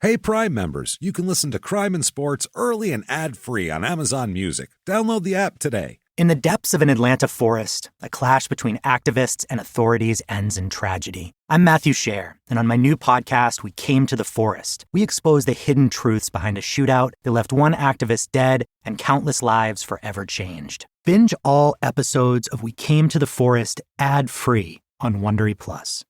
Hey, Prime members, you can listen to Crime and Sports early and ad-free on Amazon Music. Download the app today. In the depths of an Atlanta forest, a clash between activists and authorities ends in tragedy. I'm Matthew Scher, and on my new podcast, We Came to the Forest, we expose the hidden truths behind a shootout that left one activist dead and countless lives forever changed. Binge all episodes of We Came to the Forest ad-free on Wondery Plus.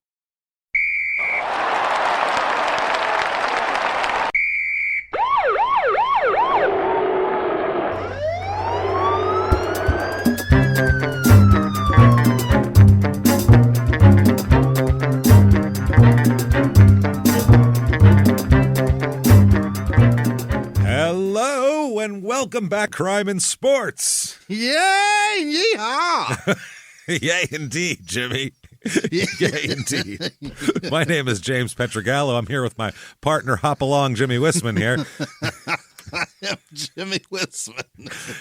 Hello and welcome back, Crime and Sports. Yay! Yeehaw! Yay, indeed, Jimmy. Yay, indeed. My name is James Pietragallo. I'm here with my partner, Hop-Along Jimmie Whisman here. I am Jimmie Whisman.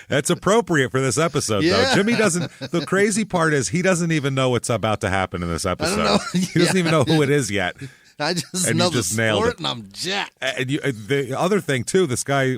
That's appropriate for this episode, though. Jimmy doesn't. The crazy part is he doesn't even know what's about to happen in this episode. I don't know. He doesn't even know who it is yet. I just And know you the just nailed sport, it. and I'm jacked. And the other thing, too, this guy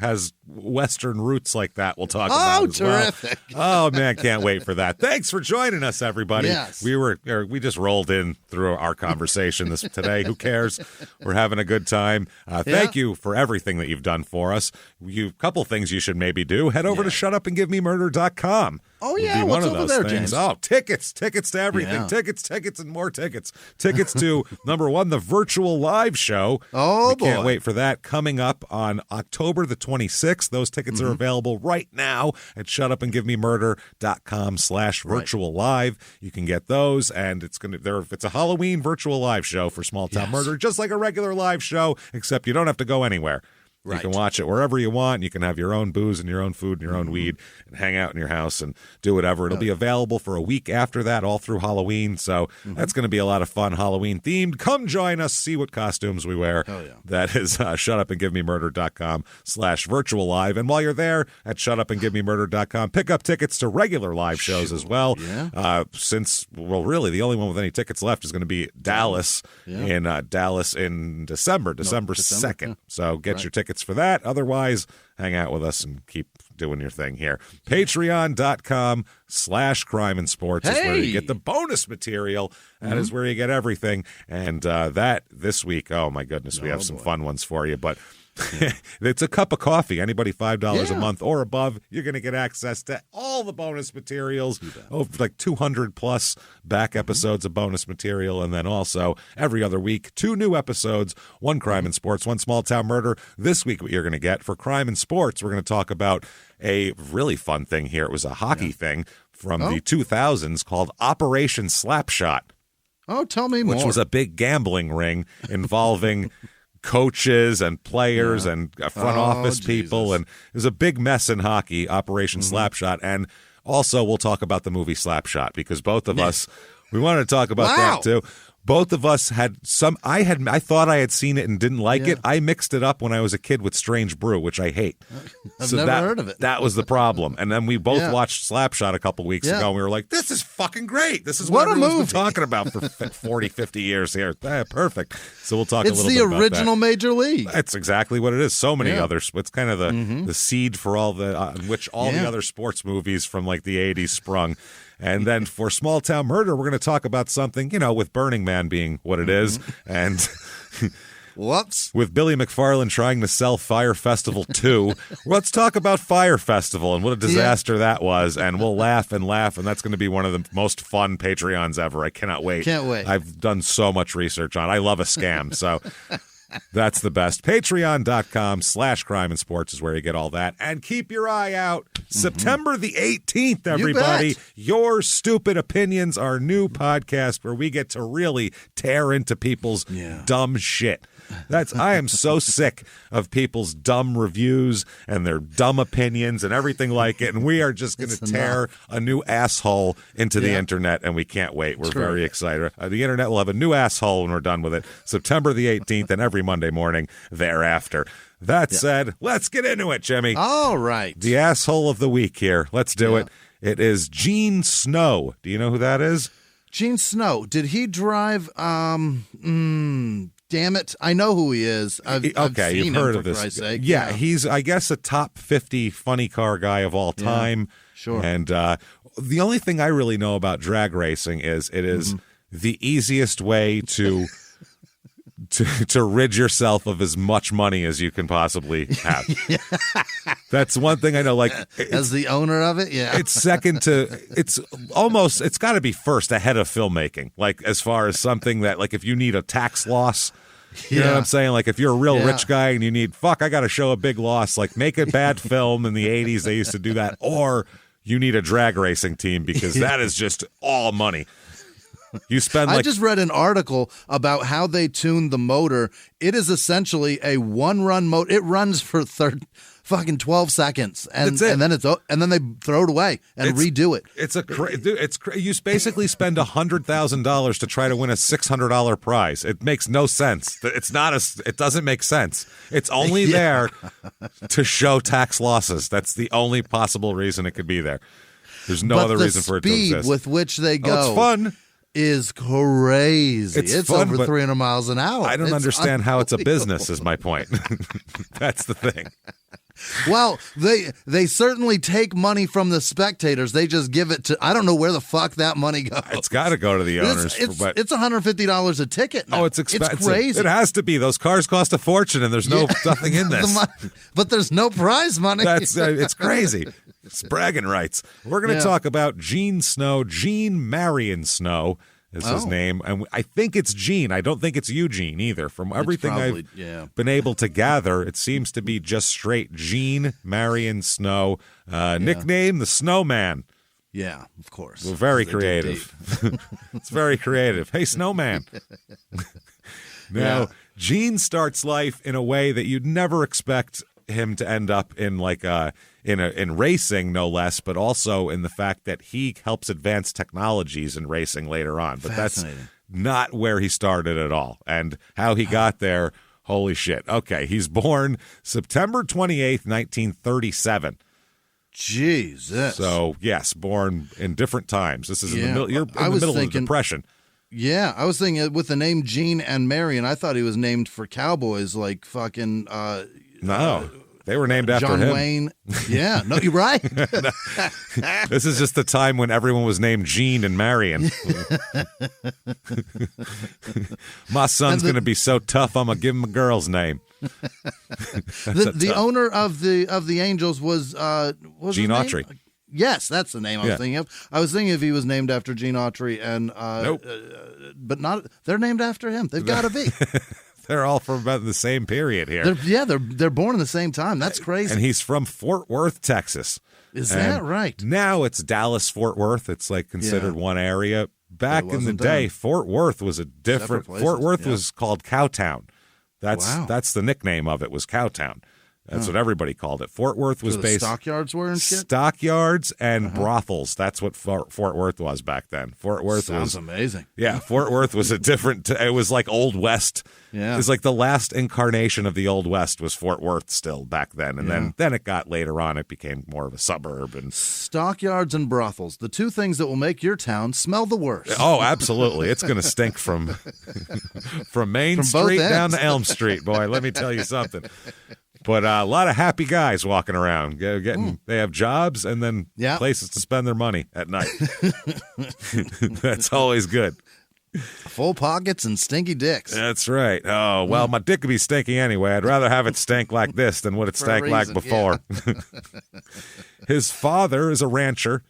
has Western roots like that we'll talk about as terrific. well. Oh, man, can't wait for that. Thanks for joining us, everybody. Yes. We just rolled in through our conversation today. Who cares? We're having a good time. Thank you for everything that you've done for us. A couple things you should maybe do. Head over to shutupandgivememurder.com. Oh, yeah. What's over there, James? Oh, tickets to everything. Yeah. Tickets, and more tickets. Tickets to, number one, the virtual live show. Oh, we can't boy. wait for that. Coming up on October the 26th. Those tickets are available right now at shutupandgivememurder.com/virtual live. You can get those, and it's a Halloween virtual live show for Small Town Murder, just like a regular live show, except you don't have to go anywhere. Right. You can watch it wherever you want. You can have your own booze and your own food and your own weed and hang out in your house and do whatever. It'll be available for a week after that, all through Halloween. So that's going to be a lot of fun, Halloween themed. Come join us, see what costumes we wear. Hell yeah. That is shutupandgivememurder.com/virtual live. And while you're there at shutupandgivememurder.com, pick up tickets to regular live shows as well. Yeah. Really, the only one with any tickets left is going to be Dallas in December 2nd. Yeah. So get your tickets for that. Otherwise, hang out with us and keep doing your thing here. Patreon.com/crimeinsports is where you get the bonus material. That is where you get everything. And that this week, oh my goodness, we have some fun ones for you. But it's a cup of coffee. Anybody $5 a month or above, you're going to get access to all the bonus materials. Like 200 plus back episodes of bonus material. And then also every other week, 2 new episodes, 1 Crime and Sports, 1 Small Town Murder. This week, what you're going to get for Crime and Sports, we're going to talk about a really fun thing here. It was a hockey thing from the 2000s called Operation Slapshot. Oh, tell me more. Which was a big gambling ring involving coaches and players and front office people. And it was a big mess in hockey, Operation Slapshot. And also we'll talk about the movie Slapshot because both of us, we wanted to talk about that too. Both of us had some. I thought I had seen it and didn't like it. I mixed it up when I was a kid with Strange Brew, which I hate. I've never heard of it. That was the problem. And then we both watched Slapshot a couple weeks ago, and we were like, "This is fucking great. This is what everyone's been talking about for 40, 50 years here. Perfect." So we'll talk a little bit about that. It's the original Major League. That's exactly what it is. So many others. It's kind of the seed for all the on which all the other sports movies from like the 80s sprung. And then for Small Town Murder, we're going to talk about something, with Burning Man being what it is. And whoops. With Billy McFarland trying to sell Fire Festival 2, let's talk about Fire Festival and what a disaster that was. And we'll laugh. And that's going to be one of the most fun Patreons ever. I cannot wait. Can't wait. I've done so much research on it. I love a scam. So that's the best. Patreon.com/crimeinsports is where you get all that. And keep your eye out. September the 18th, everybody. Your Stupid Opinions, our new podcast where we get to really tear into people's dumb shit. I am so sick of people's dumb reviews and their dumb opinions and everything like it. And we are just going to tear a new asshole into the internet, and we can't wait. We're very excited. The internet will have a new asshole when we're done with it. September the 18th and every Monday morning thereafter. That said, let's get into it, Jimmie. All right. The asshole of the week here. Let's do it. It is Gene Snow. Do you know who that is? Gene Snow. Did he drive damn it, I know who he is. I've seen you've him, heard for of this. Christ's sake. Yeah, he's, I guess, a top 50 funny car guy of all time. Sure. And the only thing I really know about drag racing is it is the easiest way to rid yourself of as much money as you can possibly have. That's one thing I know. Like, as the owner of it, yeah, it's second to. It's got to be first ahead of filmmaking. Like, as far as something that, like, if you need a tax loss. You know what I'm saying? Like, if you're a real rich guy and you need, I got to show a big loss, like, make a bad film. In the 80s, they used to do that. Or you need a drag racing team because that is just all money. You spend I just read an article about how they tuned the motor. It is essentially a one-run motor. It runs for fucking 12 seconds, and then they throw it away and redo it. You basically spend $100,000 to try to win a $600 prize. It makes no sense. It doesn't make sense. It's only there to show tax losses. That's the only possible reason it could be there. There's no other reason for it to exist. The speed with which they go, it's fun. Is crazy. It's fun, over 300 miles an hour. I don't understand how it's a business, is my point. That's the thing. Well, they certainly take money from the spectators. They just give it to, I don't know where the fuck that money goes. It's got to go to the owners. It's $150 a ticket now. Oh, it's expensive. It's crazy. It has to be. Those cars cost a fortune, and there's nothing in this. But there's no prize money. It's crazy. It's bragging rights. We're going to talk about Gene Marion Snow is his name. And I think it's Gene. I don't think it's Eugene either. From everything I've been able to gather, it seems to be just straight Gene Marion Snow. Nickname, the Snowman. Yeah, of course. We're very creative. It's very creative. Hey, Snowman. Now, Gene starts life in a way that you'd never expect him to end up in, like in racing, no less, but also in the fact that he helps advance technologies in racing later on. But that's not where he started at all. And how he got there, holy shit. Okay, he's born September 28th, 1937. Jesus. So, yes, born in different times. This is in the middle of the Depression. Yeah, I was thinking with the name Gene and Marion, I thought he was named for cowboys like fucking... No, they were named after John him. Wayne. Yeah, no, you're right. This is just the time when everyone was named Gene and Marion. My son's going to be so tough, I'm going to give him a girl's name. The owner of the Angels was Gene Autry. Yes, that's the name I was thinking of. I was thinking if he was named after Gene Autry, and nope. But not. They're named after him. They've got to be. They're all from about the same period here. They're born in the same time. That's crazy. And he's from Fort Worth, Texas. Is that right? Now it's Dallas, Fort Worth. It's like considered one area. Back in the day, Fort Worth was a different. Fort Worth was called Cowtown. That's the nickname of it, was Cowtown. That's what everybody called it. Fort Worth was based... stockyards were and shit? Stockyards and brothels. That's what Fort Worth was back then. Fort Worth Sounds amazing. Yeah, Fort Worth was a different... It was like Old West. Yeah. It was like the last incarnation of the Old West was Fort Worth still back then. And then it got later on, it became more of a suburb. And stockyards and brothels, the two things that will make your town smell the worst. Oh, absolutely. It's going to stink from Main Street down to Elm Street, boy. Let me tell you something. But a lot of happy guys walking around, they have jobs and then places to spend their money at night. That's always good. Full pockets and stinky dicks. That's right. Oh, well, my dick would be stinky anyway. I'd rather have it stink like this than what it stank like before. Yeah. His father is a rancher.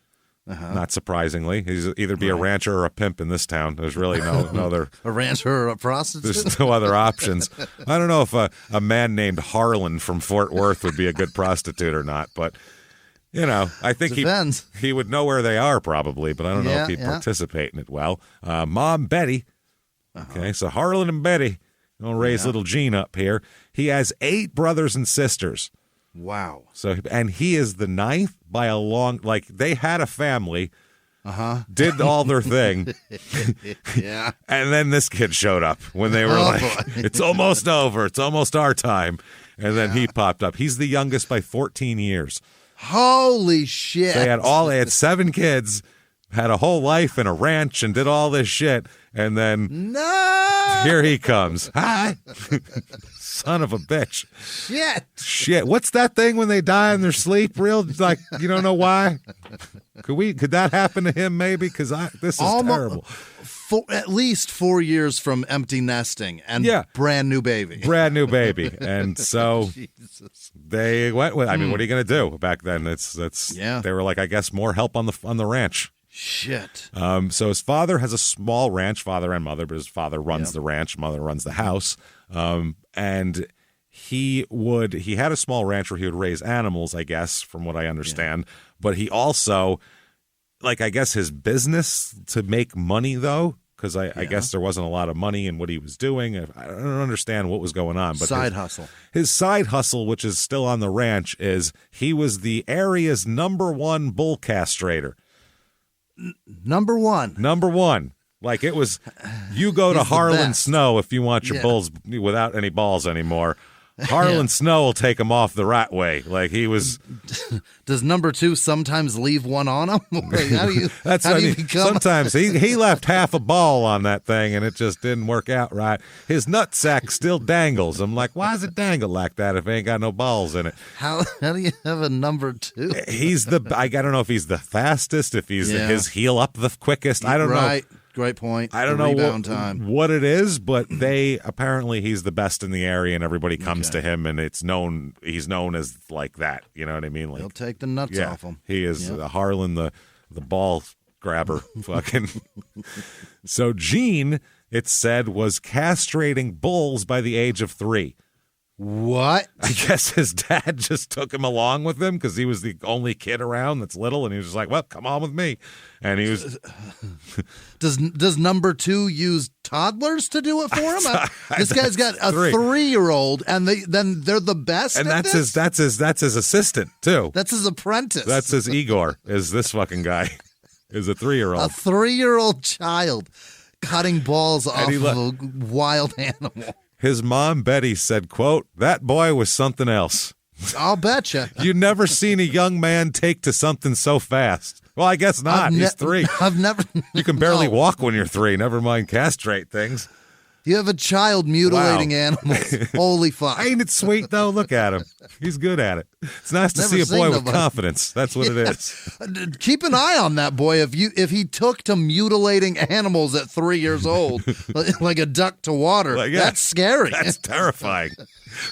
Not surprisingly. He's either be a rancher or a pimp in this town. There's really no other... A rancher or a prostitute? There's no other options. I don't know if a man named Harlan from Fort Worth would be a good prostitute or not, but, I think he would know where they are probably, but I don't know if he'd participate in it well. Mom, Betty. Okay, so Harlan and Betty don't raise little Gene up here. He has 8 brothers and sisters. Wow. So, and he is the 9th by a long, they had a family, did all their thing. Yeah. And then this kid showed up when they were it's almost over. It's almost our time. And then he popped up. He's the youngest by 14 years. Holy shit. They had 7 kids. had a whole life and a ranch and did all this shit, and then here he comes. Hi. Son of a bitch. Shit. What's that thing when they die in their sleep? Real, like, you don't know why? Could that happen to him maybe? Because this is terrible. At least 4 years from empty nesting and brand new baby. And so they went with, I mean, what are you going to do back then? They were like, I guess, more help on the ranch. Shit. So his father has a small ranch, father and mother, but his father runs the ranch, mother runs the house. And he had a small ranch where he would raise animals, I guess, from what I understand. But he also, like, I guess his business to make money, though, because I guess there wasn't a lot of money in what he was doing. I don't understand what was going on. But hustle. His side hustle, which is still on the ranch, is he was the area's #1 bull castrator. Number one. Like, it was, you go to Harlan Snow if you want your bulls without any balls anymore. Harlan Snow will take him off the right way. Like, he was. Does number 2 sometimes leave one on him? How do you become? Sometimes he left half a ball on that thing and it just didn't work out right. His nutsack still dangles. I'm like, why does it dangle like that if it ain't got no balls in it? How do you have a number 2? I don't know if he's the fastest, if he's his heel up the quickest. I don't know. Great point. I don't know what it is, but apparently he's the best in the area, and everybody comes to him, and he's known as like that. You know what I mean? Like, he'll take the nuts off him. He is Harlan, the ball grabber. Fucking. So Gene, it said, was castrating bulls by the age of 3. What? I guess his dad just took him along with him because he was the only kid around that's little, and he was just like, well, come on with me. And he was. Does number 2 use toddlers to do it for him? This guy's got a 3-year-old, and then they're the best. And that's his assistant too. That's his apprentice. That's his Igor. Is this fucking guy? Is a 3-year-old. A 3-year-old child cutting balls off of a wild animal. His mom, Betty, said, quote, "That boy was something else." I'll betcha. You've never seen a young man take to something so fast. Well, I guess not. He's 3. I've never. You can barely walk when you're 3. Never mind castrate things. You have a child mutilating animals. Holy fuck. Ain't it sweet, though? Look at him. He's good at it. It's nice to see a boy with confidence. That's what it is. Keep an eye on that boy. If he took to mutilating animals at 3 years old, like a duck to water, that's scary. That's terrifying.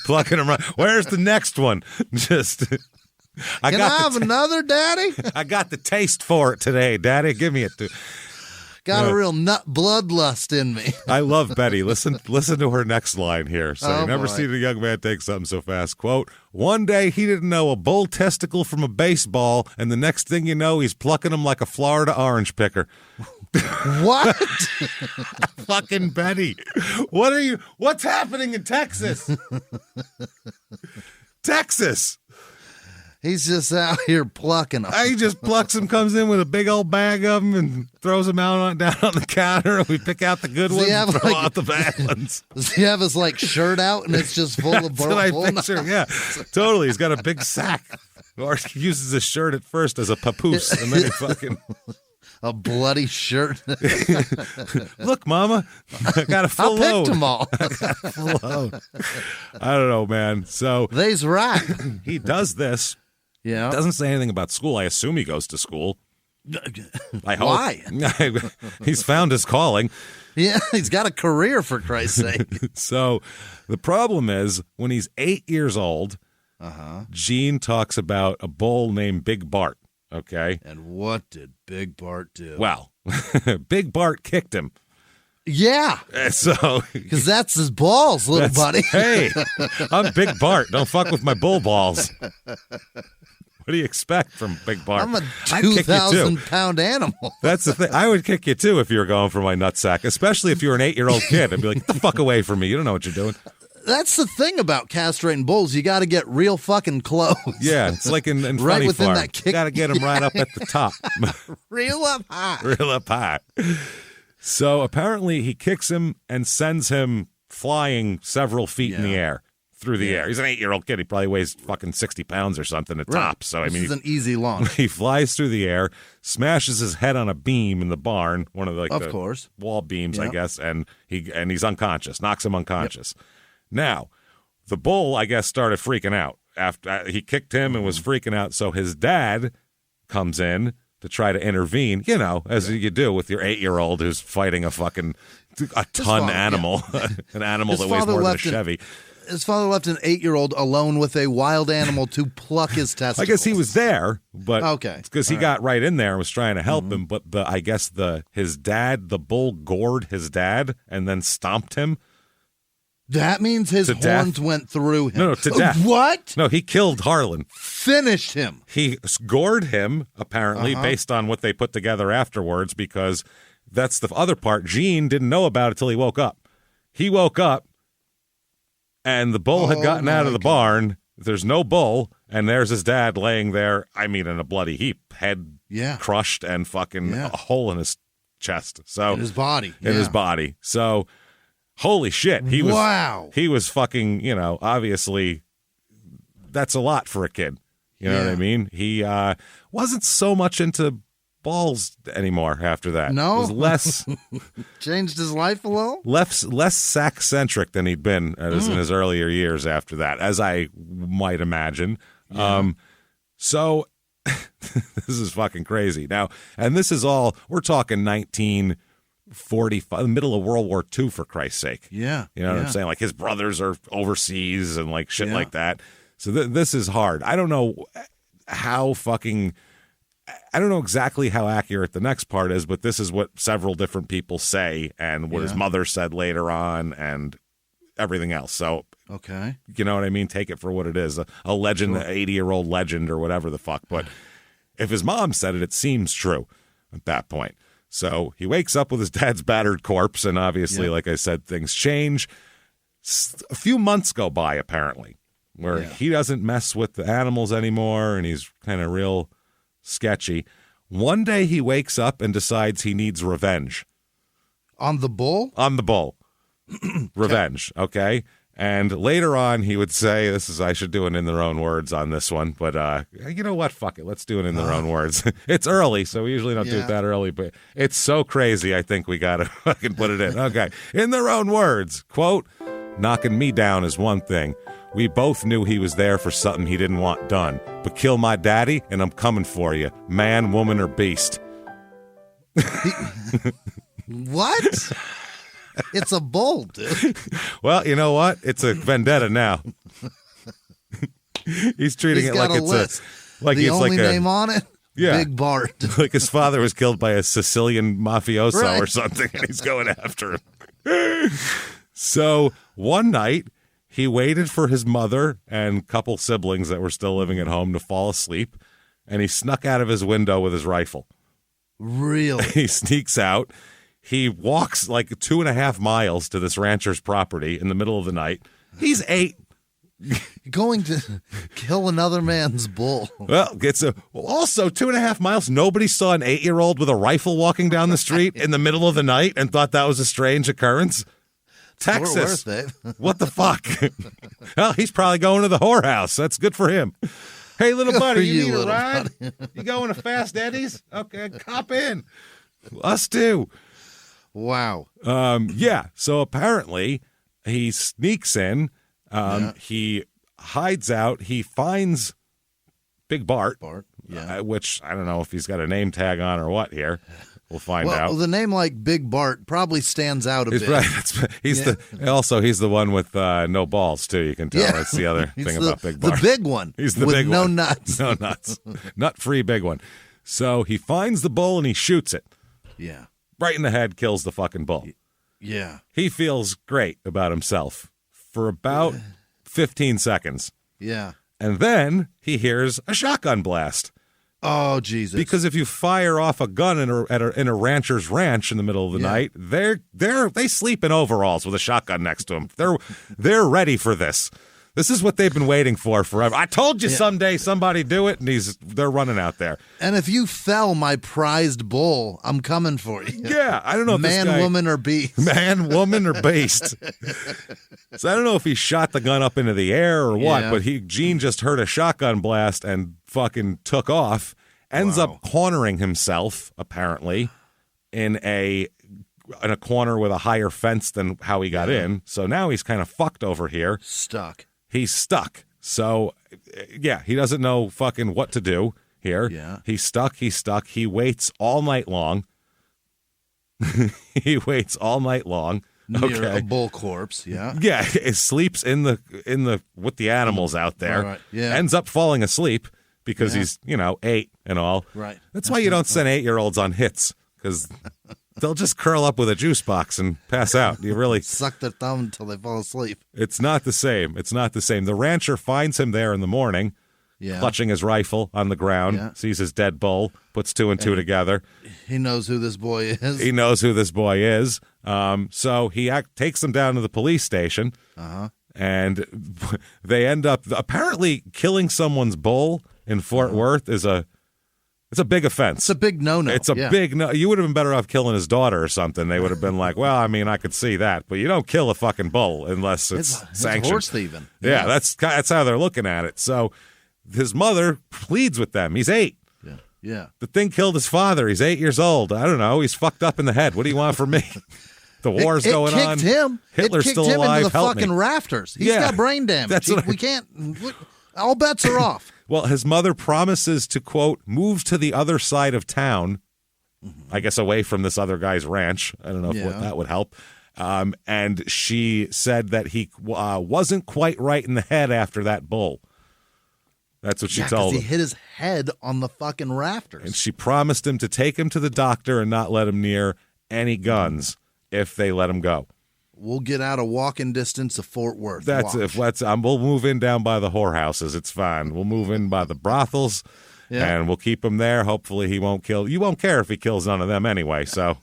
Plucking him right. Where's the next one? Just... Can I have another, Daddy? I got the taste for it today, Daddy. Give me it. Got a real nut bloodlust in me. I love Betty. Listen to her next line here. So you never seen a young man take something so fast. Quote, "One day he didn't know a bull testicle from a baseball, and the next thing you know, he's plucking them like a Florida orange picker." What? Fucking Betty. What's happening in Texas? Texas. He's just out here plucking them. He just plucks them, comes in with a big old bag of them, and throws them down on the counter, and we pick out the good ones and throw out the bad ones. Does he have his shirt out, and it's just full of balls? That's what I picture, yeah. Totally. He's got a big sack. Or he uses his shirt at first as a papoose, and then he fucking... A bloody shirt. Look, Mama, I got a full load. I picked them all. Full load. I don't know, man. So... They's right. He does this. Yeah. Doesn't say anything about school. I assume he goes to school. I hope. Why? He's found his calling. Yeah, he's got a career, for Christ's sake. So the problem is, when he's 8 years old, Gene talks about a bull named Big Bart, okay? And what did Big Bart do? Well, Big Bart kicked him. Yeah. So, because that's his balls, little buddy. Hey, I'm Big Bart. Don't fuck with my bull balls. What do you expect from Big Bart? I'm a 2,000-pound animal. That's the thing. I would kick you, too, if you were going for my nutsack, especially if you were an 8-year-old kid. I'd be like, get the fuck away from me. You don't know what you're doing. That's the thing about castrating bulls. You got to get real fucking close. Yeah, it's like in right Funny within Farm. That kick. You got to get them right up at the top. Real up high. Real up high. So apparently he kicks him and sends him flying several feet in the air. through the air. He's an 8-year-old kid. He probably weighs fucking 60 pounds or something at top. So, I mean, this is an easy launch. He flies through the air, smashes his head on a beam in the barn, one of the wall beams, I guess, and he's unconscious, knocks him unconscious. Yep. Now, the bull, I guess, started freaking out. After he kicked him and was freaking out, so his dad comes in to try to intervene, as you do with your 8-year-old who's fighting a ton animal, an animal that weighs more than a Chevy. His father left an 8-year-old alone with a wild animal to pluck his testicles. I guess he was there, but because he got right in there and was trying to help him. But I guess his dad, the bull, gored his dad and then stomped him. That means his horns went through him. No, to death. What? No, he killed Harlan. Finished him. He gored him, apparently, based on what they put together afterwards, because that's the other part. Gene didn't know about it till he woke up. He woke up, and the bull had gotten out of the barn. There's no bull, and there's his dad laying there, in a bloody heap, head crushed and fucking a hole in his chest. So in his body. In his body. So... holy shit. He was fucking, obviously that's a lot for a kid. You know what I mean? He wasn't so much into balls anymore after that. No? It was less... changed his life a little? Less sack-centric than he'd been in his earlier years after that, as I might imagine. Yeah. So this is fucking crazy. Now, and this is all... we're talking 1945, the middle of World War II, for Christ's sake. Yeah. You know what I'm saying? Like, his brothers are overseas and, like, shit like that. So this is hard. I don't know how fucking... I don't know exactly how accurate the next part is, but this is what several different people say and what his mother said later on and everything else. So, okay. You know what I mean? Take it for what it is. A legend, an 80-year-old legend or whatever the fuck. But if his mom said it, it seems true at that point. So he wakes up with his dad's battered corpse, and obviously, like I said, things change. A few months go by, apparently, where he doesn't mess with the animals anymore, and he's kind of real sketchy. One day he wakes up and decides he needs revenge. On the bull? On the bull. Revenge, okay? And later on he would say, I should do it in their own words on this one, but you know what? Fuck it. Let's do it in their own words. It's early, so we usually don't do it that early, but it's so crazy, I think we got to fucking put it in. Okay. In their own words, quote, "Knocking me down is one thing. We both knew he was there for something he didn't want done. But kill my daddy, and I'm coming for you. Man, woman, or beast." What? It's a bull, dude. Well, you know what? It's a vendetta now. He's treating it like it's list. Like the it's only like name on it? Yeah. Big Bart. Like his father was killed by a Sicilian mafioso or something, and he's going after him. So one night, he waited for his mother and a couple siblings that were still living at home to fall asleep, and he snuck out of his window with his rifle. Really? He sneaks out. He walks like 2.5 miles to this rancher's property in the middle of the night. He's 8. Going to kill another man's bull. Well, also 2.5 miles. Nobody saw an 8-year-old with a rifle walking down the street in the middle of the night and thought that was a strange occurrence. Texas. What the fuck? Well, he's probably going to the whorehouse. That's good for him. Hey, little buddy, you need a ride? You going to Fast Eddie's? Okay, hop in. Us too. Wow. Yeah. So apparently he sneaks in. He hides out. He finds Big Bart. Which I don't know if he's got a name tag on or what here. We'll find out. Well, the name like Big Bart probably stands out a bit. Right. He's the one with no balls too. You can tell. That's the other thing about Big Bart. The big one. He's the with big no one. Nuts. No nuts. Nut-free big one. So he finds the bull and he shoots it. Yeah. Right in the head, kills the fucking bull. Yeah. He feels great about himself for about 15 seconds. Yeah. And then he hears a shotgun blast. Oh, Jesus. Because if you fire off a gun in a rancher's ranch in the middle of the night, they sleep in overalls with a shotgun next to them. They're ready for this. This is what they've been waiting for forever. I told you someday somebody do it, and they're running out there. And if you fell my prized bull, I'm coming for you. Yeah, I don't know if man, this guy, woman, or beast. Man, woman, or beast. So I don't know if he shot the gun up into the air or what, but Gene just heard a shotgun blast and fucking took off. Ends up cornering himself, apparently, in a corner with a higher fence than how he got in. So now he's kind of fucked over here. Stuck. He's stuck. So, he doesn't know fucking what to do here. Yeah. He's stuck. He waits all night long. Near a bull corpse, Yeah, he sleeps in the with the animals out there. Right. Yeah. Ends up falling asleep because he's, 8 and all. Right. That's why you don't send 8-year-olds on hits, because they'll just curl up with a juice box and pass out. You really suck their thumb until they fall asleep. It's not the same. The rancher finds him there in the morning, clutching his rifle on the ground, sees his dead bull, puts 2 and 2 together. He knows who this boy is. So he takes him down to the police station, and they end up apparently killing someone's bull in Fort Worth is it's a big offense. It's a big no-no. It's a big no. You would have been better off killing his daughter or something. They would have been like, well, I mean, I could see that, but you don't kill a fucking bull unless it's sanctioned. It's horse thieving. Yeah, that's how they're looking at it. So his mother pleads with them. He's 8. Yeah. The thing killed his father. He's 8 years old. I don't know. He's fucked up in the head. What do you want from me? The war's going on. Hitler's still alive. Into the fucking rafters. He's got brain damage. We can't. All bets are off. Well, his mother promises to, quote, move to the other side of town, I guess away from this other guy's ranch. I don't know if that would help. And she said that he wasn't quite right in the head after that bull. That's what she told him. He hit his head on the fucking rafters. And she promised him to take him to the doctor and not let him near any guns if they let him go. We'll get out of walking distance of Fort Worth. That's it. We'll move in down by the whorehouses. It's fine. We'll move in by the brothels, and we'll keep him there. Hopefully he won't kill. You won't care if he kills none of them anyway, so.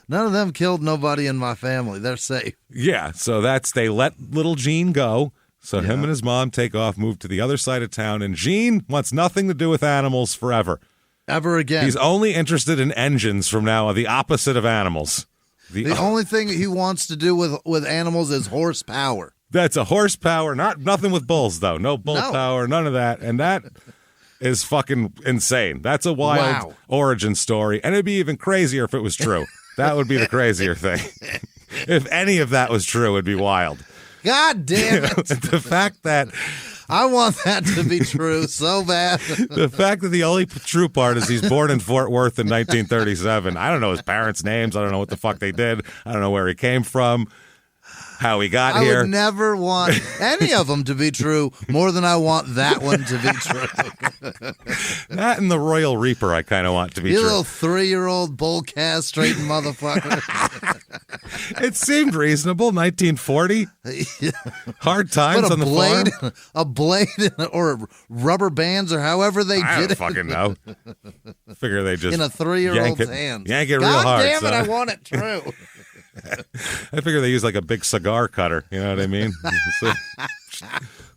None of them killed nobody in my family. They're safe. Yeah, so they let little Gene go. So him and his mom take off, move to the other side of town, and Gene wants nothing to do with animals forever. Ever again. He's only interested in engines from now on, the opposite of animals. The only thing he wants to do with animals is horsepower. That's a horsepower. Nothing with bulls, though. No bull power, none of that. And that is fucking insane. That's a wild origin story. And it'd be even crazier if it was true. That would be the crazier thing. If any of that was true, it'd be wild. God damn it. The fact that... I want that to be true so bad. The fact that the only true part is he's born in Fort Worth in 1937. I don't know his parents' names. I don't know what the fuck they did. I don't know where he came from, how he got here. I would never want any of them to be true more than I want that one to be true. That and the Royal Reaper I kind of want to be true. You little 3-year-old bull castrating motherfucker. It seemed reasonable, 1940. Hard times on the farm. A blade or rubber bands or however they did it. I don't fucking know. Figure they just in a 3-year-old's hands. Yank it real hard. God damn it, I want it true. I figure they use like a big cigar cutter. You know what I mean?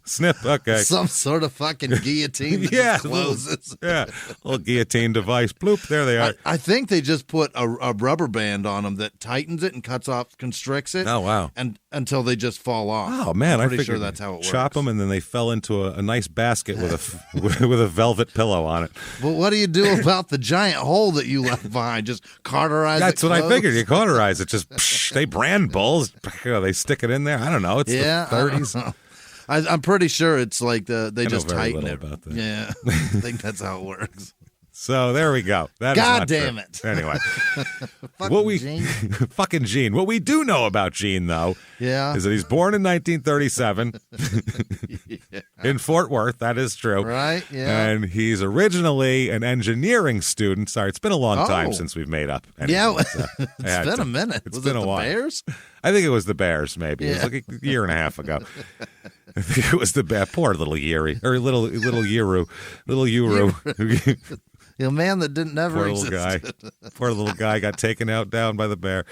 Snip. Okay. Some sort of fucking guillotine that just closes. Little guillotine device. Bloop. There they are. I think they just put a rubber band on them that tightens it and constricts it. Oh, wow. And until they just fall off. Oh, man. I'm pretty sure that's how it works. Chop them and then they fell into a nice basket with a velvet pillow on it. But what do you do about the giant hole that you left behind? Just cauterize That's it what close? I figured. You cauterize it. Just they brand bulls. They stick it in there. I don't know. It's the 30s. I'm pretty sure it's like they just tighten it. About that. Yeah, I think that's how it works. So there we go. God damn it. Anyway, Gene. Fucking Gene. What we do know about Gene, though, is that he's born in 1937 in Fort Worth. That is true. Right, yeah. And he's originally an engineering student. Sorry, it's been a long time since we've made up. Anything, it's been a minute. It's Was been it a the while. Bears? I think it was the Bears, maybe. It was like a year and a half ago. I think it was the poor little Yuri, or little Yuru. The man that didn't never exist. Poor little guy got taken down by the bear.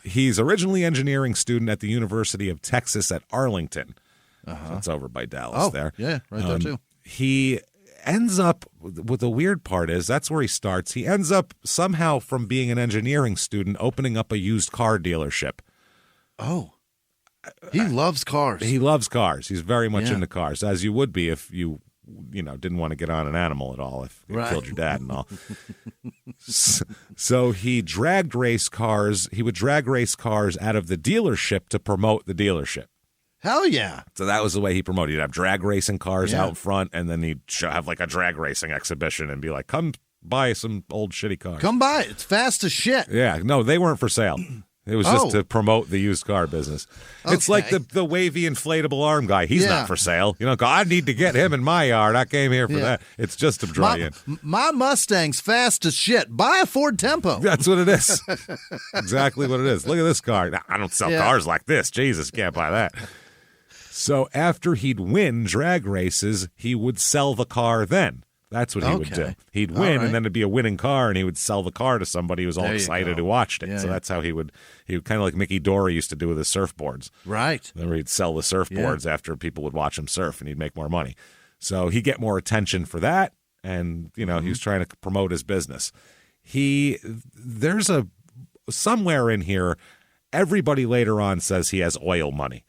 He's originally an engineering student at the University of Texas at Arlington. That's over by Dallas there. Yeah, right there too. He ends up, what the weird part is, that's where he starts. He ends up somehow from being an engineering student opening up a used car dealership. Oh. He loves cars. He loves cars. He's very much into cars, as you would be if you didn't want to get on an animal at all, if it killed your dad and all. So he dragged race cars. He would drag race cars out of the dealership to promote the dealership. Hell yeah. So that was the way he promoted. He'd have drag racing cars out front, and then he'd have like a drag racing exhibition and be like, come buy some old shitty cars. Come buy it. It's fast as shit. Yeah. No, they weren't for sale. It was just to promote the used car business. Okay. It's like the wavy inflatable arm guy. He's not for sale. I need to get him in my yard. I came here for that. It's just to draw you in. My Mustang's fast as shit. Buy a Ford Tempo. That's what it is. Exactly what it is. Look at this car. I don't sell cars like this. Jesus, can't buy that. So after he'd win drag races, he would sell the car then. That's what he would do. He'd win, and then it'd be a winning car, and he would sell the car to somebody who was all excited who watched it. Yeah, so that's how he would kind of like Mickey Dory used to do with his surfboards. Right. Where he'd sell the surfboards after people would watch him surf, and he'd make more money. So he'd get more attention for that, and, he was trying to promote his business. There's somewhere in here, everybody later on says he has oil money.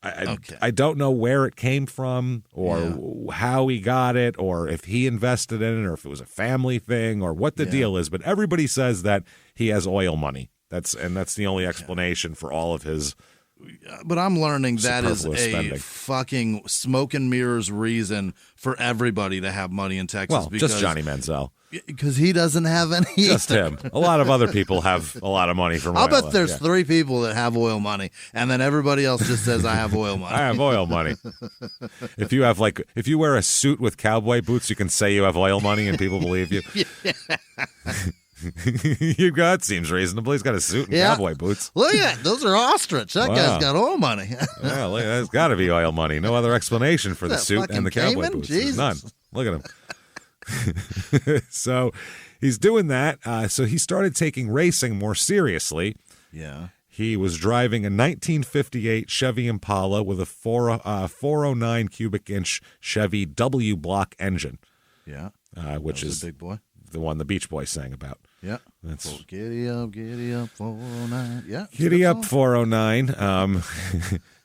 I don't know where it came from or how he got it or if he invested in it or if it was a family thing or what the deal is, but everybody says that he has oil money. That's the only explanation for all of his. But I'm learning that is spending. Fucking smoke and mirrors reason for everybody to have money in Texas. Well, because, just Johnny Manziel. Because he doesn't have any. Just him. A lot of other people have a lot of money from oil. I'll bet there's 3 people that have oil money, and then everybody else just says, I have oil money. I have oil money. If you wear a suit with cowboy boots, you can say you have oil money and people believe you. That seems reasonable. He's got a suit and cowboy boots. Look at that. Those are ostrich. That guy's got oil money. Look, that's got to be oil money. No other explanation for the suit and the cowboy boots. Jesus. None. Look at him. So he's doing that. So he started taking racing more seriously. Yeah. He was driving a 1958 Chevy Impala with a 409 cubic inch Chevy W block engine. Yeah. Which is a big boy. The one the Beach Boys sang about. Yeah. That's Giddy up, 409. Yeah. Giddy up, 409.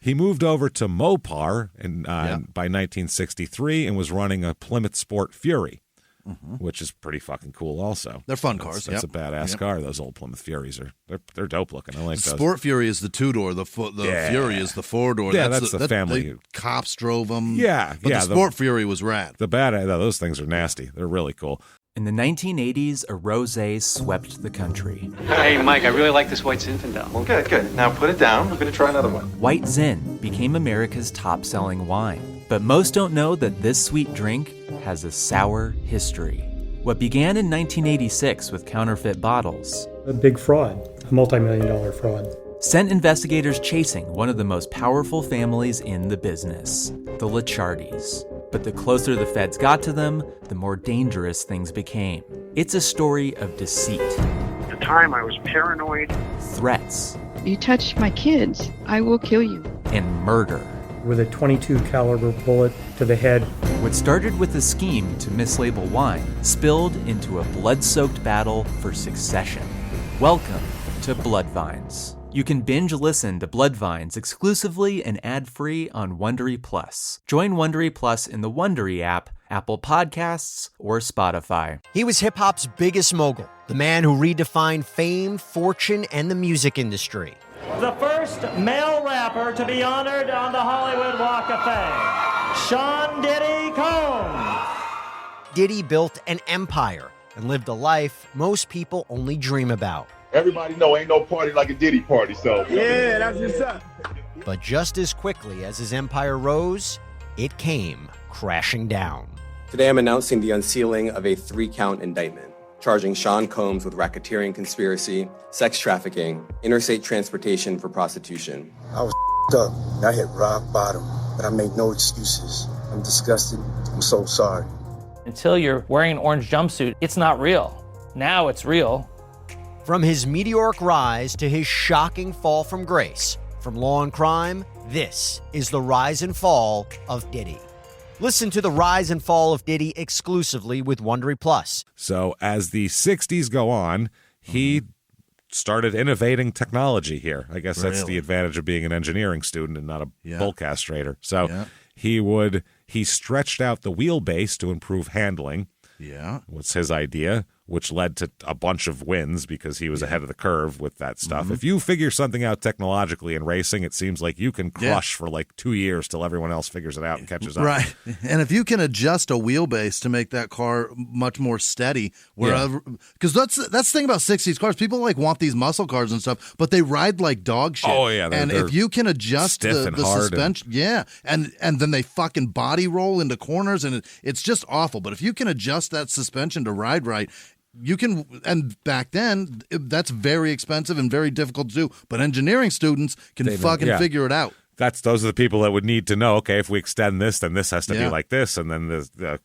He moved over to Mopar by 1963 and was running a Plymouth Sport Fury, which is pretty fucking cool also. They're fun cars. That's a badass car. Those old Plymouth Furies they're dope looking. I like those. Sport Fury is the 2-door. The Fury is the 4-door. Yeah, that's the family. The cops drove them. Yeah. But the Sport Fury was rad. Those things are nasty. They're really cool. In the 1980s, a rosé swept the country. Hey, Mike, I really like this White Zinfandel. Well, good. Now put it down. We're going to try another one. White Zin became America's top-selling wine. But most don't know that this sweet drink has a sour history. What began in 1986 with counterfeit bottles. A big fraud, a multi-million-dollar fraud. Sent investigators chasing one of the most powerful families in the business, the Licciardis. But the closer the feds got to them, the more dangerous things became. It's a story of deceit. At the time, I was paranoid. Threats. You touch my kids, I will kill you. And murder. With a .22 caliber bullet to the head. What started with a scheme to mislabel wine spilled into a blood-soaked battle for succession. Welcome to Bloodvines. You can binge listen to Bloodvines exclusively and ad-free on Wondery Plus. Join Wondery Plus in the Wondery app, Apple Podcasts, or Spotify. He was hip-hop's biggest mogul, the man who redefined fame, fortune, and the music industry. The first male rapper to be honored on the Hollywood Walk of Fame, Sean Diddy Combs. Diddy built an empire and lived a life most people only dream about. Everybody know ain't no party like a Diddy party, so. Yeah, that's what's up. But just as quickly as his empire rose, it came crashing down. Today I'm announcing the unsealing of a 3-count indictment, charging Sean Combs with racketeering conspiracy, sex trafficking, interstate transportation for prostitution. I was up. I hit rock bottom, but I made no excuses. I'm disgusted. I'm so sorry. Until you're wearing an orange jumpsuit, it's not real. Now it's real. From his meteoric rise to his shocking fall from grace, from law and crime This is the rise and fall of Diddy. Listen to the rise and fall of Diddy exclusively with Wondery Plus. So as the 60s go on, he started innovating technology here. I guess that's the advantage of being an engineering student and not a bull castrator. So he stretched out the wheelbase to improve handling. Yeah. Was his idea, which led to a bunch of wins because he was ahead of the curve with that stuff. If you figure something out technologically in racing, it seems like you can crush for like 2 years till everyone else figures it out and catches up. Right. And if you can adjust a wheelbase to make that car much more steady, wherever, because that's the thing about 60s cars. People like want these muscle cars and stuff, but they ride like dog shit. Oh, yeah. And if you can adjust the suspension, and then they fucking body roll into corners, and it's just awful. But if you can adjust that suspension to ride right, you can, and back then, that's very expensive and very difficult to do. But engineering students can figure it out. Those are the people that would need to know, okay, if we extend this, then this has to be like this, and then the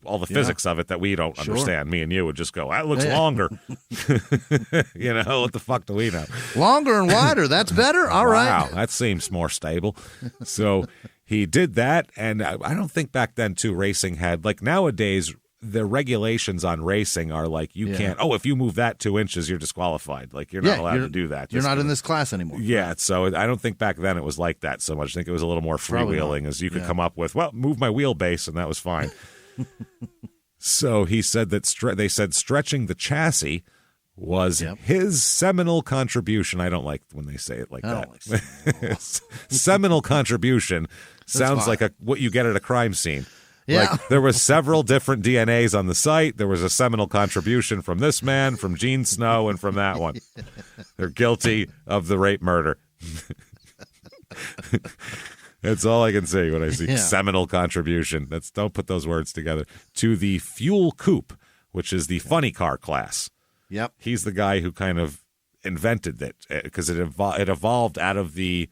all the physics of it that we don't understand. Me and you would just go, that looks longer. What the fuck do we know? Longer and wider, that's better? All right. Wow, that seems more stable. So he did that, and I don't think back then, too, racing had, like nowadays, the regulations on racing are like you can't, if you move that 2 inches, you're disqualified. Like you're not allowed to do that. You're not in this class anymore. Yeah, so I don't think back then it was like that so much. I think it was a little more freewheeling as you could come up with, move my wheelbase, and that was fine. So he said that they said stretching the chassis was his seminal contribution. I don't like when they say it like that. Seminal contribution sounds like what you get at a crime scene. Yeah. Like there was several different DNAs on the site. There was a seminal contribution from this man, from Gene Snow, and from that one. They're guilty of the rape murder. That's all I can say when I see seminal contribution. Don't put those words together. To the fuel coupe, which is the funny car class. Yep. He's the guy who kind of invented it because it evolved out of the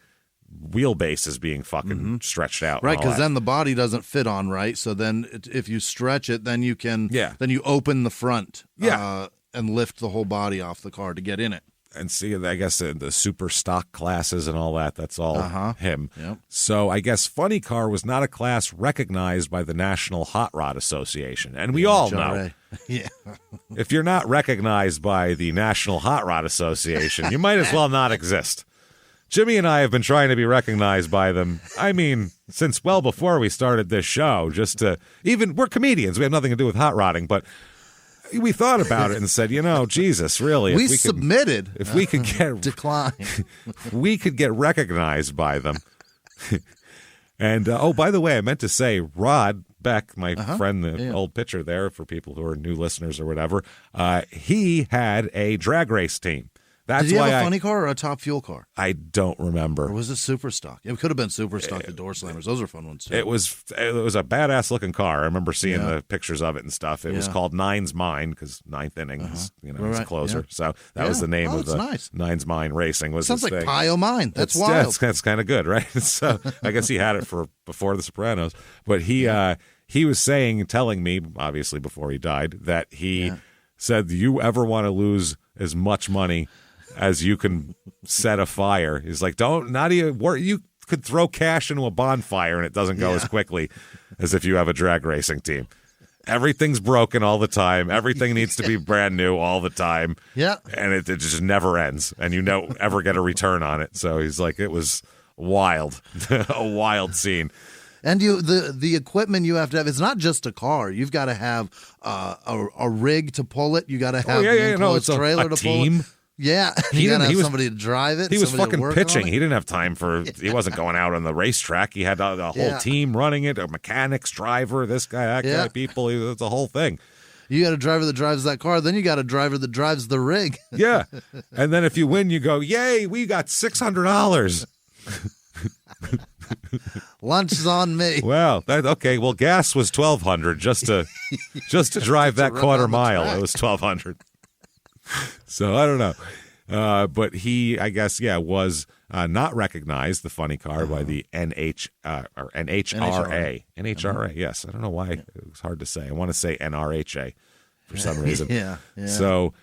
wheelbase is being fucking stretched out. Right, because then the body doesn't fit on right. So then if you stretch it, then you can then you open the front and lift the whole body off the car to get in it. And see, I guess the super stock classes and all that, that's all him. Yep. So I guess funny car was not a class recognized by the National Hot Rod Association. And we all know, if you're not recognized by the National Hot Rod Association, you might as well not exist. Jimmie and I have been trying to be recognized by them, I mean, since well before we started this show, we're comedians. We have nothing to do with hot rodding, but we thought about it and said, Jesus, really. We submitted. If we could get decline, we could get recognized by them. And by the way, I meant to say, Rod Beck, my friend, the old pitcher there, for people who are new listeners or whatever, he had a drag race team. That's Did he why have a funny car or a top fuel car? I don't remember. Or was it super stock? It could have been super stock, the door slammers. Those are fun ones, too. It was a badass looking car. I remember seeing the pictures of it and stuff. It was called Nine's Mine because ninth inning is, was closer. Yeah. So that was the name of the Nine's Mine Racing. Sounds like Pio Mine. That's wild. That's kind of good, right? So I guess he had it for before The Sopranos. But he was telling me, obviously before he died, that he said, you ever want to lose as much money as you can set afire. He's like, you could throw cash into a bonfire and it doesn't go as quickly as if you have a drag racing team. Everything's broken all the time. Everything needs to be brand new all the time. Yeah. And it just never ends. And you ever get a return on it. So he's like, it was wild. A wild scene. And the equipment you have to have, it's not just a car. You've got to have a rig to pull it. You got to have it's a trailer to team. pull it. Yeah, you got to have somebody to drive it. He was fucking pitching. He didn't have time he wasn't going out on the racetrack. He had a whole team running it, a mechanics, driver, this guy, that guy, people. It's a whole thing. You got a driver that drives that car. Then you got a driver that drives the rig. Yeah. And then if you win, you go, yay, we got $600. Lunch is on me. Well, okay. Well, gas was $1,200 just to drive that quarter mile. It was $1,200. So I don't know. But he, I guess, was not recognized, the funny car, by the NHRA. NHRA, yes. I don't know why it was hard to say. I want to say NRHA for some reason. Yeah. So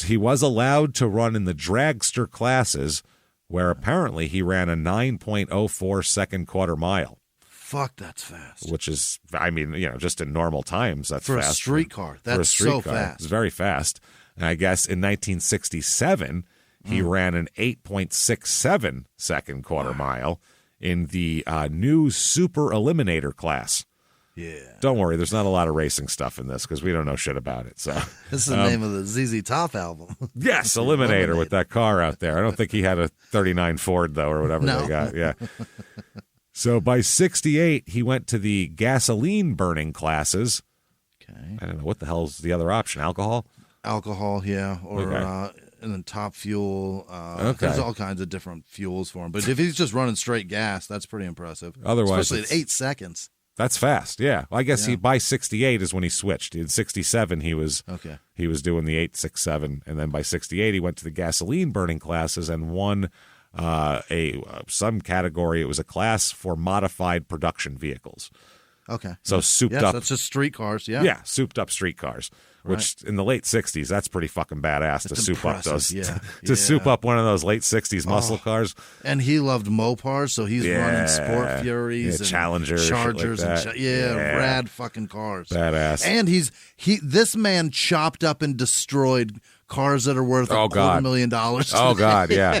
he was allowed to run in the dragster classes, where apparently he ran a 9.04 second quarter mile. Fuck, that's fast. Which is, I mean, just in normal times, that's for fast. A streetcar. That's for a streetcar. So fast. It's very fast. And I guess in 1967, he ran an 8.67 second quarter mile in the new Super Eliminator class. Yeah. Don't worry, there's not a lot of racing stuff in this because we don't know shit about it. So this is the name of the ZZ Top album. Yes, Eliminator with that car out there. I don't think he had a 39 Ford, though, or whatever they got. Yeah. So by 68, he went to the gasoline burning classes. Okay. I don't know. What the hell's the other option? Alcohol? Alcohol, yeah. Or and then top fuel. There's all kinds of different fuels for him. But if he's just running straight gas, that's pretty impressive. Otherwise, especially at 8 seconds. That's fast, yeah. Well, I guess he by 68 is when he switched. In 67, he was doing the 8.67, and then by 68 he went to the gasoline burning classes and won some category. It was a class for modified production vehicles. Okay. So souped up. That's just street cars, yeah. Yeah, souped up street cars, which in the late 60s, that's pretty fucking badass to soup up those. Yeah. Soup up one of those late 60s muscle cars. And he loved Mopars, so he's running Sport Furies and Challengers, Chargers, like and rad fucking cars. Badass. And this man chopped up and destroyed cars that are worth $250,000. Oh God, yeah,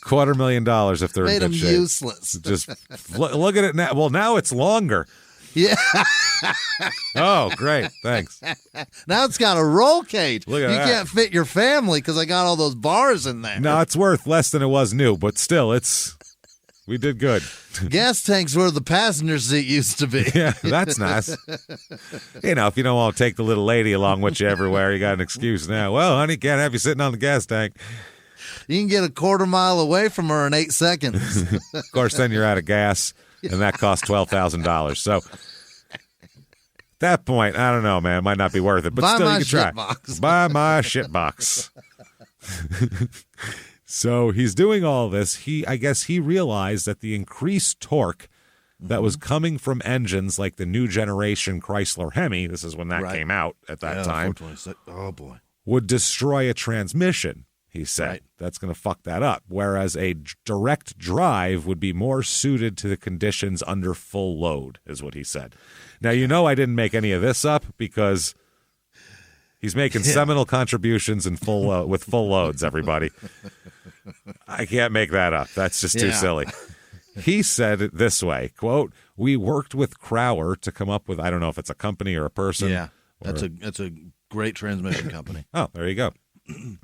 $250,000 if they're made in them good shape. useless. Just look at it now. Well, now it's longer. Yeah. Oh, great. Thanks. Now it's got a roll cage. Look at that. You can't fit your family because I got all those bars in there. No, it's worth less than it was new, but still, we did good. Gas tanks where the passenger seat used to be. Yeah, that's nice. If you don't want to take the little lady along with you everywhere, you got an excuse now. Well, honey, can't have you sitting on the gas tank. You can get a quarter mile away from her in 8 seconds. Of course, then you're out of gas, and that costs $12,000. So at that point, I don't know, man. It might not be worth it, but still, you can try. Buy my shit box. So he's doing all this. I guess he realized that the increased torque that was coming from engines like the new generation Chrysler Hemi, this is when that came out at that time, oh boy, would destroy a transmission, he said. Right. That's going to fuck that up. Whereas a direct drive would be more suited to the conditions under full load, is what he said. Now, I didn't make any of this up because he's making seminal contributions in with full loads, everybody. I can't make that up. That's just too silly. He said it this way, quote, "We worked with Crower to come up with," I don't know if it's a company or a person. Yeah, that's a great transmission company. Oh, there you go.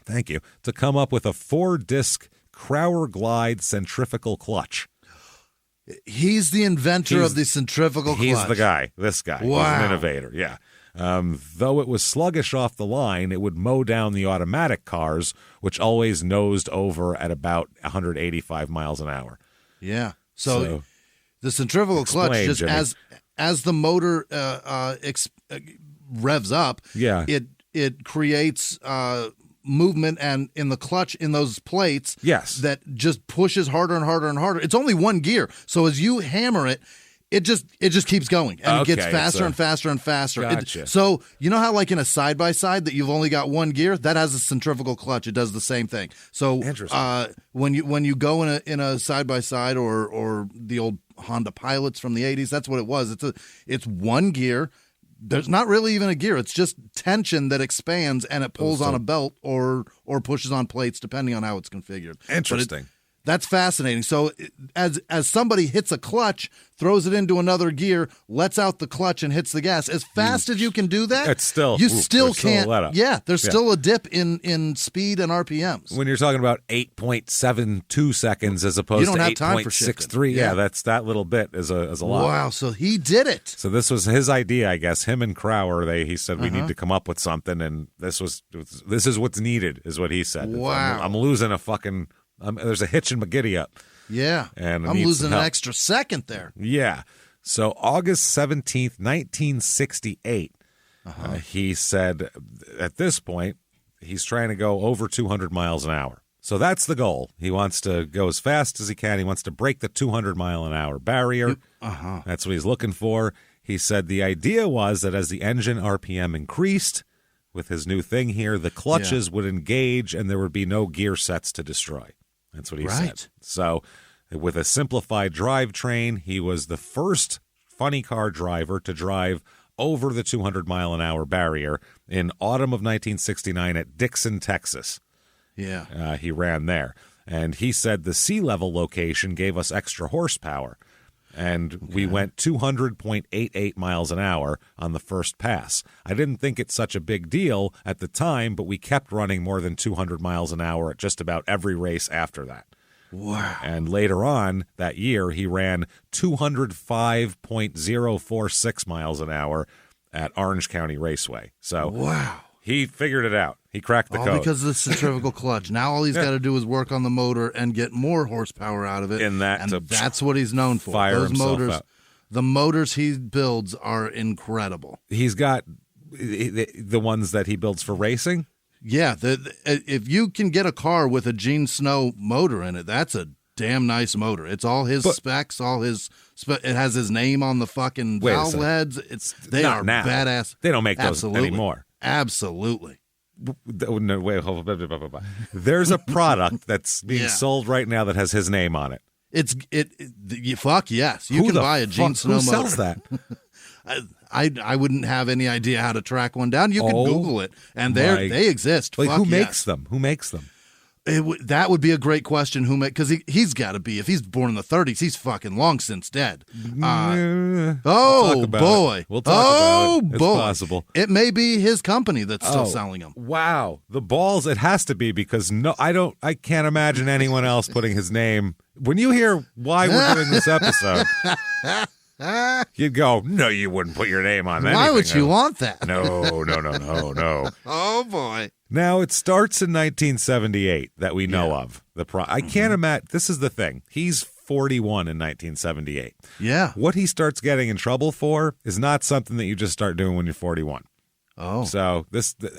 Thank you. To come up with a 4-disc Crower Glide centrifugal clutch. He's the inventor of the centrifugal clutch. He's the guy. This guy. Wow. He's an innovator. Yeah. Though it was sluggish off the line, it would mow down the automatic cars, which always nosed over at about 185 miles an hour. Yeah. So the centrifugal clutch, just as the motor revs up, it creates movement and in the clutch in those plates that just pushes harder and harder and harder. It's only one gear. So as you hammer it, it just keeps going, and it gets faster and faster and faster. Gotcha. So you know how like in a side-by-side that you've only got one gear? That has a centrifugal clutch. It does the same thing. So when you go in a side-by-side or the old Honda Pilots from the 80s, that's what it was. It's one gear. There's not really even a gear. It's just tension that expands, and it pulls on a belt or pushes on plates, depending on how it's configured. Interesting. That's fascinating. So as somebody hits a clutch, throws it into another gear, lets out the clutch and hits the gas, as fast as you can do that, it's still you still can't. There's still a dip in speed and RPMs. When you're talking about 8.72 seconds as opposed to 8.63, that's that little bit is a lot. Wow, so he did it. So this was his idea, I guess. Him and Crower, he said we need to come up with something, and this is what's needed, is what he said. Wow, I'm losing a fucking. There's a hitch in my giddy up. Yeah. And I'm losing an extra second there. Yeah. So August 17th, 1968, he said at this point, he's trying to go over 200 miles an hour. So that's the goal. He wants to go as fast as he can. He wants to break the 200 mile an hour barrier. That's what he's looking for. He said the idea was that as the engine RPM increased with his new thing here, the clutches would engage and there would be no gear sets to destroy. That's what he said. So with a simplified drivetrain, he was the first funny car driver to drive over the 200-mile-an-hour barrier in autumn of 1969 at Dixon, Texas. Yeah. He ran there. And he said the sea level location gave us extra horsepower. And we went 200.88 miles an hour on the first pass. I didn't think it's such a big deal at the time, but we kept running more than 200 miles an hour at just about every race after that. Wow. And later on that year, he ran 205.046 miles an hour at Orange County Raceway. So wow. He figured it out. He cracked the code. All because of the centrifugal clutch. Now all he's got to do is work on the motor and get more horsepower out of it. And that's what he's known for. Fire Those himself motors, up. The motors he builds are incredible. He's got the ones that he builds for racing. Yeah, if you can get a car with a Gene Snow motor in it, that's a damn nice motor. It's all his specs, it has his name on the fucking valve heads. They are badass. They don't make those anymore. Absolutely. No, wait, there's a product that's being sold right now that has his name on it. Fuck yes. You can buy a Gene Snow motor. Who sells that? I wouldn't have any idea how to track one down. You can Google it, and they exist. Like, who makes them? Who makes them? That would be a great question. Because he's got to be. If he's born in the 30s, he's fucking long since dead. We'll boy! talk about it. It's possible. It may be his company that's still selling them. Wow, the balls! It has to be because I can't imagine anyone else putting his name. When you hear why we're doing this episode. You'd go, no, you wouldn't put your name on that. Why would you want that? No. Oh, boy. Now, it starts in 1978 that we know of. I can't imagine. This is the thing. He's 41 in 1978. Yeah. What he starts getting in trouble for is not something that you just start doing when you're 41. Oh. So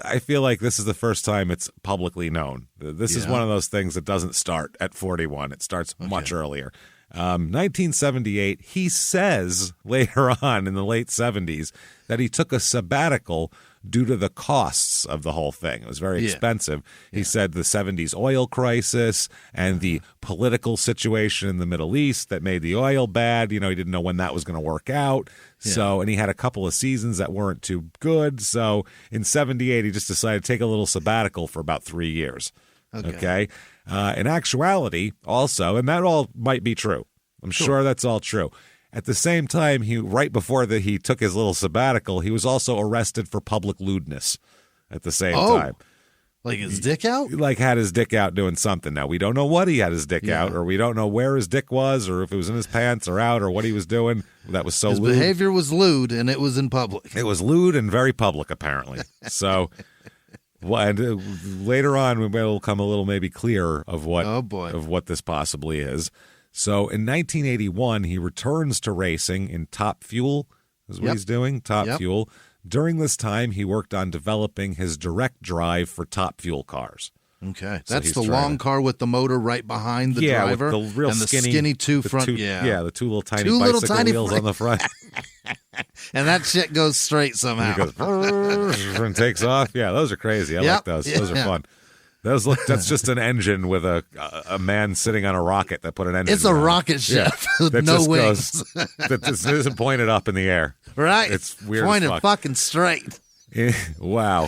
I feel like this is the first time it's publicly known. This is one of those things that doesn't start at 41. It starts much earlier. 1978, he says later on in the late 70s that he took a sabbatical due to the costs of the whole thing. It was very expensive. He said the 70s oil crisis and the political situation in the Middle East that made the oil bad. He didn't know when that was going to work out. So, and he had a couple of seasons that weren't too good. So in 78, he just decided to take a little sabbatical for about 3 years. Okay. In actuality, also, and that all might be true. I'm sure that's all true. At the same time, right before he took his little sabbatical, he was also arrested for public lewdness at the same time. Like his dick out? Like had his dick out doing something. Now, we don't know what he had his dick out, or we don't know where his dick was, or if it was in his pants or out, or what he was doing. That was so his lewd. Behavior was lewd, and it was in public. It was lewd and very public, apparently. So... And later on, we'll come a little maybe clearer of what this possibly is. So in 1981, he returns to racing in Top Fuel, is what he's doing, Top Fuel. During this time, he worked on developing his direct drive for Top Fuel cars. Okay. So that's the long car with the motor right behind the driver. With the real and the skinny two front. The two little tiny bicycle wheels on the front. And that shit goes straight somehow. It goes and takes off. Yeah, those are crazy. I like those. Those are fun. That's just an engine with a man sitting on a rocket that put an engine. It's a rocket ship with no wings. That isn't pointed up in the air. Right. It's weird. Pointed fucking straight. Wow.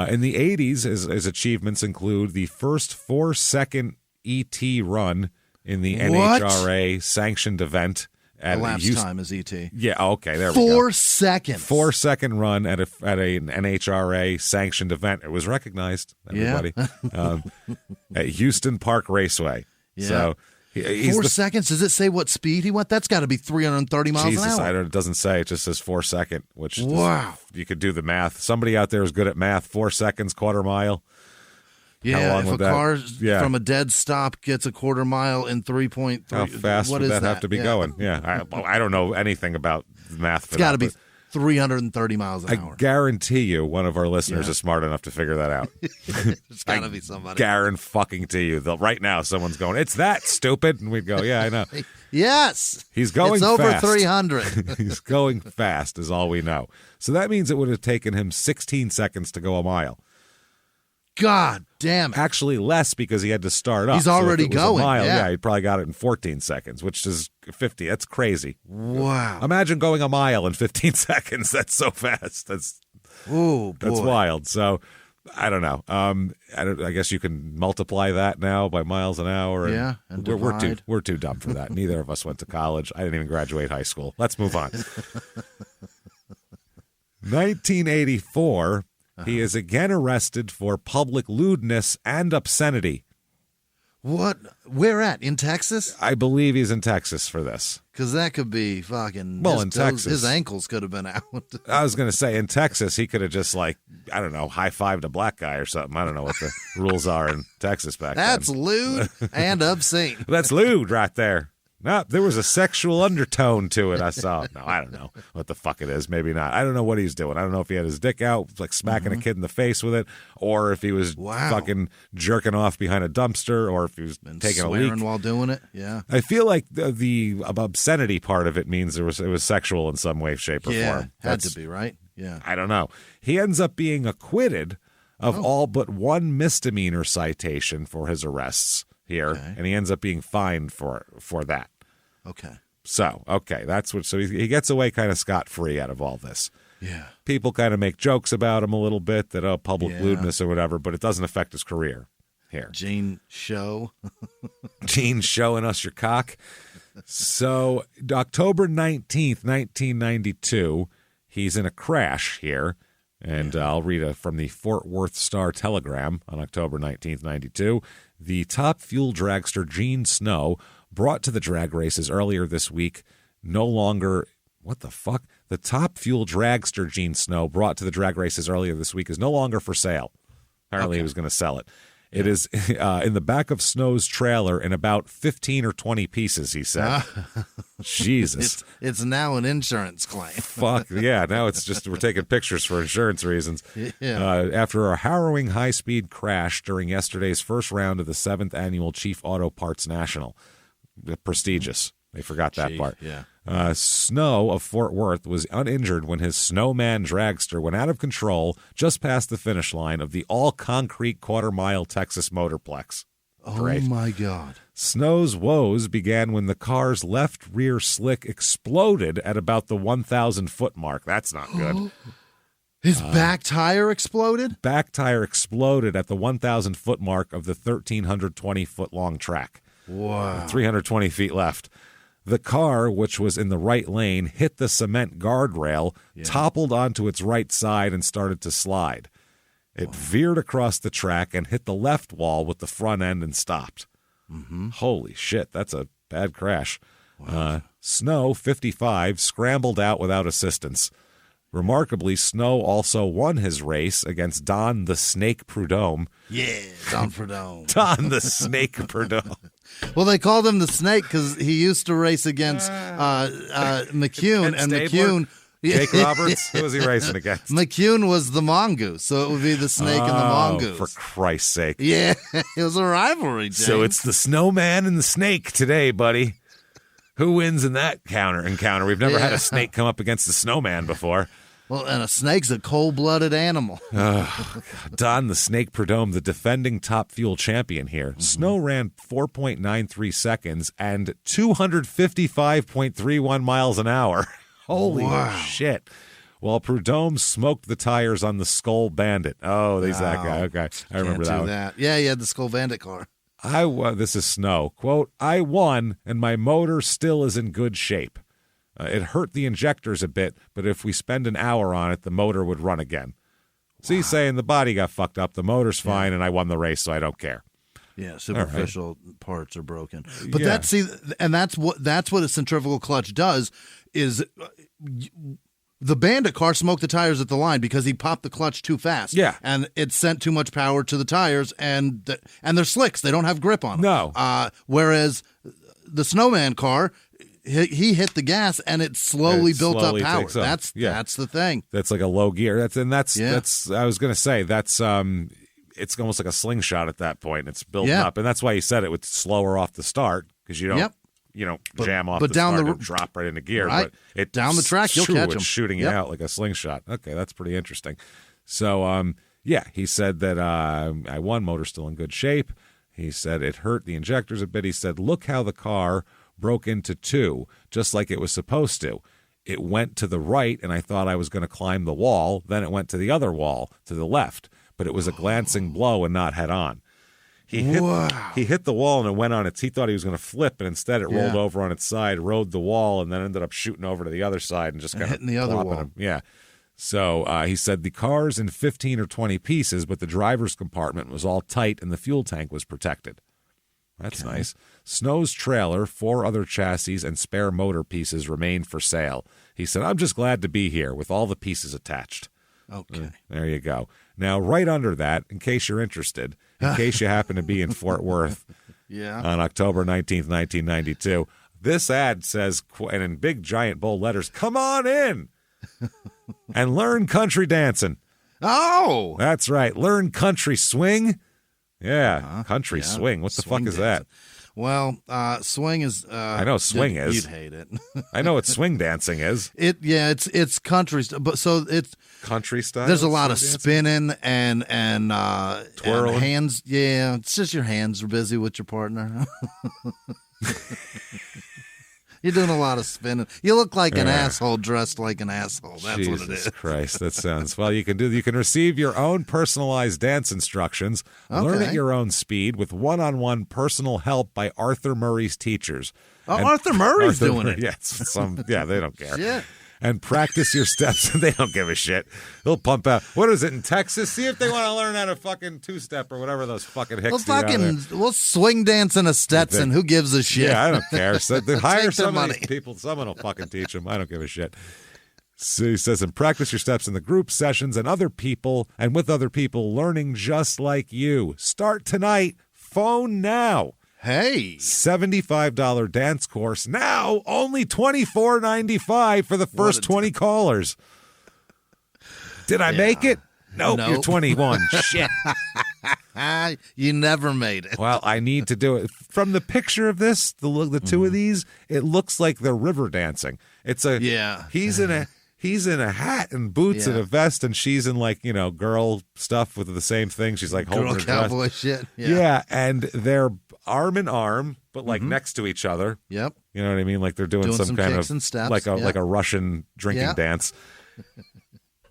In the 80s, his achievements include the first 4-second ET run in the NHRA sanctioned event. Elapsed time is ET. Yeah, okay, there we go. 4 seconds. 4-second run at an NHRA sanctioned event. It was recognized, everybody. At Houston Park Raceway. Yeah. So 4 seconds? Does it say what speed he went? That's got to be 330 miles an hour. It doesn't say. It just says 4 second, which you could do the math. Somebody out there is good at math. 4 seconds, quarter mile. Yeah, if a car from a dead stop gets a quarter mile in 3.3, how fast would that have to be going? Yeah, I don't know anything about math for that. It's got to be 330 miles an hour. I guarantee you one of our listeners is smart enough to figure that out. There's got to be somebody. Guarantee you. Right now someone's going, it's that stupid. And we'd go, yeah, I know. Yes. He's going it's fast. Over 300. He's going fast is all we know. So that means it would have taken him 16 seconds to go a mile. God damn it. Actually less because he had to start up. He's already going. A mile, yeah, he probably got it in 14 seconds, which is 50. That's crazy. Wow. Imagine going a mile in 15 seconds. That's so fast. That's wild. So I don't know. I guess you can multiply that now by miles an hour. And and we're too dumb for that. Neither of us went to college. I didn't even graduate high school. Let's move on. 1984. He is again arrested for public lewdness and obscenity. What? Where at? In Texas? I believe he's in Texas for this. Because that could be fucking... Well, in Texas. His ankles could have been out. I was going to say, in Texas, he could have just, high-fived a black guy or something. I don't know what the rules are in Texas back then. That's lewd and obscene. That's lewd right there. No, there was a sexual undertone to it, I saw. No, I don't know what the fuck it is. Maybe not. I don't know what he's doing. I don't know if he had his dick out, like smacking a kid in the face with it, or if he was fucking jerking off behind a dumpster, or if he was taking a leak. Swearing while doing it, yeah. I feel like the obscenity part of it means it was sexual in some way, shape, or form. Had to be, right? Yeah. I don't know. He ends up being acquitted of all but one misdemeanor citation for his arrests here, and he ends up being fined for that. Okay. So he gets away kind of scot-free out of all this. Yeah. People kind of make jokes about him a little bit that, public lewdness or whatever, but it doesn't affect his career here. Gene showing us your cock. So October 19th, 1992, he's in a crash here. And I'll read from the Fort Worth Star-Telegram on October 19th, 92. The top fuel dragster Gene Snow, brought to the drag races earlier this week, no longer... What the fuck? The top fuel dragster Gene Snow, brought to the drag races earlier this week, is no longer for sale. Apparently he was going to sell it. It is in the back of Snow's trailer in about 15 or 20 pieces, he said. Jesus. It's now an insurance claim. Fuck, yeah. Now it's just we're taking pictures for insurance reasons. Yeah. After a harrowing high-speed crash during yesterday's first round of the 7th Annual Chief Auto Parts National. Prestigious. They forgot that part. Yeah. Snow of Fort Worth was uninjured when his Snowman dragster went out of control just past the finish line of the all-concrete quarter-mile Texas Motorplex. Great. Oh, my God. Snow's woes began when the car's left rear slick exploded at about the 1,000-foot mark. That's not good. His back tire exploded? Back tire exploded at the 1,000-foot mark of the 1,320-foot-long track. Wow. 320 feet left. The car, which was in the right lane, hit the cement guardrail, toppled onto its right side, and started to slide. It veered across the track and hit the left wall with the front end and stopped. Mm-hmm. Holy shit, that's a bad crash. Wow. Snow, 55, scrambled out without assistance. Remarkably, Snow also won his race against Don the Snake Prudhomme. Yeah, Don Prudhomme. Don the Snake Prudhomme. Well, they called him the Snake because he used to race against McCune, and McCune. Jake Roberts? Who was he racing against? McCune was the mongoose, so it would be the Snake and the mongoose. For Christ's sake. Yeah, it was a rivalry, James. So it's the Snowman and the Snake today, buddy. Who wins in that encounter? We've never had a snake come up against the Snowman before. Well, and a snake's a cold-blooded animal. Don the Snake Prudhomme, the defending top fuel champion here. Mm-hmm. Snow ran 4.93 seconds and 255.31 miles an hour. Holy shit. While Prudhomme smoked the tires on the Skull Bandit. Oh, he's that guy. Okay. I remember that one. Yeah, he had the Skull Bandit car. This is Snow. Quote, I won, and my motor still is in good shape. It hurt the injectors a bit, but if we spend an hour on it, the motor would run again. So he's saying the body got fucked up, the motor's fine, and I won the race, so I don't care. Yeah, superficial parts are broken. But that's what a centrifugal clutch does is the Bandit car smoked the tires at the line because he popped the clutch too fast. Yeah. And it sent too much power to the tires, and they're slicks. They don't have grip on them. No. Whereas the Snowman car, he hit the gas and it slowly built up power. That's the thing. That's like a low gear. That's I was going to say that's it's almost like a slingshot at that point. It's built up, and that's why he said it would slower off the start because you don't jam off the start and drop right into gear. Right. But down the track, you'll catch him. It's shooting it out like a slingshot. Okay, that's pretty interesting. So Yeah, he said that I won, motor's still in good shape. He said it hurt the injectors a bit. He said, look how the car broke into two, just like it was supposed to. It went to the right, and I thought I was going to climb the wall. Then it went to the other wall, to the left. But it was a glancing blow and not head on. He hit the wall, and it went on its. He thought he was going to flip, and instead it rolled over on its side, rode the wall, and then ended up shooting over to the other side and just kind of hitting the other wall. him. Yeah. So he said the car's in 15 or 20 pieces, but the driver's compartment was all tight and the fuel tank was protected. That's nice. Snow's trailer, 4 other chassis, and spare motor pieces remained for sale. He said, I'm just glad to be here with all the pieces attached. Okay. There you go. Now, right under that, in case you're interested, in case you happen to be in Fort Worth on October 19th, 1992, this ad says, and in big giant bold letters, come on in and learn country dancing. Oh! That's right. Learn country swing. Yeah, country swing. What the fuck is that? Well, swing is. I know swing is. You'd hate it. I know what swing dancing is. It's country, but so it's country style. There's a lot of spinning and twirling. And hands. Yeah, it's just your hands are busy with your partner. You're doing a lot of spinning. You look like an asshole dressed like an asshole. That's Jesus what it is. Christ, that sounds well. You can receive your own personalized dance instructions. Learn at your own speed with one-on-one personal help by Arthur Murray's teachers. Oh, Arthur Murray's doing it. Yes, they don't care. Yeah. And practice your steps. They don't give a shit. They'll pump out. What is it in Texas? See if they want to learn how to fucking two-step or whatever those fucking hicks do. We'll swing dance in a Stetson. Who gives a shit? Yeah, I don't care. So they hire some of money. these people. Someone will fucking teach them. I don't give a shit. So he says, and practice your steps in the group sessions and with other people learning just like you. Start tonight. Phone now. Hey, $75 dance course now, only $24.95 for the first 20 callers. Did I make it? Nope, you're 21. Shit. You never made it. Well, I need to do it. From the picture of this, the two of these, it looks like they're river dancing. It's a He's in a hat and boots and a vest, and she's in girl stuff with the same thing. She's like holding her cowboy dress. shit. Yeah, and they're arm in arm, but next to each other. Yep. You know what I mean? Like they're doing some kind kicks of and steps. like a Russian drinking dance.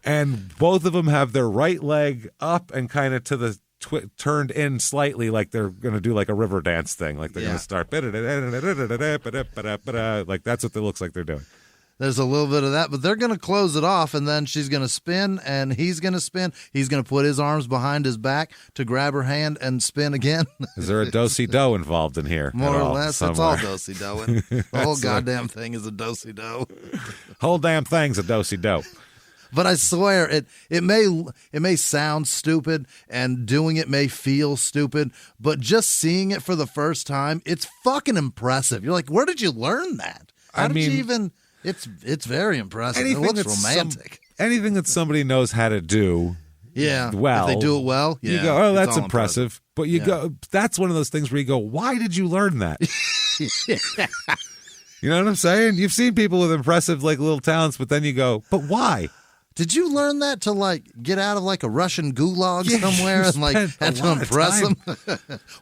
And both of them have their right leg up and kind of to the turned in slightly, like they're going to do like a river dance thing. Like they're going to start like that's what it looks like they're doing. There's a little bit of that, but they're going to close it off, and then she's going to spin, and he's going to spin. He's going to put his arms behind his back to grab her hand and spin again. Is there a do-si-do involved in here? More or less. It's all do-si-do. The whole goddamn thing is a do-si-do. Whole damn thing's a do-si-do. But I swear, it may sound stupid, and doing it may feel stupid, but just seeing it for the first time, it's fucking impressive. You're like, where did you learn that? How did you even... It's very impressive. It looks romantic. Anything that somebody knows how to do, well, if they do it well, you go, oh, that's impressive. But you go, that's one of those things where you go, why did you learn that? You know what I'm saying? You've seen people with impressive little talents, but then you go, but why? Did you learn that to get out of a Russian gulag somewhere and had to impress them?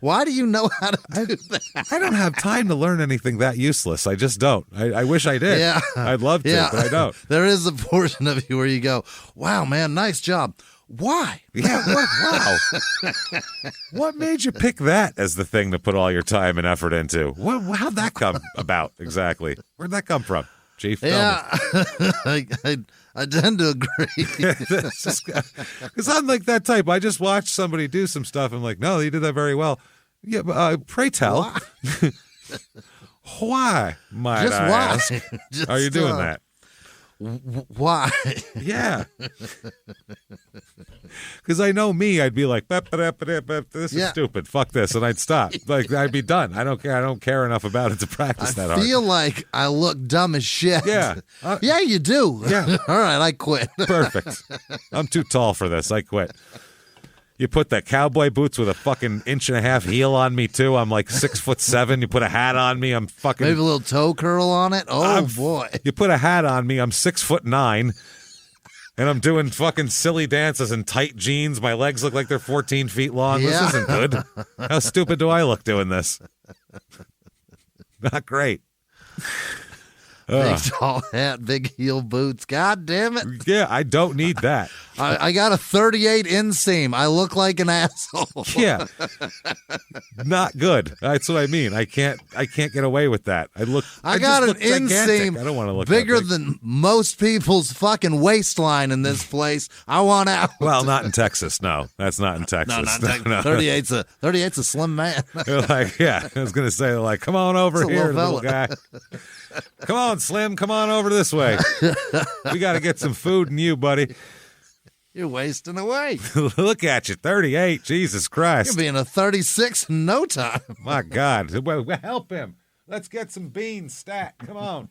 Why do you know how to do that? I don't have time to learn anything that useless. I just don't. I wish I did. Yeah. I'd love to, but I don't. There is a portion of you where you go, wow, man, nice job. Why? Yeah, wow. What made you pick that as the thing to put all your time and effort into? How'd that come about exactly? Where'd that come from, Chief? I tend to agree. Because I'm like that type. I just watched somebody do some stuff. I'm like, no, you did that very well. Yeah, but pray tell. Why, might I ask, are you doing that? Why? Yeah. Because I know me, I'd be like, this is stupid. Fuck this, and I'd stop. I'd be done. I don't care. I don't care enough about it to practice that hard. I feel like I look dumb as shit. Yeah. Yeah, you do. Yeah. All right, I quit. Perfect. I'm too tall for this. I quit. You put that cowboy boots with a fucking 1.5 inch heel on me too. I'm like 6'7". You put a hat on me. I'm fucking maybe a little toe curl on it. Oh boy! You put a hat on me. I'm 6'9". And I'm doing fucking silly dances in tight jeans. My legs look like they're 14 feet long. Yeah. This isn't good. How stupid do I look doing this? Not great. Big tall hat, big heel boots. God damn it. Yeah, I don't need that. I got a 38 inseam. I look like an asshole. Yeah. Not good. That's what I mean. I can't get away with that. I got an inseam. I don't want to look bigger that big. than most people's fucking waistline in this place. I want out. Well, not in Texas. No, that's not in Texas. No. 38's a slim man. They're like, yeah, I was going to say, like, come on over here, little guy. Come on, Slim. Come on over this way. We got to get some food in you, buddy. You're wasting away. Look at you, 38. Jesus Christ. You're being a 36 in no time. My God. Well, help him. Let's get some beans stacked. Come on.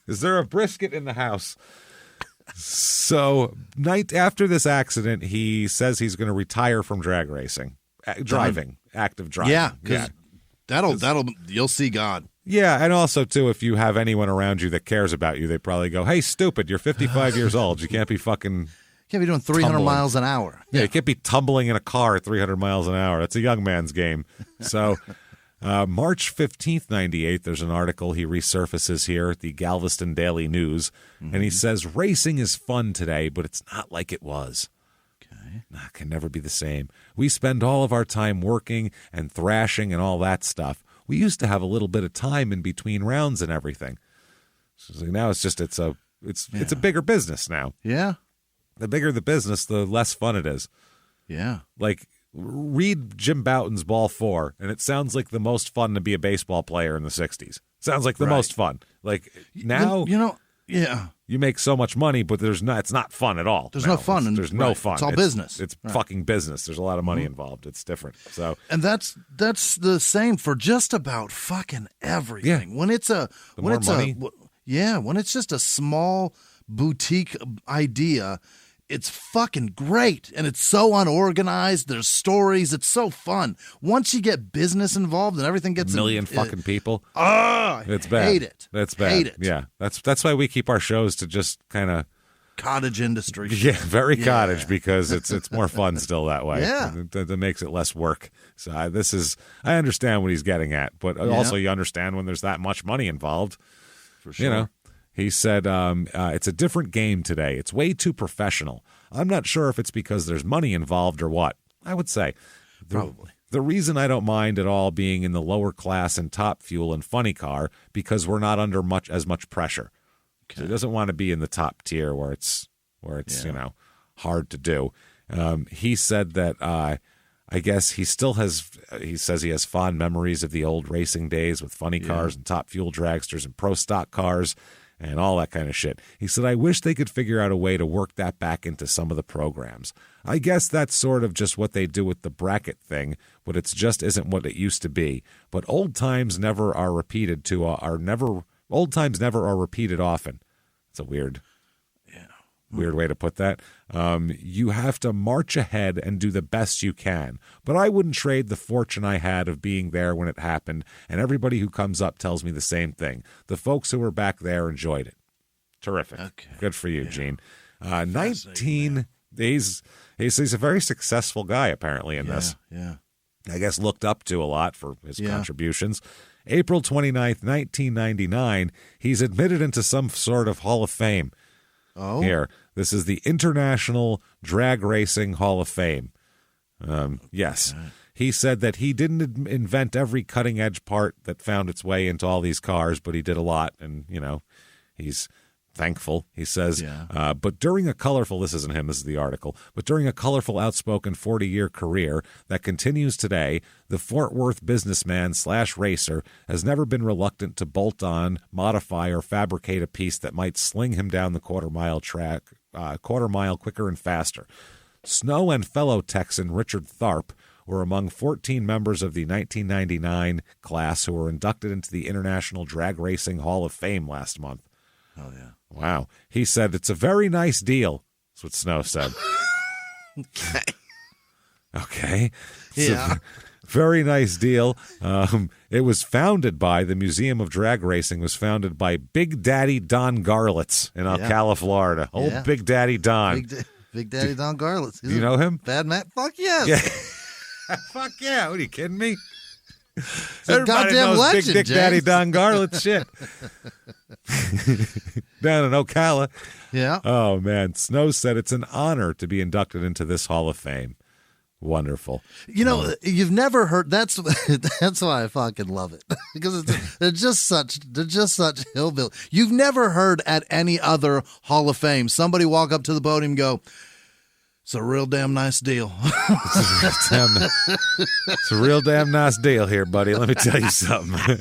Is there a brisket in the house? So, night after this accident, he says he's going to retire from drag racing. Driving. Active driving. Yeah, because that'll you'll see God. Yeah, and also, too, if you have anyone around you that cares about you, they probably go, hey, stupid, you're 55 years old. You can't be fucking... Can't be doing 300 miles an hour. Yeah, you can't be tumbling in a car at 300 miles an hour. That's a young man's game. So, March 15th, 98, there's an article he resurfaces here at the Galveston Daily News, and he says, racing is fun today, but it's not like it was. Okay. It can never be the same. We spend all of our time working and thrashing and all that stuff. We used to have a little bit of time in between rounds and everything. So now it's a bigger business now. Yeah. The bigger the business, the less fun it is. Yeah. Like, read Jim Bouton's Ball 4, and it sounds like the most fun to be a baseball player in the 60s. Sounds like the most fun. Like, now, yeah. You make so much money, but it's not fun at all. There's no fun. There's no fun. It's all business. It's fucking business. There's a lot of money involved. It's different. So, and that's the same for just about fucking everything. Yeah. When it's money. When it's just a small boutique idea, it's fucking great, and it's so unorganized. There's stories. It's so fun. Once you get business involved and everything gets a million fucking people. It's bad. Hate it. That's bad. Hate it. Yeah, that's why we keep our shows to just kind of cottage industry. Yeah, very cottage, because it's more fun still that way. Yeah, that makes it less work. So I understand what he's getting at, but also you understand when there's that much money involved. For sure. You know. He said, it's a different game today. It's way too professional. I'm not sure if it's because there's money involved or what. I would say. Probably. The reason I don't mind at all being in the lower class and top fuel and funny car, because we're not under as much pressure. Okay. So he doesn't want to be in the top tier where it's hard to do. He said that I guess he says he has fond memories of the old racing days with funny cars and top fuel dragsters and pro stock cars and all that kind of shit. He said, I wish they could figure out a way to work that back into some of the programs. I guess that's sort of just what they do with the bracket thing, but it just isn't what it used to be. But old times never are repeated often. It's a weird way to put that. You have to march ahead and do the best you can. But I wouldn't trade the fortune I had of being there when it happened, and everybody who comes up tells me the same thing. The folks who were back there enjoyed it. Terrific. Okay. Good for you, Gene. 19, he's a very successful guy, apparently, in this. Yeah. I guess looked up to a lot for his contributions. April 29th, 1999, he's admitted into some sort of Hall of Fame. Oh. Here. This is the International Drag Racing Hall of Fame. Yes. Okay. He said that he didn't invent every cutting-edge part that found its way into all these cars, but he did a lot, and, he's thankful. He says, but during a colorful, this isn't him, this is the article, but during a colorful, outspoken 40-year career that continues today, the Fort Worth businessman / racer has never been reluctant to bolt on, modify, or fabricate a piece that might sling him down the quarter-mile quicker and faster. Snow and fellow Texan Richard Tharp were among 14 members of the 1999 class who were inducted into the International Drag Racing Hall of Fame last month. Oh, yeah. Wow. He said, it's a very nice deal. That's what Snow said. Okay. Yeah. Very nice deal. It was founded by, the Museum of Drag Racing was founded by Big Daddy Don Garlitz in Ocala, Florida. Old Big Daddy Don. Big Daddy Don Garlitz. Do you know him? Bad man? Fuck yes. Yeah. Fuck yeah. What are you kidding me? It's a goddamn legend, Big Dick James. Daddy Don Garlitz shit. Down in Ocala. Yeah. Oh, man. Snow said it's an honor to be inducted into this Hall of Fame. Wonderful. You know, you've never heard. That's why I fucking love it, because they're just such hillbilly. You've never heard at any other Hall of Fame somebody walk up to the podium and go, "It's a real damn nice deal." It's a real damn nice deal here, buddy. Let me tell you something.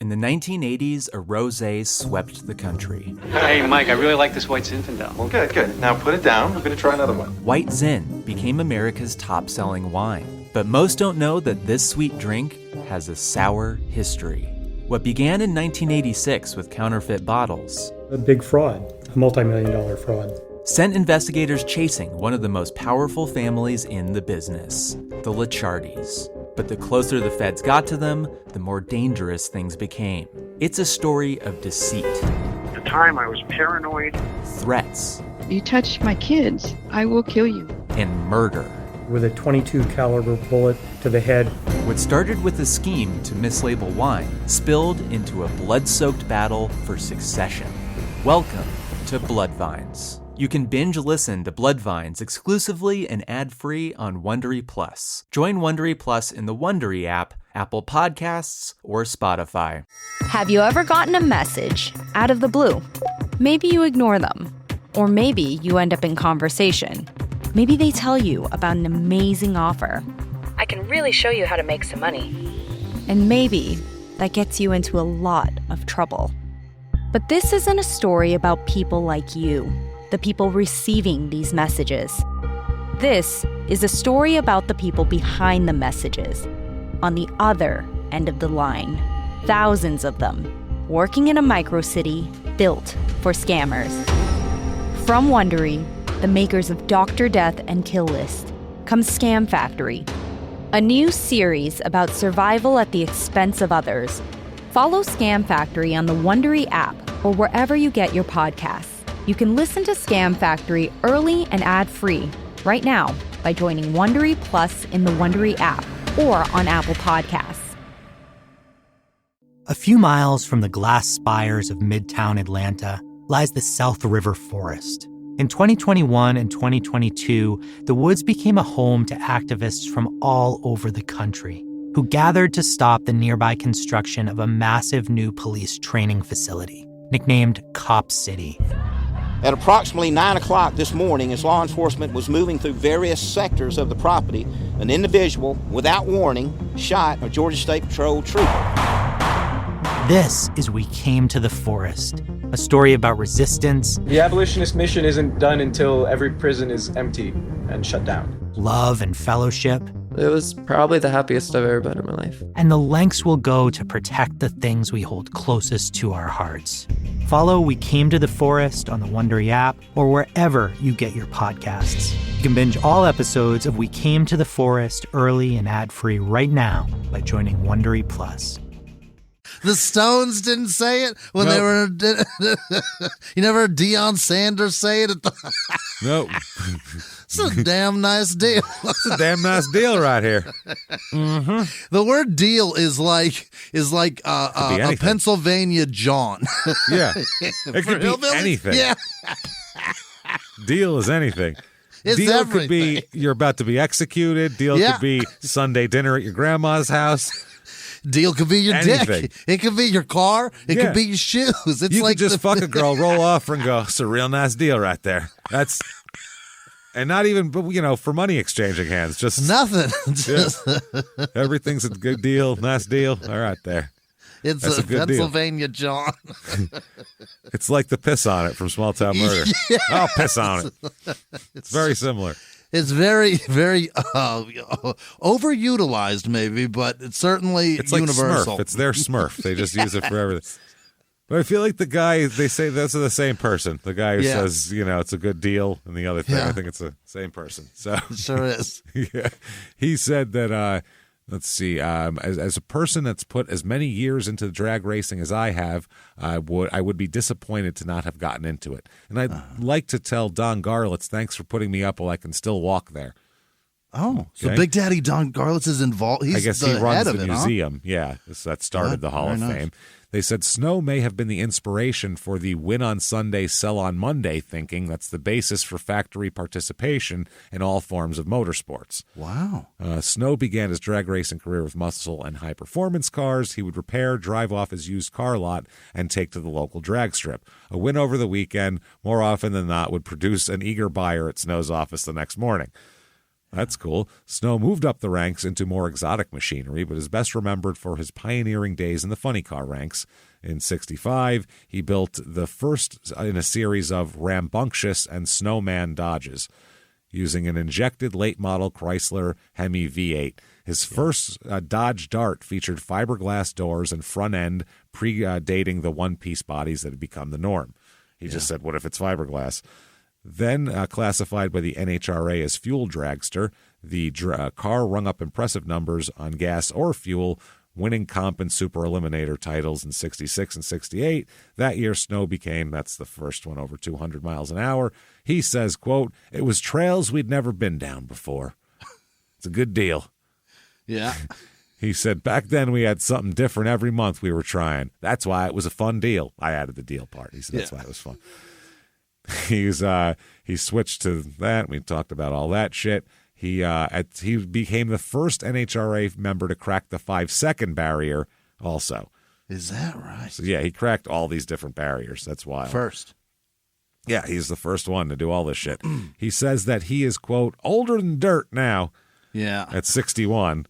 In the 1980s, a rosé swept the country. Hey, Mike, I really like this white Zinfandel. Well, good. Now put it down. We're going to try another one. White Zin became America's top-selling wine. But most don't know that this sweet drink has a sour history. What began in 1986 with counterfeit bottles. A big fraud, a multi-million-dollar fraud. Sent investigators chasing one of the most powerful families in the business, the Licciardis. But the closer the feds got to them, the more dangerous things became. It's a story of deceit. At the time, I was paranoid. Threats. You touch my kids, I will kill you. And murder. With a .22 caliber bullet to the head. What started with a scheme to mislabel wine spilled into a blood-soaked battle for succession. Welcome to Bloodvines. You can binge listen to Bloodvines exclusively and ad-free on Wondery Plus. Join Wondery Plus in the Wondery app, Apple Podcasts, or Spotify. Have you ever gotten a message out of the blue? Maybe you ignore them. Or maybe you end up in conversation. Maybe they tell you about an amazing offer. I can really show you how to make some money. And maybe that gets you into a lot of trouble. But this isn't a story about people like you, the people receiving these messages. This is a story about the people behind the messages, on the other end of the line. Thousands of them, working in a micro-city built for scammers. From Wondery, the makers of Dr. Death and Kill List, comes Scam Factory, a new series about survival at the expense of others. Follow Scam Factory on the Wondery app or wherever you get your podcasts. You can listen to Scam Factory early and ad-free right now by joining Wondery Plus in the Wondery app or on Apple Podcasts. A few miles from the glass spires of Midtown Atlanta lies the South River Forest. In 2021 and 2022, the woods became a home to activists from all over the country who gathered to stop the nearby construction of a massive new police training facility, nicknamed Cop City. At approximately 9 o'clock this morning, as law enforcement was moving through various sectors of the property, an individual, without warning, shot a Georgia State Patrol trooper. This is We Came to the Forest, a story about resistance. The abolitionist mission isn't done until every prison is empty and shut down. Love and fellowship. It was probably the happiest I've ever been in my life. And the lengths we'll go to protect the things we hold closest to our hearts. Follow We Came to the Forest on the Wondery app or wherever you get your podcasts. You can binge all episodes of We Came to the Forest early and ad-free right now by joining Wondery Plus. The Stones didn't say it when they were. You never heard Deion Sanders say it? Nope. It's a damn nice deal. It's a damn nice deal right here. Mm-hmm. The word deal is like a Pennsylvania John. Yeah. It could be anything. Yeah. Deal is anything. It's deal everything. Could be you're about to be executed. Deal could be Sunday dinner at your grandma's house. Deal could be your anything. Dick. It could be your car. It could be your shoes. It's you like could just fuck a girl, roll off, and go, it's a real nice deal right there. That's, and not even, for money exchanging hands. Just nothing. Everything's a good deal, nice deal. All right there. It's That's a good Pennsylvania John. It's like the piss on it from Small Town Murder. Yeah. I'll piss on it. It's very similar. It's very, very overutilized, maybe, but it's certainly it's like universal. Smurf. It's their Smurf. They just use it for everything. But I feel like the guy, they say those are the same person. The guy who says, it's a good deal, and the other thing, I think it's the same person. So it sure is. Yeah. He said that, let's see, as a person that's put as many years into drag racing as I have, I would be disappointed to not have gotten into it. And I'd like to tell Don Garlitz, thanks for putting me up while I can still walk there. Oh, so Big Daddy Don Garlitz is involved. He's I guess the he runs head the of it, museum. Yeah, that started the Hall of Fame. They said Snow may have been the inspiration for the win on Sunday, sell on Monday thinking. That's the basis for factory participation in all forms of motorsports. Wow. Snow began his drag racing career with muscle and high-performance cars. He would repair, drive off his used car lot, and take to the local drag strip. A win over the weekend, more often than not, would produce an eager buyer at Snow's office the next morning. That's cool. Snow moved up the ranks into more exotic machinery, but is best remembered for his pioneering days in the funny car ranks. In '65, he built the first in a series of rambunctious and Snowman Dodges, using an injected late-model Chrysler Hemi V8. His first Dodge Dart featured fiberglass doors and front end, predating the one-piece bodies that had become the norm. He just said, what if it's fiberglass? Then classified by the NHRA as fuel dragster, the car rung up impressive numbers on gas or fuel, winning comp and super eliminator titles in '66 and '68. That year, Snow became, that's the first one, over 200 miles an hour. He says, quote, it was trails we'd never been down before. It's a good deal. Yeah. He said, back then we had something different every month we were trying. That's why it was a fun deal. I added the deal part. He said, that's why it was fun. He switched to that. We talked about all that shit. He became the first NHRA member to crack the 5-second barrier also. Is that right? So, yeah, he cracked all these different barriers. That's wild. First. Yeah, he's the first one to do all this shit. He says that he is, quote, older than dirt now. Yeah. At 61.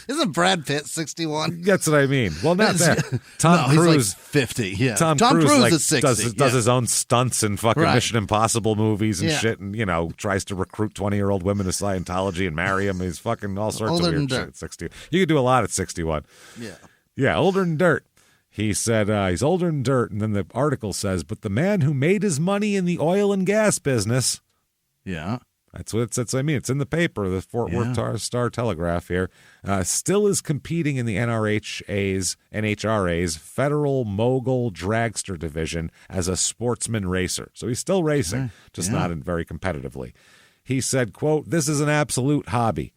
Isn't Brad Pitt 61? That's what I mean. Well, not that. Tom Cruise, he's like 50. Yeah. Tom Cruise like, is 60. Does his own stunts in fucking Mission Impossible movies and shit, and tries to recruit 20-year-old women to Scientology and marry them. He's fucking all sorts of weird shit at 60. You could do a lot at 61. Yeah. Yeah, older than dirt. He said he's older than dirt, and then the article says, but the man who made his money in the oil and gas business. Yeah. That's what it says. I mean, it's in the paper, the Fort Worth Star-Telegraph here. Still is competing in the NHRA's Federal Mogul Dragster Division as a sportsman racer. So he's still racing, just not very competitively. He said, quote, this is an absolute hobby.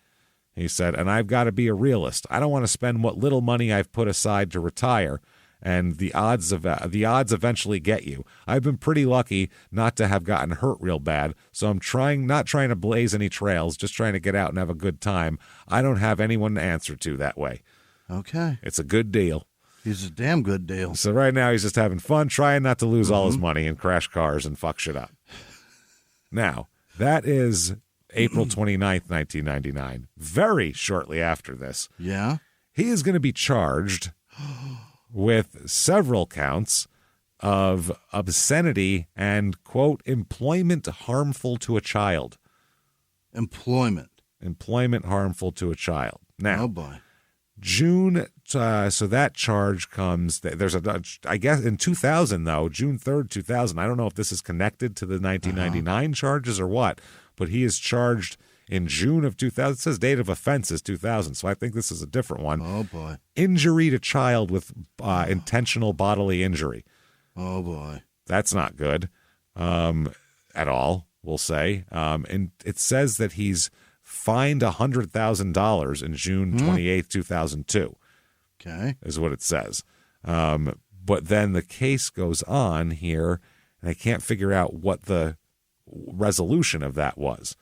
He said, and I've got to be a realist. I don't want to spend what little money I've put aside to retire, and the odds eventually get you. I've been pretty lucky not to have gotten hurt real bad, so I'm not trying to blaze any trails, just trying to get out and have a good time. I don't have anyone to answer to that way. Okay. It's a good deal. He's a damn good deal. So right now he's just having fun, trying not to lose all his money and crash cars and fuck shit up. Now, that is April 29th, 1999. Very shortly after this. Yeah. He is going to be charged with several counts of obscenity and, quote, employment harmful to a child. Employment harmful to a child. Now, oh boy. June, so that charge comes, I guess in 2000 though, June 3rd, 2000. I don't know if this is connected to the 1999 charges or what, but he is charged in June of 2000. It says date of offense is 2000, so I think this is a different one. Oh, boy. Injury to child with intentional bodily injury. Oh, boy. That's not good at all, we'll say. And it says that he's fined $100,000 in June 28th, 2002. Okay. Is what it says. But then the case goes on here, and I can't figure out what the resolution of that was.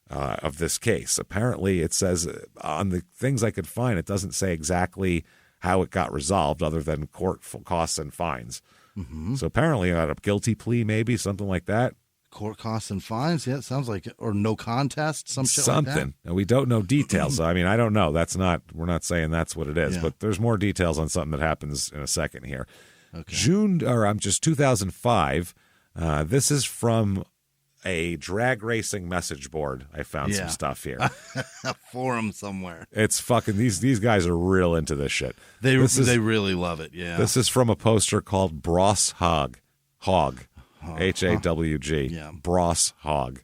Of this case. Apparently, it says on the things I could find, it doesn't say exactly how it got resolved other than court costs and fines. Mm-hmm. So apparently, a guilty plea, maybe something like that. Court costs and fines, yeah, it sounds like it. Or no contest, some shit something. Like that. And we don't know details. I mean, I don't know. We're not saying that's what it is, but there's more details on something that happens in a second here. Okay. 2005. This is from a drag racing message board. I found some stuff here. A forum somewhere. It's fucking, these guys are real into this shit. They really love it, yeah. This is from a poster called Bros Hog. H-A-W-G. Yeah. Bros Hog.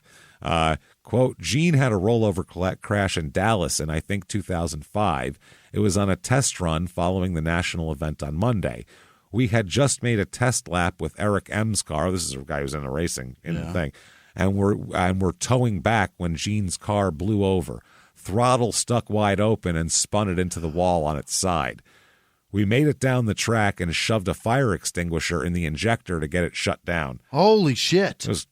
Quote, Gene had a rollover crash in Dallas in, I think, 2005. It was on a test run following the national event on Monday. We had just made a test lap with Eric M's car. This is a guy who's in a racing thing. And we're towing back when Gene's car blew over. Throttle stuck wide open and spun it into the wall on its side. We made it down the track and shoved a fire extinguisher in the injector to get it shut down. Holy shit. It was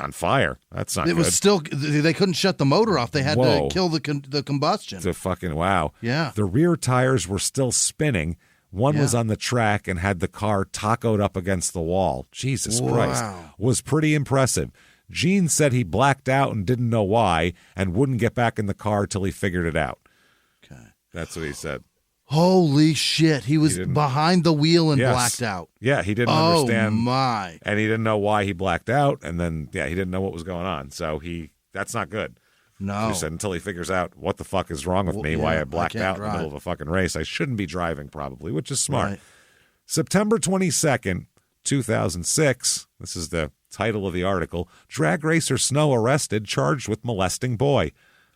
on fire. That's not good. It was still, they couldn't shut the motor off. They had to kill the combustion. It's a fucking wow. Yeah. The rear tires were still spinning. One was on the track and had the car tacoed up against the wall. Jesus Christ. Was pretty impressive. Gene said he blacked out and didn't know why and wouldn't get back in the car till he figured it out. Okay. That's what he said. Holy shit. He was behind the wheel and blacked out. Yeah, he didn't understand. Oh, my. And he didn't know why he blacked out. And then, he didn't know what was going on. So that's not good. No. He said until he figures out what the fuck is wrong with me, why I blacked out in the middle of a fucking race. I shouldn't be driving probably, which is smart. Right. September 22nd, 2006. This is the title of the article. Drag racer Snow arrested, charged with molesting boy.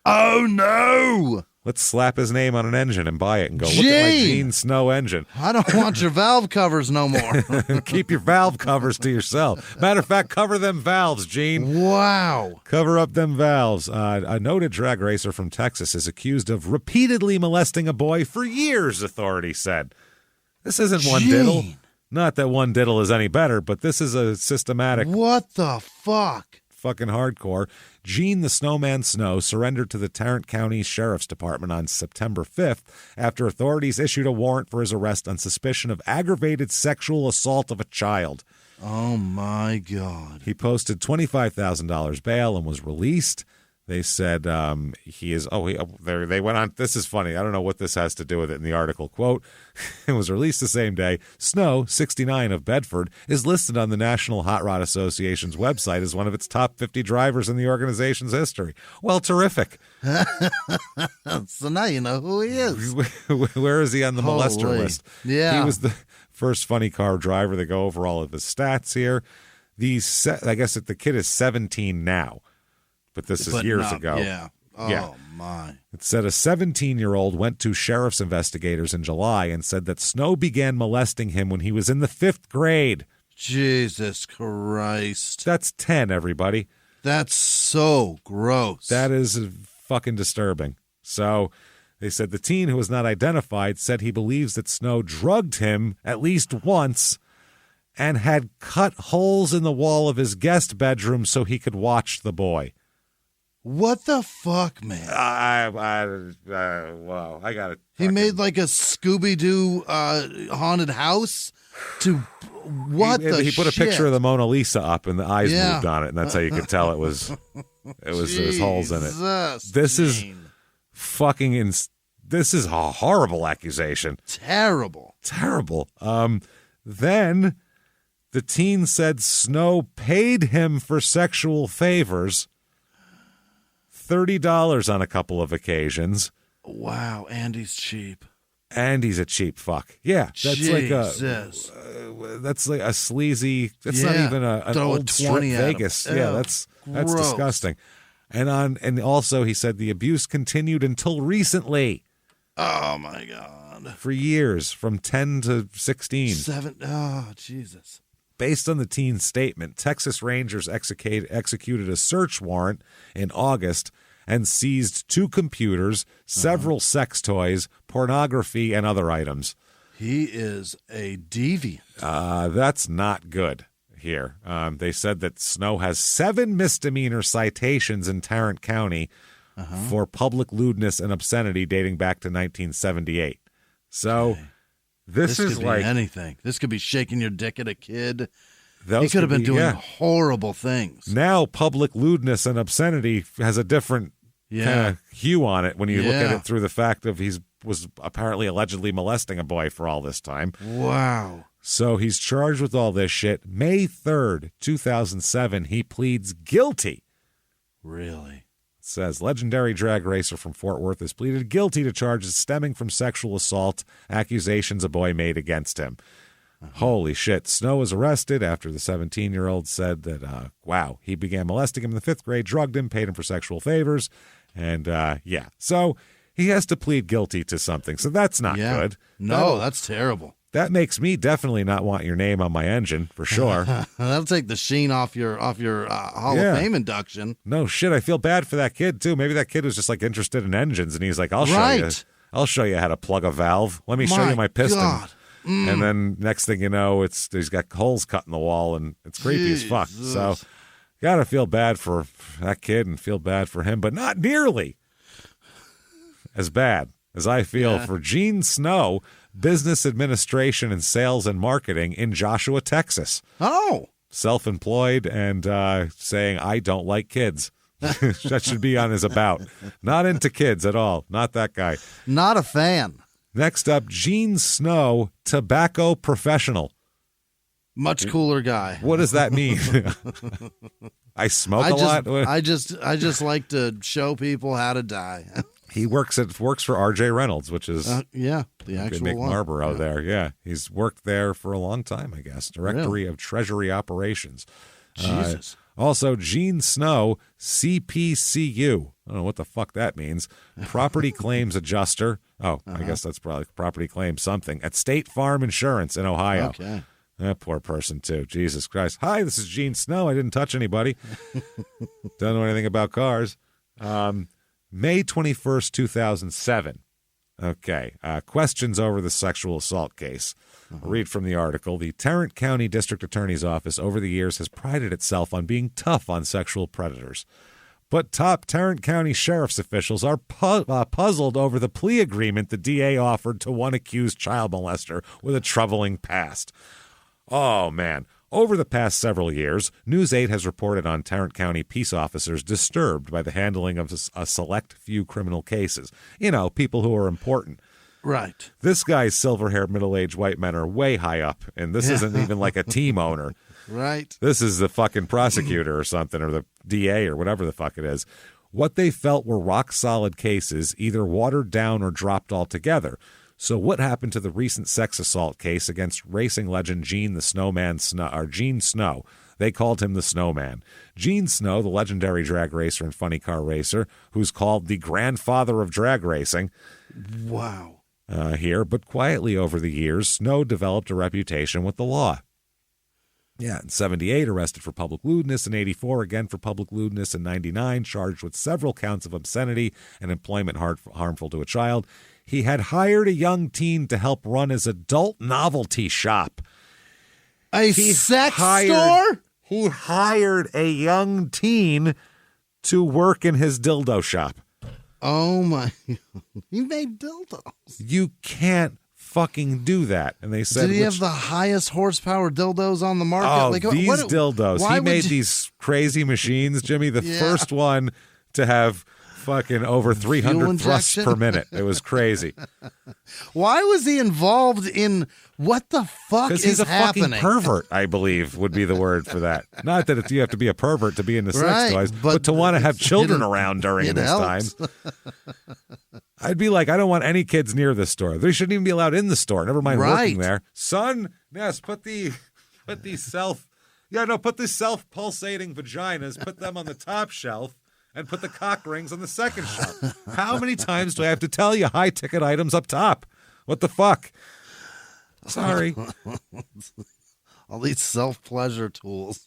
Oh, no. Let's slap his name on an engine and buy it and go, look at my Gene Snow engine. I don't want your valve covers no more. Keep your valve covers to yourself. Matter of fact, cover them valves, Gene. Wow. Cover up them valves. A noted drag racer from Texas is accused of repeatedly molesting a boy for years, authorities said. This isn't one diddle. Not that one diddle is any better, but this is a systematic. What the fuck? Fucking hardcore. Gene the Snowman Snow surrendered to the Tarrant County Sheriff's Department on September 5th after authorities issued a warrant for his arrest on suspicion of aggravated sexual assault of a child. Oh, my God. He posted $25,000 bail and was released. They said he is. They went on. This is funny. I don't know what this has to do with it in the article. Quote, it was released the same day. Snow, 69 of Bedford, is listed on the National Hot Rod Association's website as one of its top 50 drivers in the organization's history. Well, terrific. So now you know who he is. Where is he on the molester list? Yeah. He was the first funny car driver. They go over all of his stats here. I guess the kid is 17 now. But this is years ago. Yeah. Oh, my. It said a 17-year-old went to sheriff's investigators in July and said that Snow began molesting him when he was in the 5th grade. Jesus Christ. That's 10, everybody. That's so gross. That is fucking disturbing. So they said the teen, who was not identified, said he believes that Snow drugged him at least once and had cut holes in the wall of his guest bedroom so he could watch the boy. What the fuck, man? Wow, I got it. He made like a Scooby-Doo haunted house to He put a picture of the Mona Lisa up and the eyes moved on it, and that's how you could tell it was there's holes in it. This is fucking this is a horrible accusation. Terrible. Then the teen said Snow paid him for sexual favors. $30 on a couple of occasions. Wow, Andy's cheap. Andy's a cheap fuck. Yeah, that's Jesus. That's like a sleazy. That's not even an old strip Vegas. Yeah, that's disgusting. And also he said the abuse continued until recently. Oh my God. For years, from 10 to 16. Oh, Jesus. Based on the teen's statement, Texas Rangers executed a search warrant in August and seized 2 computers, several sex toys, pornography, and other items. He is a deviant. That's not good here. They said that Snow has 7 misdemeanor citations in Tarrant County for public lewdness and obscenity dating back to 1978. So... This could is be like anything. This could be shaking your dick at a kid. He could have been doing horrible things. Now, public lewdness and obscenity has a different kind of hue on it when you look at it through the fact of was apparently allegedly molesting a boy for all this time. Wow. So he's charged with all this shit. May 3rd, 2007, he pleads guilty. Really? It says legendary drag racer from Fort Worth has pleaded guilty to charges stemming from sexual assault accusations a boy made against him. Holy shit. Snow was arrested after the 17-year-old said that, he began molesting him in the 5th grade, drugged him, paid him for sexual favors. And, so he has to plead guilty to something. So that's not good. No, that's terrible. That makes me definitely not want your name on my engine, for sure. That'll take the sheen off your Hall of Fame induction. No shit, I feel bad for that kid, too. Maybe that kid was just, interested in engines, and he's like, I'll show you how to plug a valve. Let me show you my piston. God. And then next thing you know, he's got holes cut in the wall, and it's creepy as fuck. So got to feel bad for that kid and feel bad for him, but not nearly as bad as I feel for Gene Snow, business administration and sales and marketing in Joshua, Texas. Oh. Self-employed and saying, I don't like kids. That should be on his about. Not into kids at all. Not that guy. Not a fan. Next up, Gene Snow, tobacco professional. Much cooler guy. What does that mean? I smoke a lot? I just like to show people how to die. He works for R.J. Reynolds, which is the actual Nick one. Marlboro there. Yeah, he's worked there for a long time, I guess. Directory of Treasury Operations. Jesus. Also, Gene Snow, CPCU. I don't know what the fuck that means. Property Claims Adjuster. Oh, I guess that's probably property claims something. At State Farm Insurance in Ohio. Okay. That poor person, too. Jesus Christ. Hi, this is Gene Snow. I didn't touch anybody. Don't know anything about cars. May 21st, 2007. Okay. Questions over the sexual assault case. I'll read from the article. The Tarrant County District Attorney's Office over the years has prided itself on being tough on sexual predators. But top Tarrant County sheriff's officials are puzzled over the plea agreement the DA offered to one accused child molester with a troubling past. Oh, man. Over the past several years, News 8 has reported on Tarrant County peace officers disturbed by the handling of a select few criminal cases. You know, people who are important. Right. This guy's silver-haired middle-aged white men are way high up, and this isn't even like a team owner. Right. This is the fucking prosecutor or something, or the DA or whatever the fuck it is. What they felt were rock-solid cases, either watered down or dropped altogether. So what happened to the recent sex assault case against racing legend Gene Snow? They called him the Snowman. Gene Snow, the legendary drag racer and funny car racer, who's called the grandfather of drag racing. Wow. Here, but quietly over the years, Snow developed a reputation with the law. Yeah, in 78, arrested for public lewdness. In 84, again for public lewdness. In 99, charged with several counts of obscenity and employment harmful to a child. He had hired a young teen to help run his adult novelty shop. Sex store? He hired a young teen to work in his dildo shop. Oh, my. He made dildos. You can't fucking do that. And they said, did he have the highest horsepower dildos on the market? Oh, these dildos. He made these crazy machines, Jimmy. The first one to have fucking over 300 thrusts per minute. It was crazy. Why was he involved in what the fuck is happening? Because he's a fucking pervert, I believe, would be the word for that. Not that you have to be a pervert to be into sex toys, but to want to have children around during this time. I'd be like, I don't want any kids near this store. They shouldn't even be allowed in the store. Never mind working there. Son, yes, put these self-pulsating vaginas, put them on the top shelf. And put the cock rings on the second shelf. How many times do I have to tell you high-ticket items up top? What the fuck? Sorry. All these self-pleasure tools.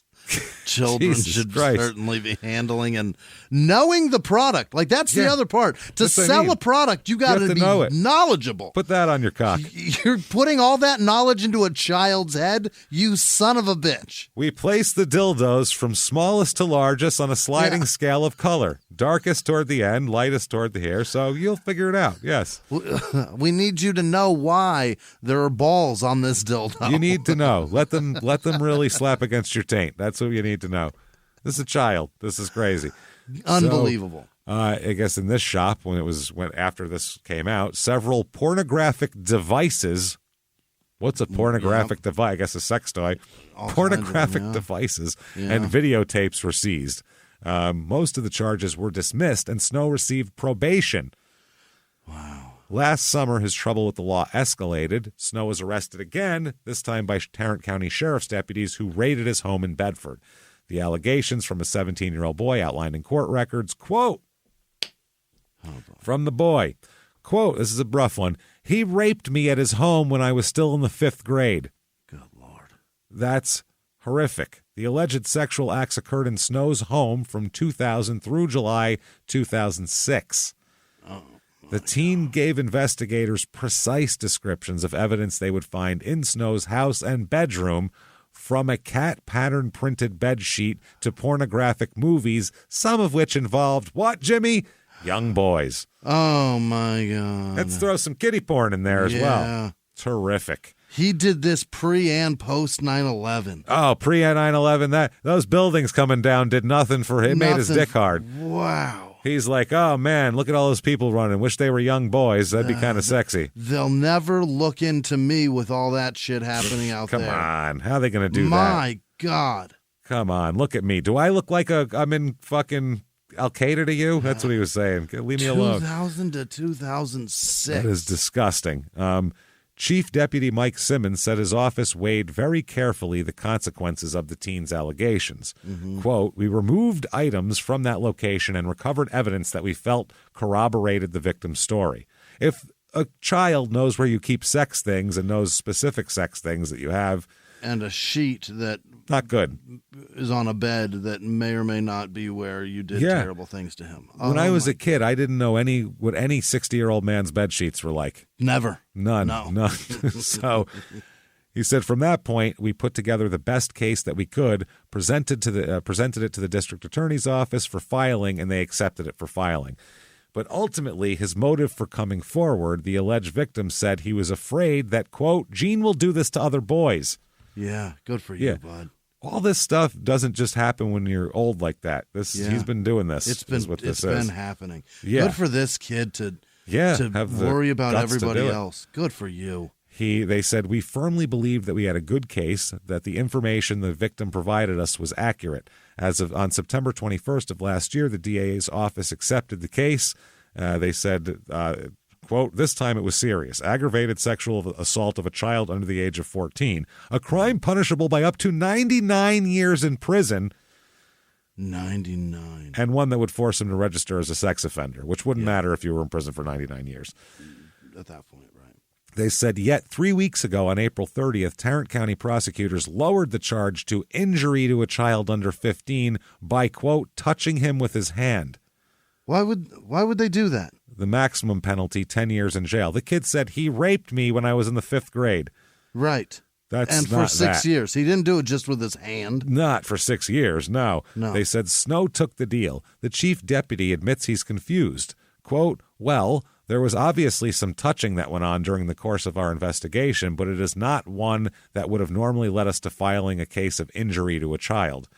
Children should certainly be handling and knowing the product. Like, that's the other part. To sell a product, you got to be knowledgeable. Put that on your cock. You're putting all that knowledge into a child's head, you son of a bitch. We place the dildos from smallest to largest on a sliding scale of color. Darkest toward the end, lightest toward the hair. So you'll figure it out. Yes. We need you to know why there are balls on this dildo. You need to know. Let them really slap against your taint. That's what you need to know. This is a child. This is crazy. Unbelievable. So, I guess in this shop, when after this came out, several pornographic devices What's a pornographic device? I guess a sex toy. Pornographic devices and videotapes were seized. Most of the charges were dismissed, and Snow received probation. Wow. Last summer, his trouble with the law escalated. Snow was arrested again, this time by Tarrant County Sheriff's deputies who raided his home in Bedford. The allegations from a 17-year-old boy outlined in court records, quote, from the boy, quote, this is a rough one, he raped me at his home when I was still in the 5th grade. Good Lord. That's horrific. The alleged sexual acts occurred in Snow's home from 2000 through July 2006. The teen gave investigators precise descriptions of evidence they would find in Snow's house and bedroom, from a cat pattern printed bed sheet to pornographic movies, some of which involved what, Jimmie? Young boys. Oh, my God. Let's throw some kiddie porn in there as well. Terrific. He did this pre and post 9/11. Oh, pre 9/11. Those buildings coming down did nothing for him. It made his dick hard. Wow. He's like, oh, man, look at all those people running. Wish they were young boys. That'd be kind of sexy. They'll never look into me with all that shit happening out there. Come on. How are they going to do that? My God. Come on. Look at me. Do I look like I'm in fucking Al-Qaeda to you? That's what he was saying. Leave me alone. 2000 to 2006. That is disgusting. Chief Deputy Mike Simmons said his office weighed very carefully the consequences of the teen's allegations. Quote, we removed items from that location and recovered evidence that we felt corroborated the victim's story. If a child knows where you keep sex things and knows specific sex things that you have. And a sheet that not good is on a bed that may or may not be where you did terrible things to him. When I was a kid, I didn't know what any 60-year-old man's bed sheets were like. Never. None. So he said from that point, we put together the best case that we could, presented it to the district attorney's office for filing, and they accepted it for filing. But ultimately, his motive for coming forward, the alleged victim said he was afraid that, quote, Gene will do this to other boys. Yeah, good for you, bud. All this stuff doesn't just happen when you're old like that. He's been doing this. It's been happening. Yeah. Good for this kid to worry about everybody else. Good for you. They said, we firmly believed that we had a good case, that the information the victim provided us was accurate. On September 21st of last year, the DA's office accepted the case. They said, quote, this time it was serious. Aggravated sexual assault of a child under the age of 14. A crime punishable by up to 99 years in prison. 99. And one that would force him to register as a sex offender, which wouldn't matter if you were in prison for 99 years. At that point, right. They said, yet 3 weeks ago on April 30th, Tarrant County prosecutors lowered the charge to injury to a child under 15 by, quote, touching him with his hand. Why would they do that? The maximum penalty, 10 years in jail. The kid said he raped me when I was in the 5th grade. Right. And for 6 years. He didn't do it just with his hand. Not for 6 years, no. They said Snow took the deal. The chief deputy admits he's confused. Quote, well, there was obviously some touching that went on during the course of our investigation, but it is not one that would have normally led us to filing a case of injury to a child.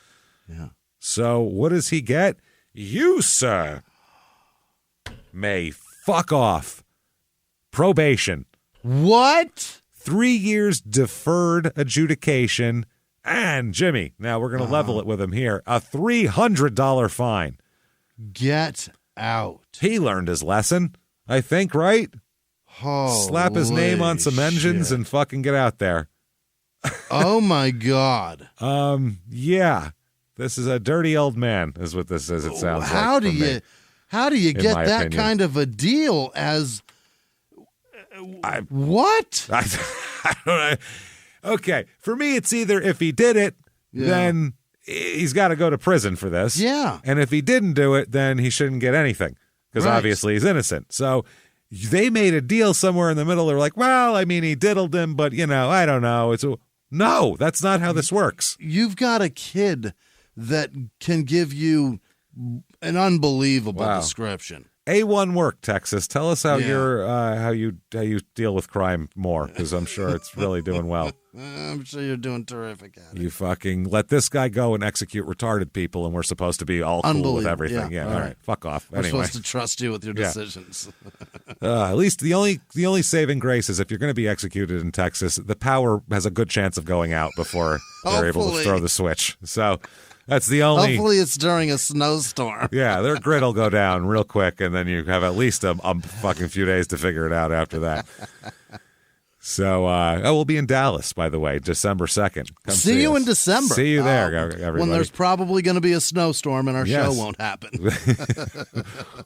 Yeah. So what does he get? You, sir, may fuck off. Probation. What? 3 years deferred adjudication. And, Jimmie, now we're going to level it with him here, a $300 fine. Get out. He learned his lesson, I think, right? Slap his name on some engines and fucking get out there. Oh, my God. Yeah. This is a dirty old man, is what this is. It sounds like. How do you get that kind of a deal as what? I don't know. Okay, for me, it's either if he did it, then he's got to go to prison for this. Yeah. And if he didn't do it, then he shouldn't get anything because obviously he's innocent. So they made a deal somewhere in the middle. They're like, well, I mean, he diddled him, but, I don't know. No, that's not how this works. You've got a kid that can give you an unbelievable description. A1 work, Texas. Tell us how how you deal with crime more, because I'm sure it's really doing well. I'm sure you're doing terrific at it. You fucking let this guy go and execute retarded people, and we're supposed to be all cool with everything. Yeah, all right. Fuck off. We're supposed to trust you with your decisions. At least the only saving grace is if you're going to be executed in Texas, the power has a good chance of going out before they're able to throw the switch. So that's the only. Hopefully, it's during a snowstorm. Yeah, their grid will go down real quick, and then you have at least a fucking few days to figure it out after that. So, we'll be in Dallas, by the way, December 2nd. Come see you in December. See you there, everybody. When there's probably going to be a snowstorm and our show won't happen.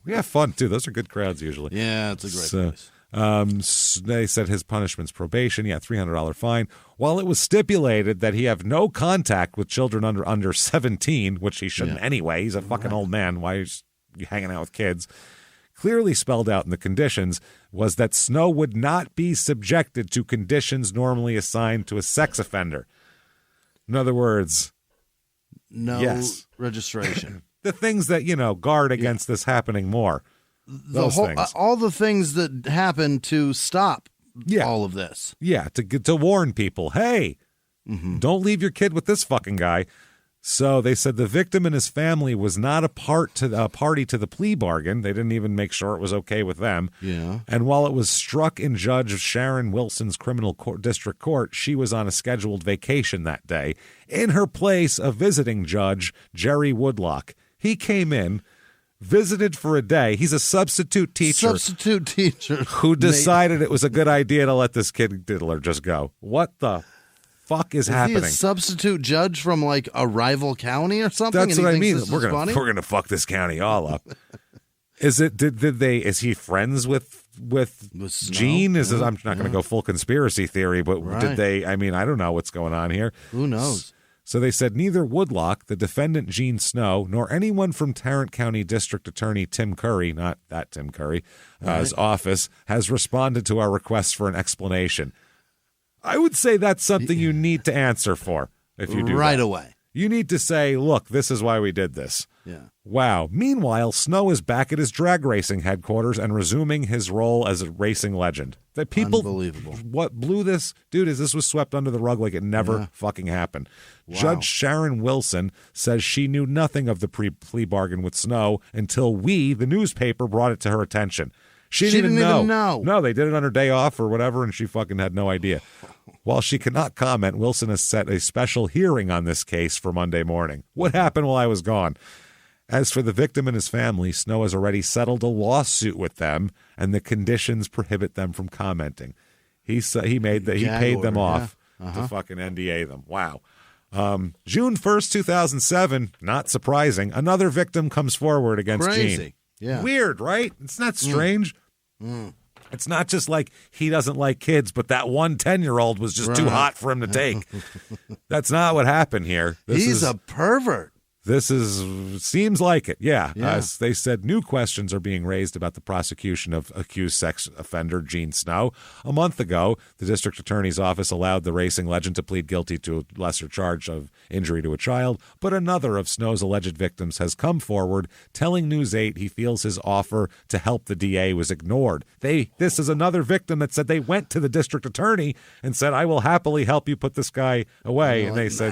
We have fun, too. Those are good crowds, usually. Yeah, it's a great place. They said his punishment's probation. Yeah, $300 fine. While it was stipulated that he have no contact with children under 17, which he shouldn't anyway. He's a fucking old man. Why is he hanging out with kids? Clearly spelled out in the conditions was that Snow would not be subjected to conditions normally assigned to a sex offender. In other words, no registration. The things that, guard against this happening more. Those things. All the things that happen to stop all of this. Yeah, to warn people, hey, don't leave your kid with this fucking guy. So they said the victim and his family was not a party to the plea bargain. They didn't even make sure it was okay with them. Yeah. And while it was struck in Judge Sharon Wilson's criminal district court, she was on a scheduled vacation that day. In her place, a visiting judge, Jerry Woodlock. He came in, visited for a day. He's a substitute teacher. Who decided it was a good idea to let this kid diddler just go. What the fuck is happening? He a substitute judge from like a rival county or something? That's what I mean. We're gonna fuck this county all up. Is it? Did they? Is he friends with Gene? I'm not going to go full conspiracy theory, but did they? I mean, I don't know what's going on here. Who knows? So they said neither Woodlock, the defendant Gene Snow, nor anyone from Tarrant County District Attorney Tim Curry, not that Tim Curry, his office, has responded to our request for an explanation. I would say that's something you need to answer for if you do right that. away. You need to say, look, this is why we did this. Yeah. Wow. Meanwhile, Snow is back at his drag racing headquarters and resuming his role as a racing legend. That people, unbelievable. What blew this, dude, is this was swept under the rug like it never fucking happened. Wow. Judge Sharon Wilson says she knew nothing of the plea bargain with Snow until we, the newspaper, brought it to her attention. She didn't even know. No, they did it on her day off or whatever, and she fucking had no idea. While she cannot comment, Wilson has set a special hearing on this case for Monday morning. What happened while I was gone? As for the victim and his family, Snow has already settled a lawsuit with them, and the conditions prohibit them from commenting. He paid them off to fucking NDA them. Wow. June 1st, 2007, not surprising, another victim comes forward against Gene. Yeah. Weird, right? It's not strange. It's not just like he doesn't like kids, but that 10-year-old was just too hot for him to take. That's not what happened here. He's a pervert. Seems like it, yeah. They said new questions are being raised about the prosecution of accused sex offender Gene Snow. A month ago, the district attorney's office allowed the racing legend to plead guilty to a lesser charge of injury to a child, but another of Snow's alleged victims has come forward, telling News 8 he feels his offer to help the DA was ignored. This is another victim that said they went to the district attorney and said, I will happily help you put this guy away. And they said,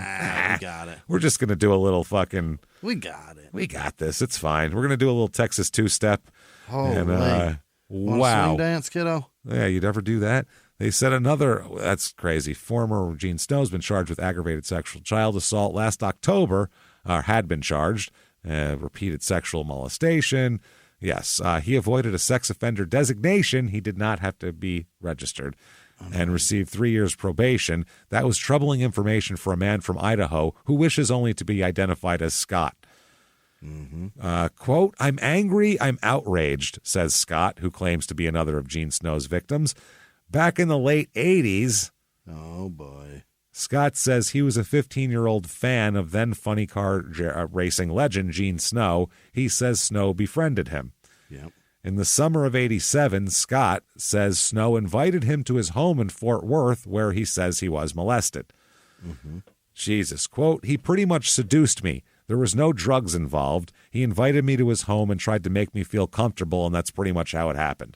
we got it. We're just going to do a little fucking... We got it. We got this. It's fine. We're going to do a little Texas two-step. Wow. Swing dance, kiddo? Yeah, you'd ever do that? They said that's crazy. Former Gene Snow's been charged with aggravated sexual child assault last October, had been charged, repeated sexual molestation. Yes, he avoided a sex offender designation. He did not have to be registered. And received 3 years probation. That was troubling information for a man from Idaho who wishes only to be identified as Scott. Quote, I'm angry, I'm outraged, says Scott, who claims to be another of Gene Snow's victims. Back in the late 80s, oh boy, Scott says he was a 15-year-old fan of then funny car racing legend Gene Snow. He says Snow befriended him. Yep. In the summer of 87, Scott says Snow invited him to his home in Fort Worth, where he says he was molested. Jesus, quote, he pretty much seduced me. There was no drugs involved. He invited me to his home and tried to make me feel comfortable, and that's pretty much how it happened.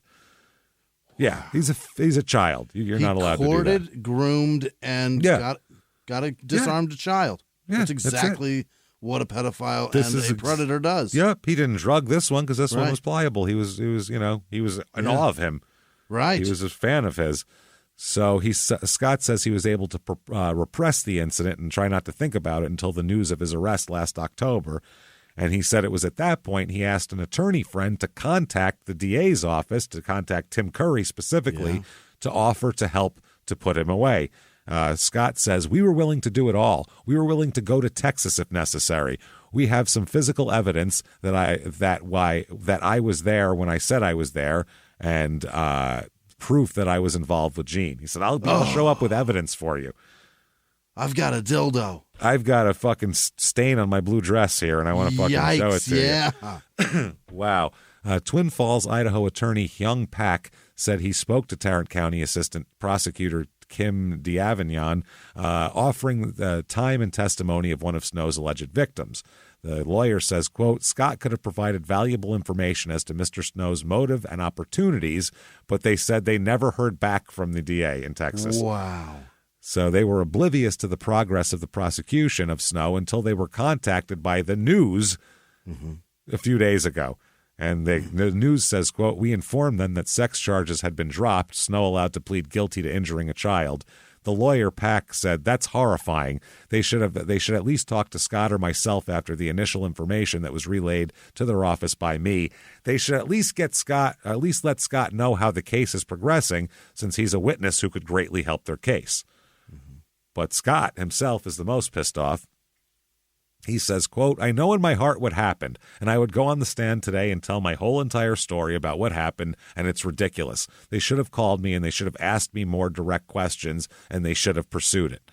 Yeah, he's a child. You're not allowed to do that. Courted, groomed, and got to disarm a child. Yeah, that's exactly what a pedophile and a predator does. Yep, he didn't drug this one because this one was pliable. He was in awe of him. Right. He was a fan of his. So Scott says he was able to repress the incident and try not to think about it until the news of his arrest last October. And he said it was at that point he asked an attorney friend to contact the DA's office, to contact Tim Curry specifically, to offer to help to put him away. Scott says, we were willing to do it all. We were willing to go to Texas if necessary. We have some physical evidence that I was there when I said I was there, and proof that I was involved with Gene. He said, I'll show up with evidence for you. I've got a dildo. I've got a fucking stain on my blue dress here, and I want to fucking show it to you. Wow. Twin Falls, Idaho attorney Hyung Pak said he spoke to Tarrant County Assistant Prosecutor Kim D'Avignon, offering the time and testimony of one of Snow's alleged victims. The lawyer says, quote, Scott could have provided valuable information as to Mr. Snow's motive and opportunities, but they said they never heard back from the DA in Texas. Wow. So they were oblivious to the progress of the prosecution of Snow until they were contacted by the news a few days ago. And the news says, quote, we informed them that sex charges had been dropped, Snow allowed to plead guilty to injuring a child. The lawyer, Pack, said, that's horrifying. They should at least talk to Scott or myself after the initial information that was relayed to their office by me. They should at least let Scott know how the case is progressing, since he's a witness who could greatly help their case. But Scott himself is the most pissed off. He says, quote, I know in my heart what happened, and I would go on the stand today and tell my whole entire story about what happened, and it's ridiculous. They should have called me, and they should have asked me more direct questions, and they should have pursued it.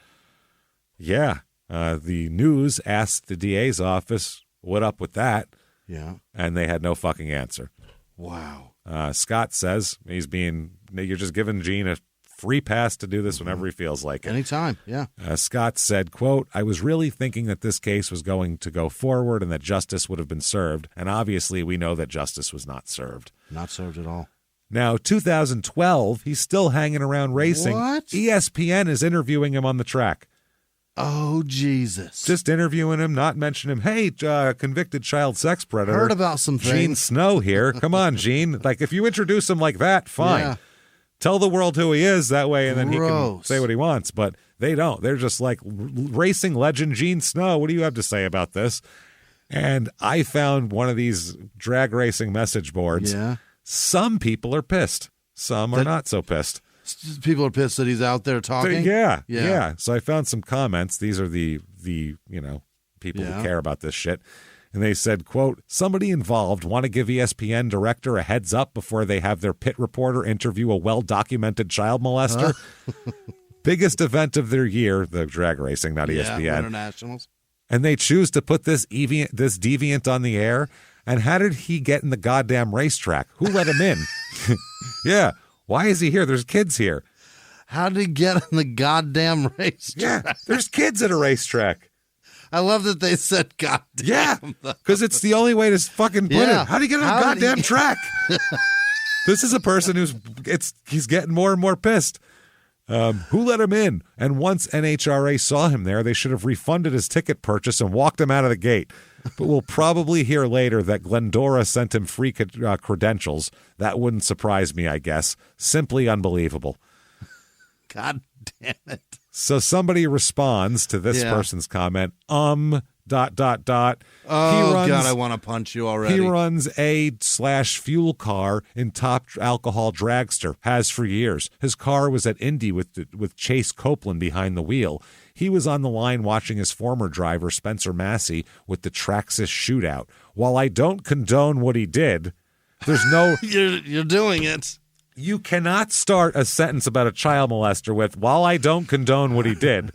Yeah, the news asked the DA's office, what up with that? Yeah. And they had no fucking answer. Wow. Scott says you're just giving Gene a free pass to do this whenever he feels like it. Anytime, yeah. Scott said, quote, I was really thinking that this case was going to go forward and that justice would have been served. And obviously we know that justice was not served. Not served at all. Now, 2012, he's still hanging around racing. What? ESPN is interviewing him on the track. Oh, Jesus. Just interviewing him, not mentioning him. Hey, convicted child sex predator. Heard about some things. Gene Snow here. Come on, Gene. Like, if you introduce him like that, fine. Yeah. Tell the world who he is that way, and then he can say what he wants. But they don't. They're just like, racing legend Gene Snow, what do you have to say about this? And I found one of these drag racing message boards. Yeah. Some people are pissed. Some are not so pissed. People are pissed that he's out there talking? Yeah. So I found some comments. These are the people who care about this shit. And they said, quote, somebody involved want to give ESPN director a heads up before they have their pit reporter interview a well-documented child molester. Biggest event of their year, the drag racing, not ESPN. Internationals. And they choose to put this deviant on the air. And how did he get in the goddamn racetrack? Who let him in? Yeah. Why is he here? There's kids here. How did he get in the goddamn racetrack? Yeah. There's kids at a racetrack. I love that they said goddamn. Yeah, because it's the only way to fucking put it. How do you get on a goddamn track? This is a person he's getting more and more pissed. Who let him in? And once NHRA saw him there, they should have refunded his ticket purchase and walked him out of the gate. But we'll probably hear later that Glendora sent him free credentials. That wouldn't surprise me, I guess. Simply unbelievable. God damn it. So somebody responds to this person's comment, Oh, God, I want to punch you already. He runs a/fuel car in Top Alcohol Dragster, has for years. His car was at Indy with Chase Copeland behind the wheel. He was on the line watching his former driver, Spencer Massey, with the Traxxas shootout. While I don't condone what he did, there's no... You're doing it. You cannot start a sentence about a child molester with, while I don't condone what he did,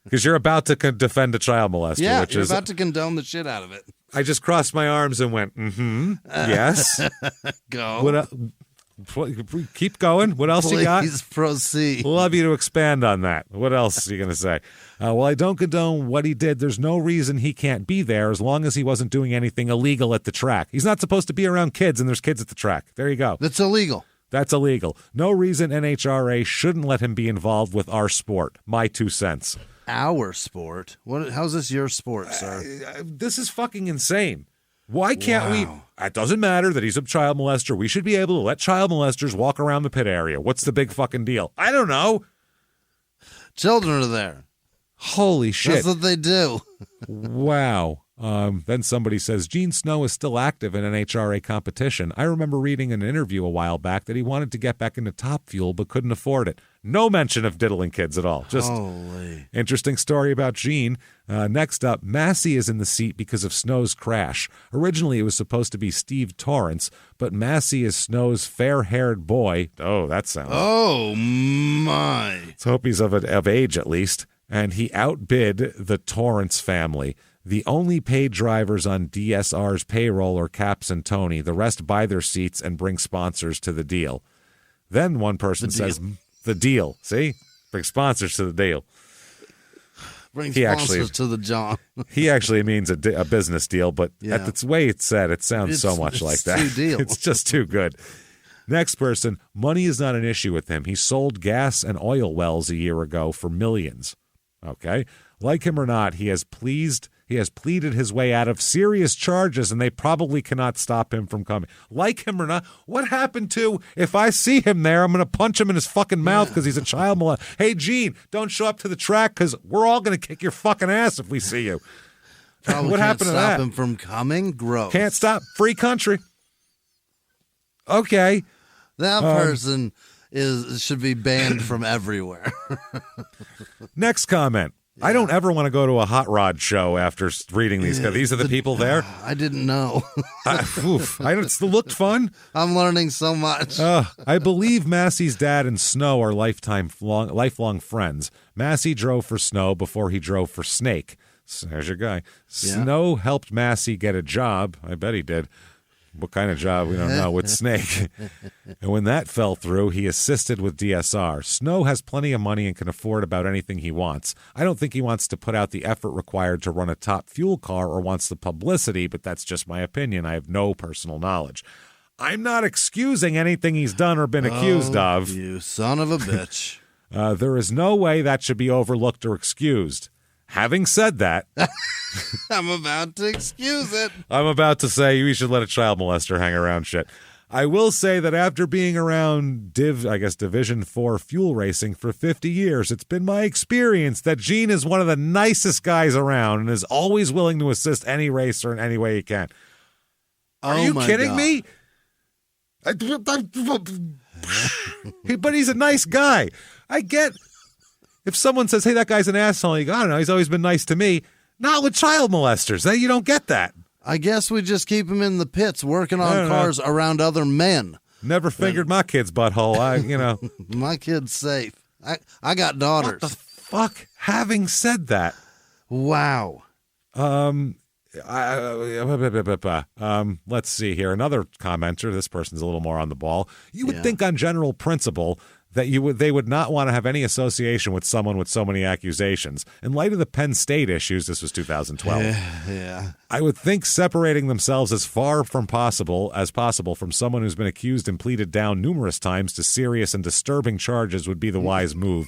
because you're about to defend a child molester. Yeah, you're about to condone the shit out of it. I just crossed my arms and went, yes. Go. Keep going. What else you got? Please proceed. Love you to expand on that. What else are you going to say? Well, I don't condone what he did. There's no reason he can't be there as long as he wasn't doing anything illegal at the track. He's not supposed to be around kids, and there's kids at the track. There you go. That's illegal. That's illegal. No reason NHRA shouldn't let him be involved with our sport. My 2 cents. Our sport? How's this your sport, sir? This is fucking insane. Why can't we? It doesn't matter that he's a child molester. We should be able to let child molesters walk around the pit area. What's the big fucking deal? I don't know. Children are there. Holy shit. That's what they do. Wow. Then somebody says, Gene Snow is still active in NHRA competition. I remember reading an interview a while back that he wanted to get back into Top Fuel but couldn't afford it. No mention of diddling kids at all. Just interesting story about Gene. Next up, Massey is in the seat because of Snow's crash. Originally, it was supposed to be Steve Torrance, but Massey is Snow's fair-haired boy. Oh, that sounds... Oh, my. Let's hope he's of age, at least. And he outbid the Torrance family. The only paid drivers on DSR's payroll are Caps and Tony. The rest buy their seats and bring sponsors to the deal. Then one person says, the deal. See? Bring sponsors to the deal. Bring sponsors to the John. He actually means a business deal, but at the way it's said, it sounds so much like that. It's just too good. Next person, money is not an issue with him. He sold gas and oil wells a year ago for millions. Okay? Like him or not, he has pleaded his way out of serious charges, and they probably cannot stop him from coming. Like him or not, what happened to, if I see him there, I'm going to punch him in his fucking mouth because he's a child molester. Hey, Gene, don't show up to the track because we're all going to kick your fucking ass if we see you. Probably what happened to that? Stop him from coming? Gross. Can't stop. Free country. Okay. That person should be banned from everywhere. Next comment. Yeah. I don't ever want to go to a hot rod show after reading these. These are the people there. I didn't know. It looked fun. I'm learning so much. I believe Massey's dad and Snow are lifelong friends. Massey drove for Snow before he drove for Snake. So there's your guy. Yeah. Snow helped Massey get a job. I bet he did. What kind of job? We don't know. With Snake. And when that fell through, he assisted with DSR. Snow has plenty of money and can afford about anything he wants. I don't think he wants to put out the effort required to run a top fuel car or wants the publicity, but that's just my opinion. I have no personal knowledge. I'm not excusing anything he's done or been accused of. You son of a bitch. There is no way that should be overlooked or excused. Having said that, I'm about to excuse it. I'm about to say we should let a child molester hang around shit. I will say that after being around Division 4 fuel racing for 50 years, it's been my experience that Gene is one of the nicest guys around and is always willing to assist any racer in any way he can. Are you kidding me? But he's a nice guy. I get... If someone says, hey, that guy's an asshole, you go, I don't know, he's always been nice to me. Not with child molesters. You don't get that. I guess we just keep him in the pits working on cars around other men. Never fingered my kid's butthole. My kid's safe. I got daughters. What the fuck? Having said that. Wow. Let's see here. Another commenter. This person's a little more on the ball. You would think on general principle that they would not want to have any association with someone with so many accusations. In light of the Penn State issues, this was 2012. Yeah. I would think separating themselves as far as possible from someone who's been accused and pleaded down numerous times to serious and disturbing charges would be the wise move.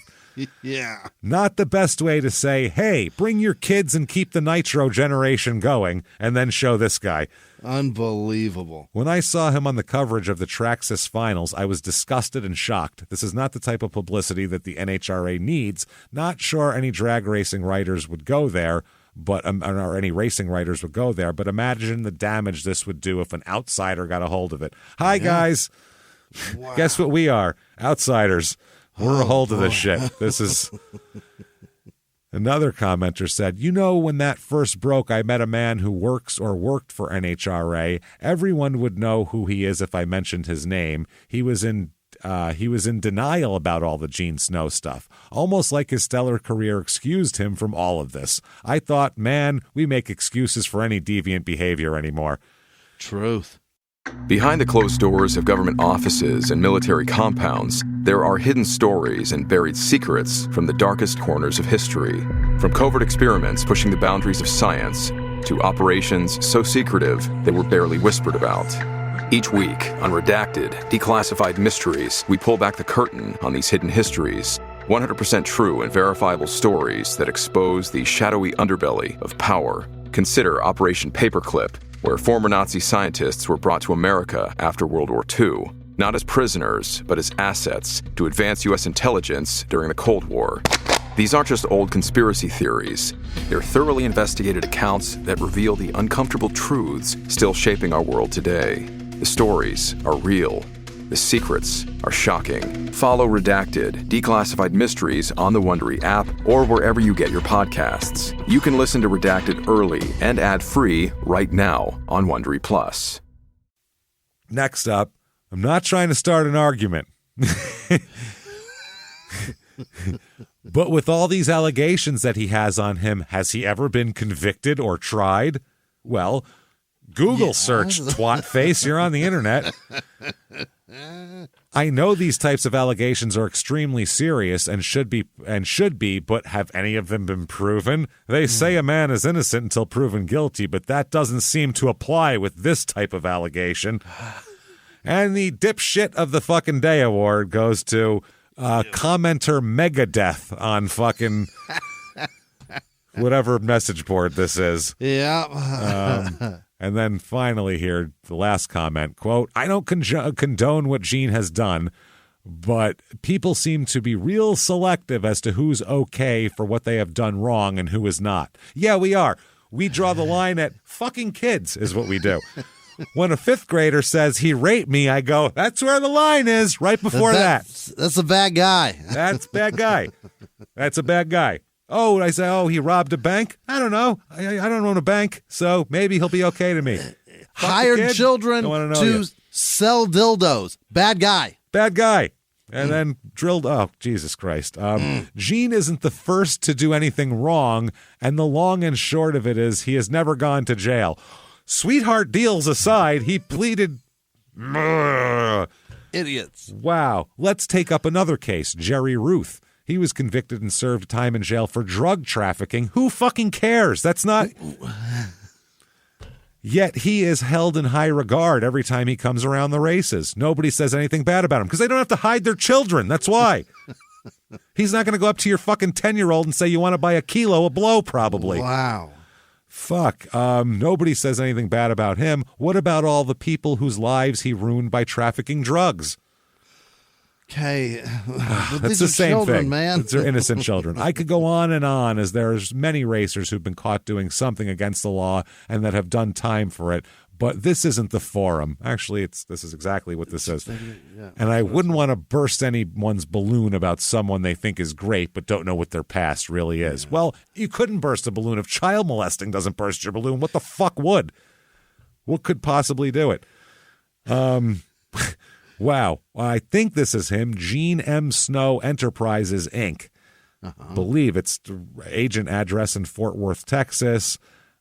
Yeah. Not the best way to say, hey, bring your kids and keep the Nitro generation going, and then show this guy. Unbelievable. When I saw him on the coverage of the Traxxas finals, I was disgusted and shocked. This is not the type of publicity that the NHRA needs. Not sure any drag racing writers would go there, or any racing writers would go there, but imagine the damage this would do if an outsider got a hold of it. Hi, guys. Wow. Guess what we are? Outsiders. We're a hold of this shit. This is... Another commenter said, when that first broke, I met a man who works or worked for NHRA. Everyone would know who he is if I mentioned his name. He was in denial about all the Gene Snow stuff, almost like his stellar career excused him from all of this. I thought, man, we make excuses for any deviant behavior anymore. Truth. Behind the closed doors of government offices and military compounds, there are hidden stories and buried secrets from the darkest corners of history. From covert experiments pushing the boundaries of science to operations so secretive they were barely whispered about. Each week on Redacted, Declassified Mysteries, we pull back the curtain on these hidden histories. 100% true and verifiable stories that expose the shadowy underbelly of power. Consider Operation Paperclip, where former Nazi scientists were brought to America after World War II, not as prisoners, but as assets to advance U.S. intelligence during the Cold War. These aren't just old conspiracy theories. They're thoroughly investigated accounts that reveal the uncomfortable truths still shaping our world today. The stories are real. The secrets are shocking. Follow Redacted, Declassified Mysteries on the Wondery app or wherever you get your podcasts. You can listen to Redacted early and ad-free right now on Wondery Plus. Next up, I'm not trying to start an argument. But with all these allegations that he has on him, has he ever been convicted or tried? Well, Google search twat face, you're on the internet. I know these types of allegations are extremely serious and should be, but have any of them been proven? They say a man is innocent until proven guilty, but that doesn't seem to apply with this type of allegation. And the dipshit of the fucking day award goes to commenter Megadeth on fucking whatever message board this is. Yeah. And then finally here, the last comment, quote, I don't condone what Gene has done, but people seem to be real selective as to who's okay for what they have done wrong and who is not. Yeah, we are. We draw the line at fucking kids is what we do. When a fifth grader says he raped me, I go, that's where the line is, right before that. That's a bad guy. That's a bad guy. That's a bad guy. Oh, I say, he robbed a bank? I don't know. I don't own a bank, so maybe he'll be okay to me. Hired children to sell dildos. Bad guy. Bad guy. And then drilled. Oh, Jesus Christ. Gene isn't the first to do anything wrong, and the long and short of it is he has never gone to jail. Sweetheart deals aside, he pleaded. Idiots. Wow. Let's take up another case, Jerry Ruth. He was convicted and served time in jail for drug trafficking. Who fucking cares? That's not... Yet he is held in high regard every time he comes around the races. Nobody says anything bad about him because they don't have to hide their children. That's why. He's not going to go up to your fucking 10-year-old and say, you want to buy a kilo of blow, probably. Wow. Fuck. Nobody says anything bad about him. What about all the people whose lives he ruined by trafficking drugs? Okay, that's the same children, thing, man. They're innocent children. I could go on, as there's many racers who've been caught doing something against the law and that have done time for it. But this isn't the forum. Actually, this is exactly what this is. And I wouldn't want to burst anyone's balloon about someone they think is great but don't know what their past really is. Yeah. Well, you couldn't burst a balloon if child molesting doesn't burst your balloon. What the fuck would? What could possibly do it? Wow. I think this is him. Gene M. Snow Enterprises, Inc. Believe it's agent address in Fort Worth, Texas.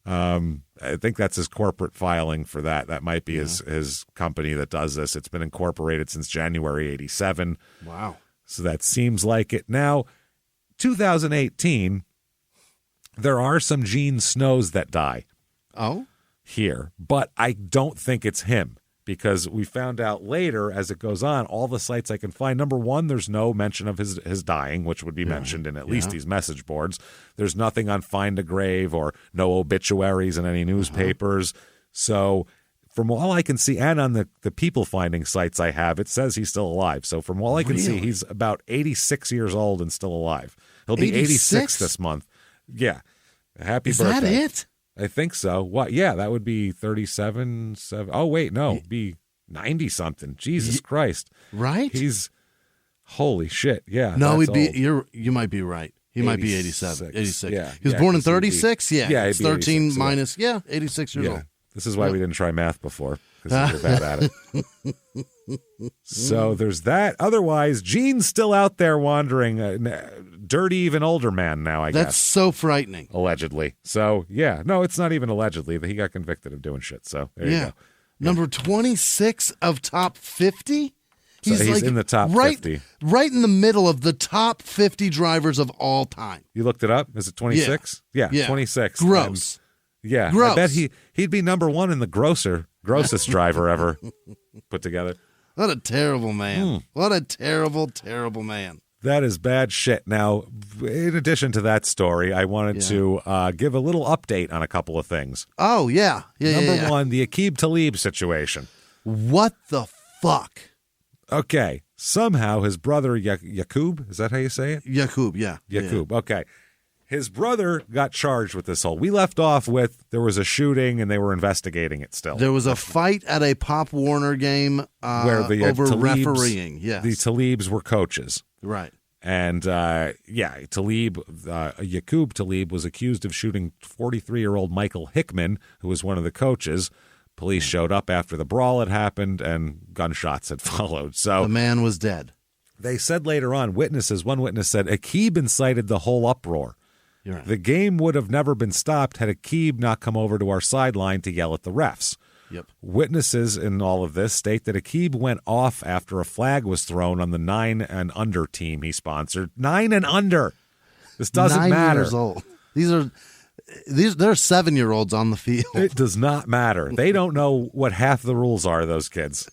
I think that's his corporate filing for that. That might be his company that does this. It's been incorporated since January 87. Wow. So that seems like it. Now, 2018, there are some Gene Snows that die. Oh? Here. But I don't think it's him. Because we found out later, as it goes on, all the sites I can find. Number one, there's no mention of his dying, which would be mentioned in at least these message boards. There's nothing on Find a Grave or no obituaries in any newspapers. So from all I can see, and on the people finding sites I have, it says he's still alive. So from all I can see, he's about 86 years old and still alive. He'll be 86 this month. Yeah. Happy birthday. Is that it? I think so. What? Yeah, that would be 37. Oh, wait, no, be 90-something. Jesus Christ. Right? He's, holy shit, yeah. No, he'd be, you might be right. He might be 87, 86. Yeah. He was born in 36? Yeah, it's 13 86, minus, 86 years old. This is why we didn't try math before, because we were bad at it. So there's that. Otherwise, Gene's still out there wandering. Dirty, even older man now, I guess. That's so frightening. Allegedly. So, yeah. No, it's not even allegedly. He got convicted of doing shit. So, there you go. Number 26 of top 50? He's like in the top 50. Right in the middle of the top 50 drivers of all time. You looked it up? Is it 26? Yeah, 26. Gross. Yeah, Gross. I bet he'd be number one in the grossest driver ever put together. What a terrible man. What a terrible, terrible man. That is bad shit. Now, in addition to that story, I wanted to give a little update on a couple of things. Oh, yeah. Number one, the Aqib Talib situation. What the fuck? Okay. Somehow his brother, Aqib, is that how you say it? Aqib, yeah. Aqib, okay. His brother got charged with this whole. We left off with there was a shooting and they were investigating it still. There was a fight at a Pop Warner game where the over Talibs, refereeing. Yes. The Talibs were coaches. Right. And, Talib, Aqib Talib was accused of shooting 43-year-old Michael Hickman, who was one of the coaches. Police showed up after the brawl had happened, and gunshots had followed. So the man was dead. They said later on, one witness said, Aqib incited the whole uproar. You're right. The game would have never been stopped had Aqib not come over to our sideline to yell at the refs. Yep. Witnesses in all of this state that Aqib went off after a flag was thrown on the 9 and under team he sponsored. 9 and under. This doesn't 9 matter. Years old. They're 7-year-olds on the field. It does not matter. They don't know what half the rules are, those kids.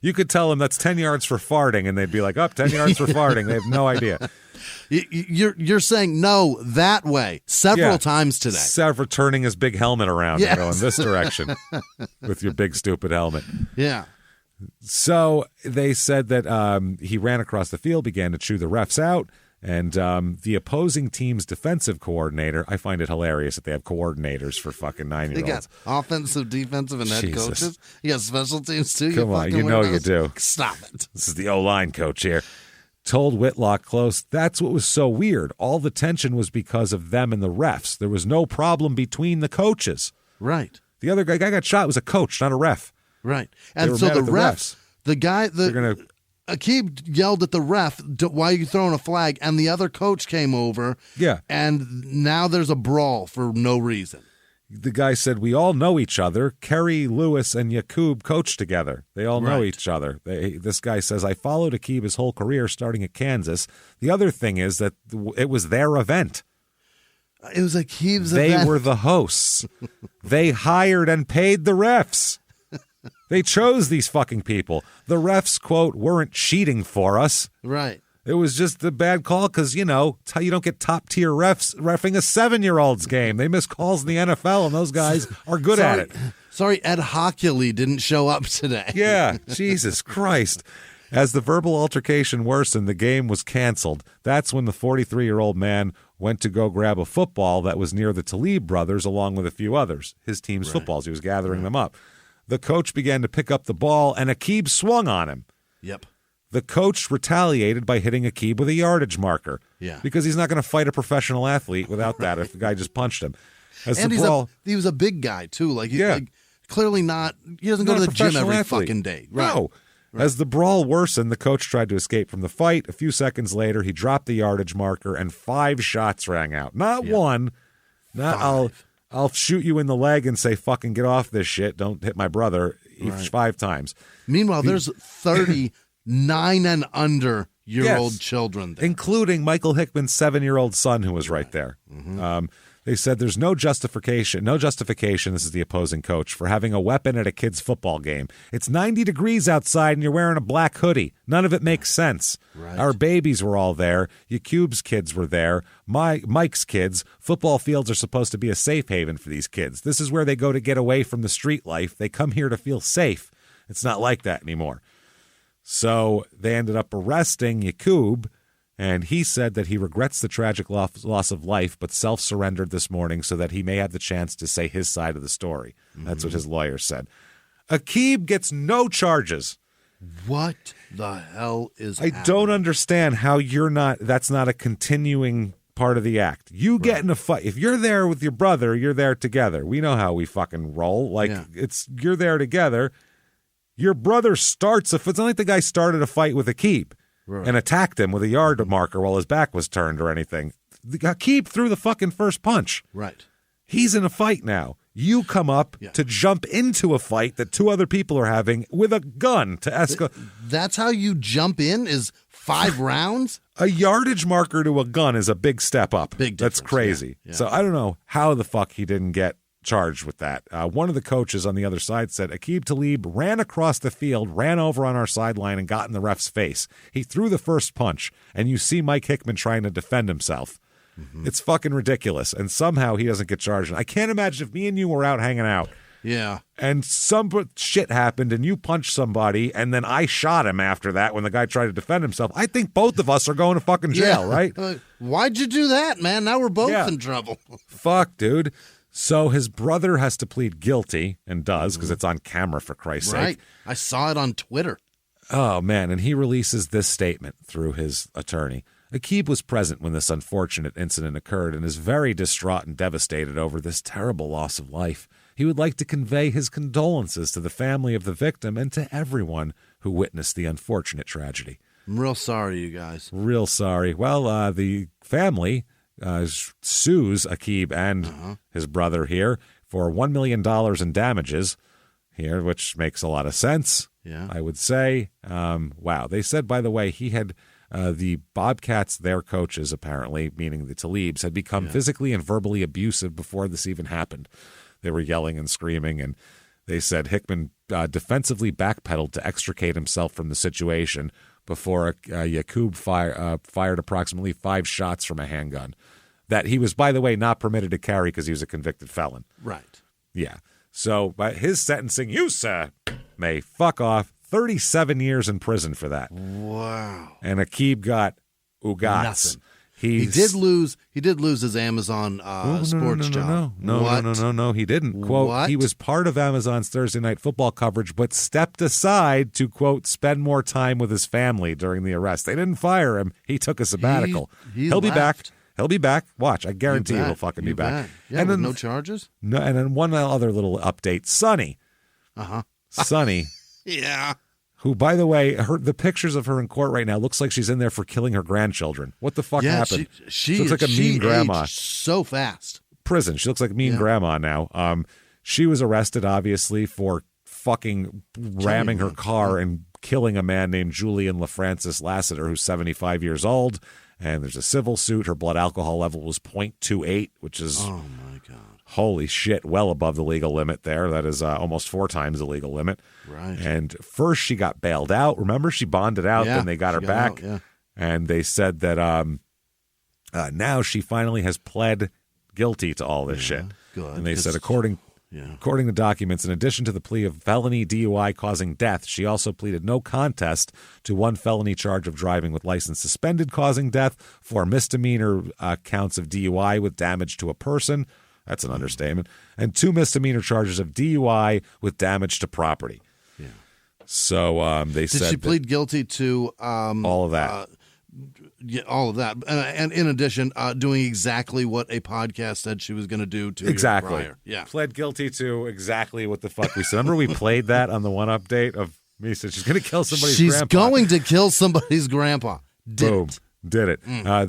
You could tell them that's 10 yards for farting, and they'd be like, 10 yards for farting. They have no idea. You're saying no that way several times today. Several turning his big helmet around and going this direction with your big stupid helmet. Yeah. So they said that he ran across the field, began to chew the refs out, and the opposing team's defensive coordinator, I find it hilarious that they have coordinators for fucking 9-year-olds. They got offensive, defensive, and head coaches. You got special teams too. Come on, you know you do. Stop it. This is the O-line coach here. Told Whitlock Close, that's what was so weird. All the tension was because of them and the refs. There was no problem between the coaches. Right. The other guy got shot was a coach, not a ref. Right. And so the refs, the guy, Aqib yelled at the ref, why are you throwing a flag? And the other coach came over. Yeah. And now there's a brawl for no reason. The guy said, we all know each other. Kerry, Lewis, and Aqib coach together. They all know each other. This guy says, I followed Aqib his whole career starting at Kansas. The other thing is that it was their event. It was Aqib's event. They were the hosts. They hired and paid the refs. They chose these fucking people. The refs, quote, weren't cheating for us. Right. It was just a bad call because, you don't get top-tier refs reffing a 7-year-old's game. They miss calls in the NFL, and those guys are good at it. Sorry, Ed Hockley didn't show up today. Yeah, Jesus Christ. As the verbal altercation worsened, the game was canceled. That's when the 43-year-old man went to go grab a football that was near the Talib brothers along with a few others, his team's footballs. He was gathering them up. The coach began to pick up the ball, and Aqib swung on him. Yep. The coach retaliated by hitting Aqib with a yardage marker. Yeah. Because he's not going to fight a professional athlete without that if the guy just punched him. And he was a big guy, too. Clearly not. He doesn't go to the gym every fucking day. Right. No. Right. As the brawl worsened, the coach tried to escape from the fight. A few seconds later, he dropped the yardage marker, and 5 shots rang out. Not one. Not I'll shoot you in the leg and say, fucking get off this shit. Don't hit my brother. 5 times. Meanwhile, there's 39 and under year-old children there. Including Michael Hickman's 7-year-old son who was right there. Mm-hmm. They said there's no justification, this is the opposing coach, for having a weapon at a kid's football game. It's 90 degrees outside and you're wearing a black hoodie. None of it makes sense. Right. Our babies were all there. Aqib's kids were there. Mike's kids. Football fields are supposed to be a safe haven for these kids. This is where they go to get away from the street life. They come here to feel safe. It's not like that anymore. So they ended up arresting Aqib, and he said that he regrets the tragic loss of life, but self-surrendered this morning so that he may have the chance to say his side of the story. That's what his lawyer said. Aqib gets no charges. What the hell is I don't understand how that's not a continuing part of the act. You get in a fight. If you're there with your brother, you're there together. We know how we fucking roll. You're there together. Your brother starts it's not like the guy started a fight with Aqib. Right. And attacked him with a yard marker while his back was turned or anything. Aqib threw the fucking first punch. Right. He's in a fight now. You come up to jump into a fight that 2 other people are having with a gun to escalate. That's how you jump in is 5 rounds? A yardage marker to a gun is a big step up. Big difference. That's crazy. Yeah. So I don't know how the fuck he didn't get charged with that. One of the coaches on the other side said, Aqib Talib ran across the field, ran over on our sideline, and got in the ref's face. He threw the first punch, and you see Mike Hickman trying to defend himself. Mm-hmm. It's fucking ridiculous. And somehow he doesn't get charged. I can't imagine if me and you were out hanging out. Yeah. And some shit happened and you punched somebody and then I shot him after that when the guy tried to defend himself. I think both of us are going to fucking jail, right? Why'd you do that, man? Now we're both in trouble. Fuck, dude. So his brother has to plead guilty and does because it's on camera, for Christ's sake. I saw it on Twitter. Oh, man. And he releases this statement through his attorney. Aqib was present when this unfortunate incident occurred and is very distraught and devastated over this terrible loss of life. He would like to convey his condolences to the family of the victim and to everyone who witnessed the unfortunate tragedy. I'm real sorry, you guys. Real sorry. Well, the family sues Aqib and his brother here for $1 million in damages here, which makes a lot of sense, I would say. Wow. They said, by the way, he had the Bobcats, their coaches, apparently, meaning the Talibs, had become physically and verbally abusive before this even happened. They were yelling and screaming, and they said Hickman defensively backpedaled to extricate himself from the situation before Aqib fired approximately 5 shots from a handgun that he was, by the way, not permitted to carry because he was a convicted felon. Right. Yeah. So by his sentencing, you, sir, may fuck off. 37 years in prison for that. Wow. And Aqib got ugats. Nothing. He did lose his Amazon sports job. No, he didn't. Quote, what? He was part of Amazon's Thursday Night Football coverage, but stepped aside to, quote, spend more time with his family during the arrest. They didn't fire him. He took a sabbatical. He'll be back. He'll be back. Watch. I guarantee he'll fucking be back. Yeah, and with then, no charges? No, and then one other little update. Sonny. Sonny. Yeah. Who, by the way, the pictures of her in court right now looks like she's in there for killing her grandchildren. What the fuck happened? She looks like a mean grandma. So fast. Prison. She looks like mean grandma now. She was arrested, obviously, for fucking ramming her car and killing a man named Julian LaFrancis Lassiter, who's 75 years old. And there's a civil suit. Her blood alcohol level was 0.28, which is, oh my God, holy shit, well above the legal limit there. That is almost 4 times the legal limit. Right. And first she got bailed out. Remember, she bonded out, then they got her back. And they said that now she finally has pled guilty to all this shit. Good. And they said, according to documents, in addition to the plea of felony DUI causing death, she also pleaded no contest to 1 felony charge of driving with license suspended causing death, 4 misdemeanor counts of DUI with damage to a person. That's an understatement. And 2 misdemeanor charges of DUI with damage to property. Yeah. So they said. Did she plead guilty to all of that? All of that. And in addition, doing exactly what a podcast said she was going to do to exactly. Prior. Yeah. Pled guilty to exactly what the fuck we said. Remember we played that on the one update of me said she's going to kill somebody's grandpa. She's going to kill somebody's grandpa. Boom. Did it.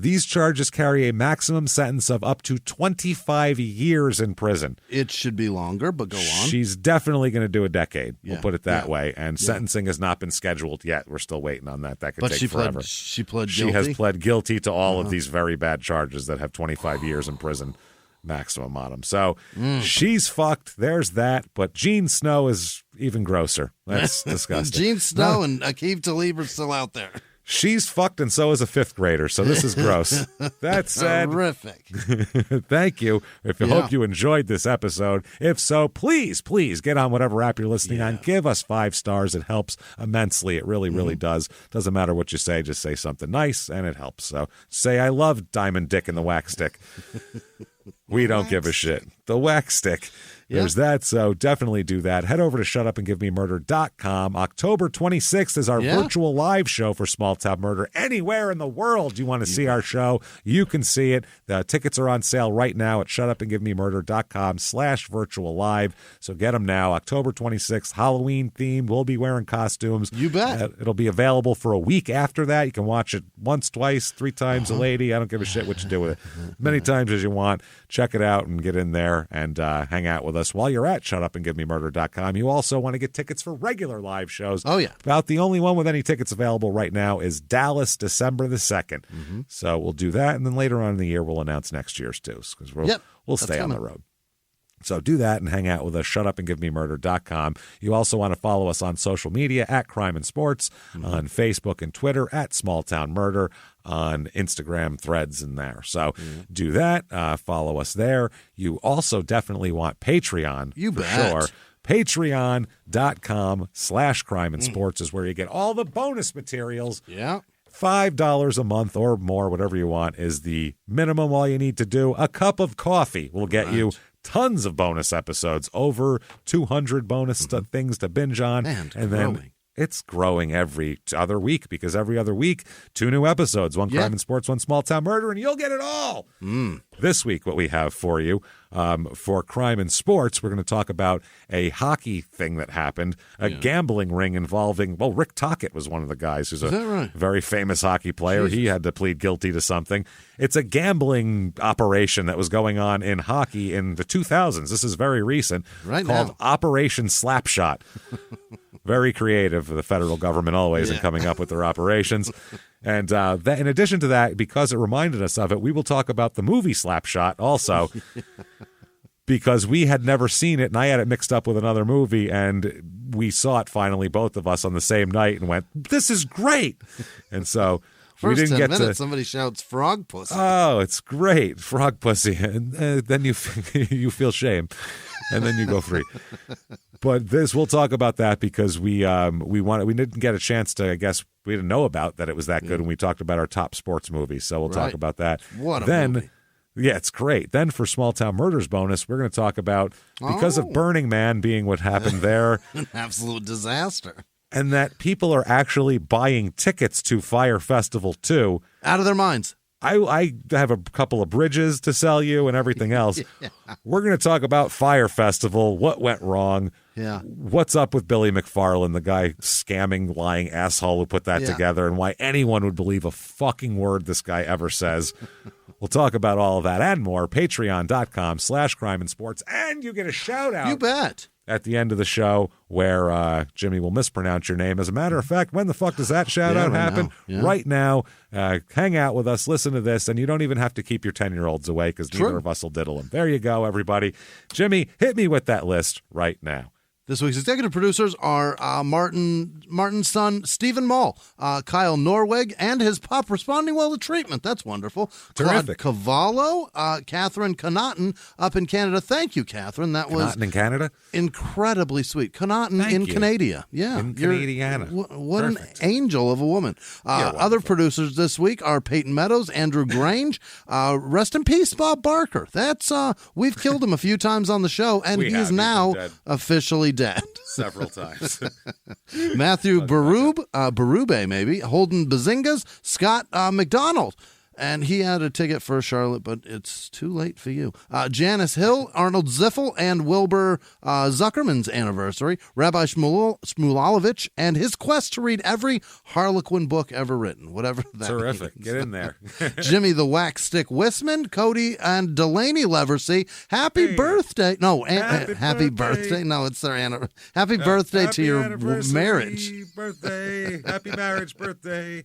These charges carry a maximum sentence of up to 25 years in prison. It should be longer, but go on. She's definitely going to do a decade. We'll put it that way. And sentencing has not been scheduled yet. We're still waiting on that. That could take forever. She pled guilty? She has pled guilty to all of these very bad charges that have 25 years in prison maximum on them. So she's fucked. There's that. But Gene Snow is even grosser. That's disgusting. Gene Snow and Aqib Talib are still out there. She's fucked, and so is a 5th grader, so this is gross. That said, terrific. Thank you. Hope you enjoyed this episode. If so, please get on whatever app you're listening on. Give us 5 stars. It helps immensely. It really, really does. Doesn't matter what you say. Just say something nice, and it helps. So say, I love Diamond Dick and the Wax Stick. We don't give a shit. The Wax Stick. There's that, so definitely do that. Head over to shutupandgivememurder.com. October 26th is our virtual live show for Small Town Murder. Anywhere in the world you want to see our show, you can see it. The tickets are on sale right now at shutupandgivememurder.com/virtual live. So get them now. October 26th, Halloween themed. We'll be wearing costumes. You bet. It'll be available for a week after that. You can watch it once, twice, 3 times a lady. I don't give a shit what you do with it. Many times as you want. Check it out and get in there and hang out with us while you're at shutupandgivememurder.com. You also want to get tickets for regular live shows. Oh, yeah. About the only one with any tickets available right now is Dallas, December the 2nd. Mm-hmm. So we'll do that, and then later on in the year, we'll announce next year's too, because we'll stay on the road. So do that and hang out with us, shutupandgivememurder.com. You also want to follow us on social media at Crime and Sports, on Facebook and Twitter at Small Town Murder, on Instagram, Threads, and there. So do that. Follow us there. You also definitely want Patreon. You for bet. sure. Patreon.com/Crime and Sports is where you get all the bonus materials. Yeah. $5 a month or more, whatever you want, is the minimum. All you need to do. A cup of coffee will get you tons of bonus episodes, over 200 bonus things to binge on. And then growing. it's growing every other week, because every other week, 2 new episodes, one Crime and Sports, one Small Town Murder, and you'll get it all. This week, what we have for you for Crime and Sports, we're going to talk about a hockey thing that happened, a gambling ring involving, Rick Tocchet was one of the guys who's a very famous hockey player. Jesus. He had to plead guilty to something. It's a gambling operation that was going on in hockey in the 2000s. This is very recent, called Operation Slapshot. Very creative, the federal government always in coming up with their operations. And in addition to that, because it reminded us of it, we will talk about the movie Slapshot also, because we had never seen it, and I had it mixed up with another movie, and we saw it finally, both of us, on the same night, and went, "This is great!" And so we didn't get to. Somebody shouts "frog pussy." Oh, it's great, frog pussy, and then you you feel shame, and then you go free. But we'll talk about that, because we didn't get a chance to, I guess we didn't know about that it was that good when we talked about our top sports movies. So we'll talk about that. What a movie. Yeah, it's great. Then for Small Town Murders bonus, we're going to talk about, because of Burning Man being what happened there. An absolute disaster. And that people are actually buying tickets to Fire Festival 2. Out of their minds. I have a couple of bridges to sell you and everything else. We're going to talk about Fire Festival, what went wrong, what's up with Billy McFarland, the guy scamming, lying asshole who put that together, and why anyone would believe a fucking word this guy ever says. We'll talk about all of that and more. Patreon.com/Crime and Sports. And you get a shout out. You bet. At the end of the show, where Jimmie will mispronounce your name. As a matter of fact, when the fuck does that shout-out happen? Right now. Hang out with us, listen to this, and you don't even have to keep your 10-year-olds away, because neither of us will diddle them. There you go, everybody. Jimmie, hit me with that list right now. This week's executive producers are Martin's son, Stephen Mall, Kyle Norweg, and his pup responding well to treatment. That's wonderful. Terrific. Claude Cavallo, Catherine Connaughton up in Canada. Thank you, Catherine. That was Connaughton in Canada? Incredibly sweet. Connaughton in Canada. Yeah. In Canadiana. What an angel of a woman. Other producers this week are Peyton Meadows, Andrew Grange. Rest in peace, Bob Barker. That's we've killed him a few times on the show, and he is now officially dead. Several times. Matthew Berube, maybe. Holden Bazingas, Scott McDonald. And he had a ticket for Charlotte, but it's too late for you. Janice Hill, Arnold Ziffel, and Wilbur Zuckerman's anniversary. Rabbi Shmulovich, and his quest to read every Harlequin book ever written, whatever that Terrific. means. Get in there. Jimmy the Wax Stick Whisman, Cody and Delaney Leversey. Happy birthday. No, happy birthday. No, it's their anniversary. Happy birthday to your marriage. Happy marriage birthday.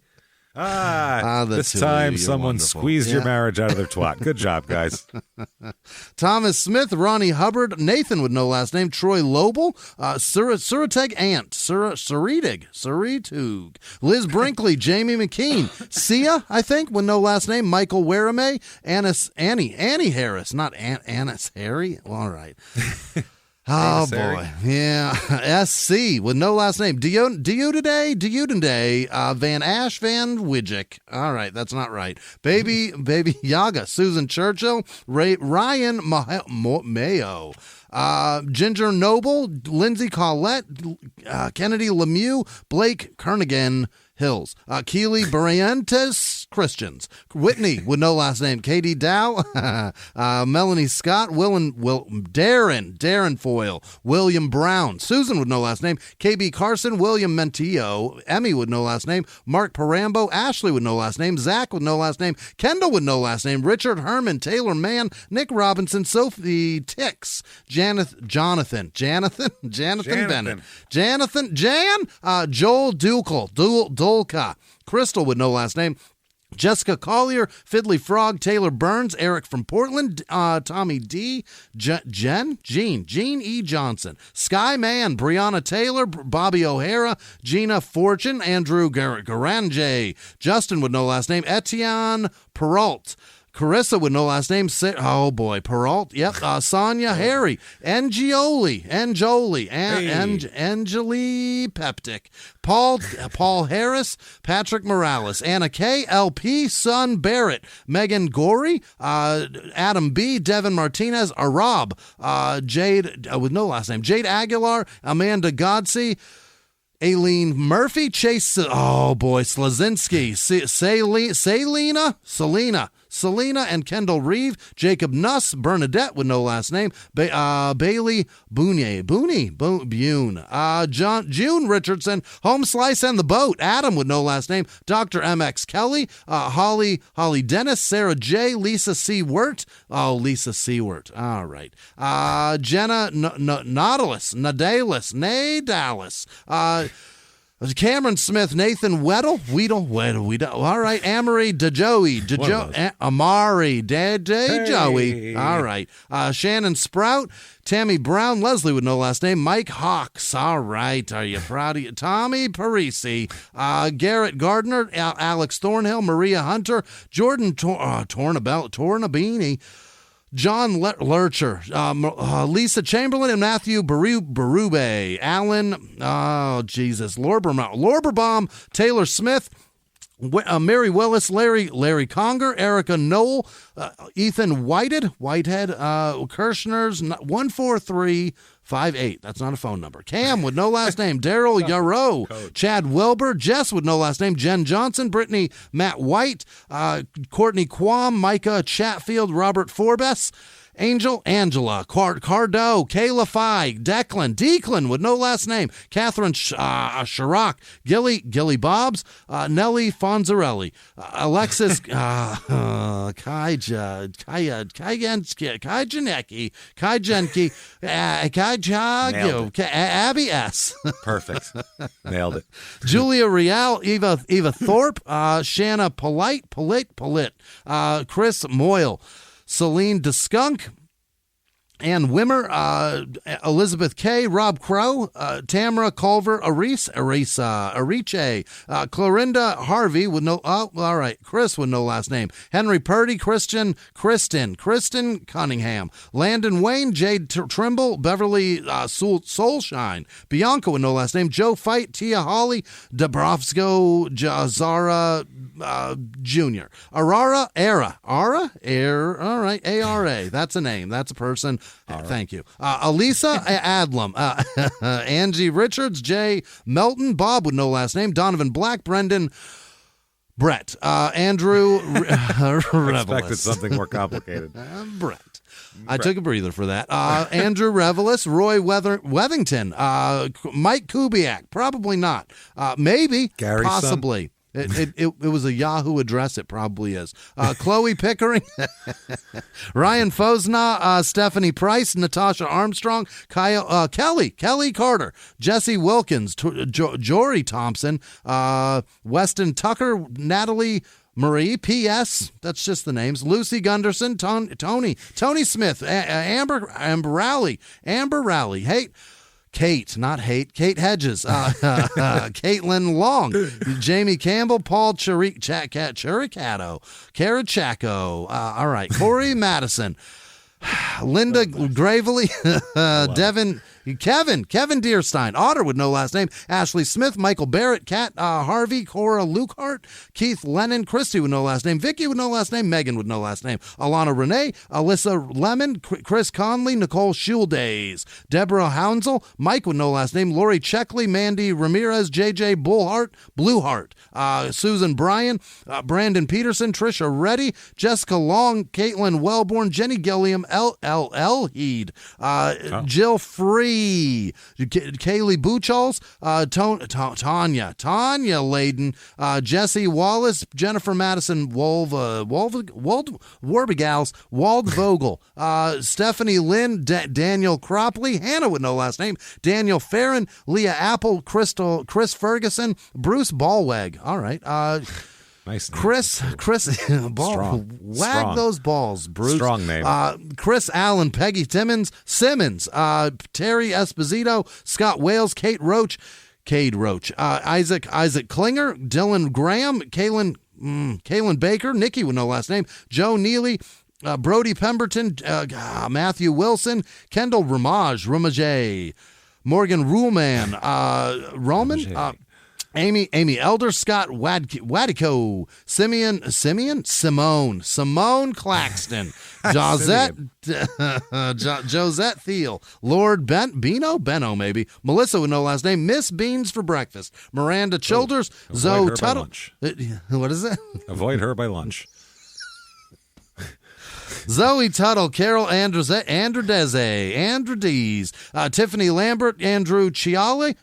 This time someone squeezed your marriage out of their twat. Good job, guys. Thomas Smith, Ronnie Hubbard, Nathan with no last name, Troy Lobel, Surateg Ant, Suritug, Liz Brinkley, Jamie McKean, Sia, I think, with no last name, Michael Warame, Annie Harris, not Annis Harry. Well, all right. Oh, boy. Yeah. SC with no last name. Diudenday, Van Ash Van Widgick. All right. That's not right. Baby Yaga, Susan Churchill, Ryan Mayo, Ginger Noble, Lindsay Collette, Kennedy Lemieux, Blake Kernigan, Hills. Keely Barrientos Christians. Whitney with no last name. Katie Dow. Melanie Scott. Darren Foyle. William Brown. Susan with no last name. KB Carson. William Mentillo. Emmy with no last name. Mark Parambo. Ashley with no last name. Zach with no last name. Kendall with no last name. Richard Herman. Taylor Mann. Nick Robinson. Sophie Tix. Jonathan Bennett. Joel Dulka. Crystal with no last name. Jessica Collier, Fiddly Frog, Taylor Burns, Eric from Portland, Tommy D, Jean E. Johnson, Sky Man, Brianna Taylor, Bobby O'Hara, Gina Fortune, Andrew Garanje, Justin with no last name, Etienne Peralt, Carissa with no last name. Peralt. Yep. Sonia Harry. Angeli. Angeli Peptic. Paul Harris. Patrick Morales. Anna K. LP. Son Barrett. Megan Gorey. Adam B. Devin Martinez. Arab. Jade with no last name. Jade Aguilar. Amanda Godsey. Aileen Murphy. Chase. Slazinski. Selena and Kendall Reeve, Jacob Nuss, Bernadette with no last name, Bailey Bune, June Richardson, Home Slice and the Boat, Adam with no last name, Dr. MX Kelly, Holly Dennis, Sarah J, Lisa C. Wirt, Lisa C. Wirt, all right, Jenna Nadalis, Cameron Smith, Nathan Weddle. All right, Amory DeJoey, Amari DeJoey. All right, Shannon Sprout, Tammy Brown, Leslie with no last name, Mike Hawks. All right, are you proud of you? Tommy Parisi, Garrett Gardner, Alex Thornhill, Maria Hunter, Jordan Tornabini, John Lurcher, Lisa Chamberlain, and Matthew Berube, Alan, Lorberbaum, Taylor Smith, Mary Willis, Larry Conger, Erica Knoll, Ethan Whitehead, Kirshner's 14358. That's not a phone number. Cam with no last name, Daryl Yarrow, Chad Wilbur, Jess with no last name, Jen Johnson, Brittany Matt White, Courtney Quam, Micah Chatfield, Robert Forbes, Angela, Cardo, Kayla Phi, Declan with no last name, Catherine Chirac, Gilly Bobs, Nellie Fonzarelli, Alexis Kaijenki, Abby S. Perfect. Nailed it. Julia Real, Eva Thorpe, Shanna Polite, Chris Moyle, Celine DeSkunk, Ann Wimmer, Elizabeth K., Rob Crow, Tamara Culver, Arice, Clorinda Harvey with no, Chris with no last name, Henry Purdy, Kristen Cunningham, Landon Wayne, Jade Trimble, Beverly Soulshine, Bianca with no last name, Joe Fight, Tia Holly, Dabrovsko Jazara Jr., Arara, all right, ARA, that's a name, that's a person. Right. Thank you. Elisa Adlam, Angie Richards, Jay Melton, Bob with no last name, Donovan Black, Brendan Brett, Andrew I expected something more complicated. Brett. I took a breather for that. Andrew Revelis, Roy Wethington, Mike Kubiak, probably not. Maybe, Gary's possibly. It was a Yahoo address. It probably is. Chloe Pickering, Ryan Fosna, Stephanie Price, Natasha Armstrong, Kelly Carter, Jesse Wilkins, Jory Thompson, Weston Tucker, Natalie Marie, P.S., that's just the names, Lucy Gunderson, Tony Smith, Amber Rowley, Kate Hedges, Caitlin Long, Jamie Campbell, Paul Churicato, Kara Chaco, all right, Corey Madison, Linda Gravely, Kevin Deerstein, Otter with no last name, Ashley Smith, Michael Barrett, Kat Harvey, Cora Lukehart, Keith Lennon, Christy with no last name, Vicky with no last name, Megan with no last name, Alana Renee, Alyssa Lemon, Chris Conley, Nicole Schuldays, Deborah Hounsel, Mike with no last name, Lori Checkley, Mandy Ramirez, JJ Blueheart, Susan Bryan, Brandon Peterson, Trisha Reddy, Jessica Long, Caitlin Wellborn, Jenny Gilliam, L. Heed, Jill Free, Kaylee Buchholz, Tanya Layden, Jesse Wallace, Jennifer Madison, Warbegals, Wald Vogel, Stephanie Lynn, Daniel Cropley, Hannah with no last name, Daniel Farron, Leah Apple, Chris Ferguson, Bruce Ballweg. All right. Nice name. Chris, Strong. those balls, Bruce. Strong name. Chris Allen, Peggy Simmons, Terry Esposito, Scott Wales, Cade Roach, Isaac Klinger, Dylan Graham, Kaylin Baker, Nikki with no last name, Joe Neely, Brody Pemberton, Matthew Wilson, Kendall Ramage, Morgan Ruhlman, Roman, Amy Elder, Scott Wadico, Simone Claxton, Josette Thiel, Lord Beno maybe, Melissa with no last name, Miss Beans for breakfast, Miranda Childers, Zoe Tuttle. What is it? Avoid her by lunch. Zoe Tuttle, Carol Andrades, Tiffany Lambert, Andrew Chiala,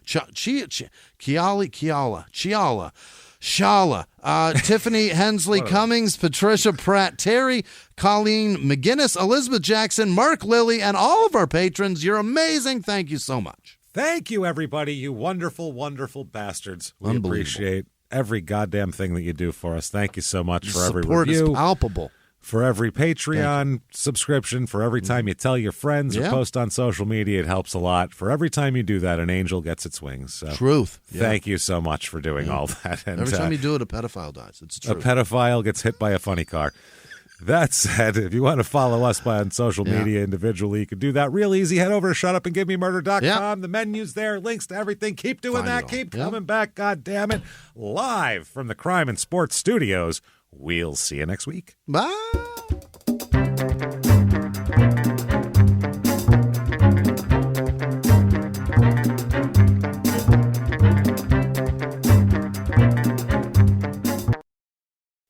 Tiffany Hensley Cummings, Patricia Pratt Terry, Colleen McGinnis, Elizabeth Jackson, Mark Lilly, and all of our patrons. You're amazing. Thank you so much. Thank you, everybody, you wonderful, wonderful bastards. We appreciate every goddamn thing that you do for us. Thank you so much for every support review. Is palpable. For every Patreon subscription, for every time you tell your friends or post on social media, it helps a lot. For every time you do that, an angel gets its wings. So truth. Thank you so much for doing all that. And every time you do it, a pedophile dies. It's true. A pedophile gets hit by a funny car. That said, if you want to follow us on social media individually, you can do that real easy. Head over to shutupandgivememurder.com. Yeah. The menu's there, links to everything. Keep doing that. Keep coming back, God damn it. Live from the Crime and Sports Studios. We'll see you next week. Bye.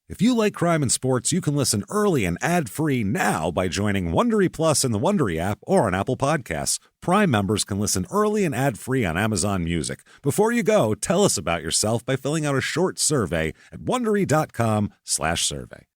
If you like crime and sports, you can listen early and ad-free now by joining Wondery Plus in the Wondery app or on Apple Podcasts. Prime members can listen early and ad-free on Amazon Music. Before you go, tell us about yourself by filling out a short survey at Wondery.com/survey.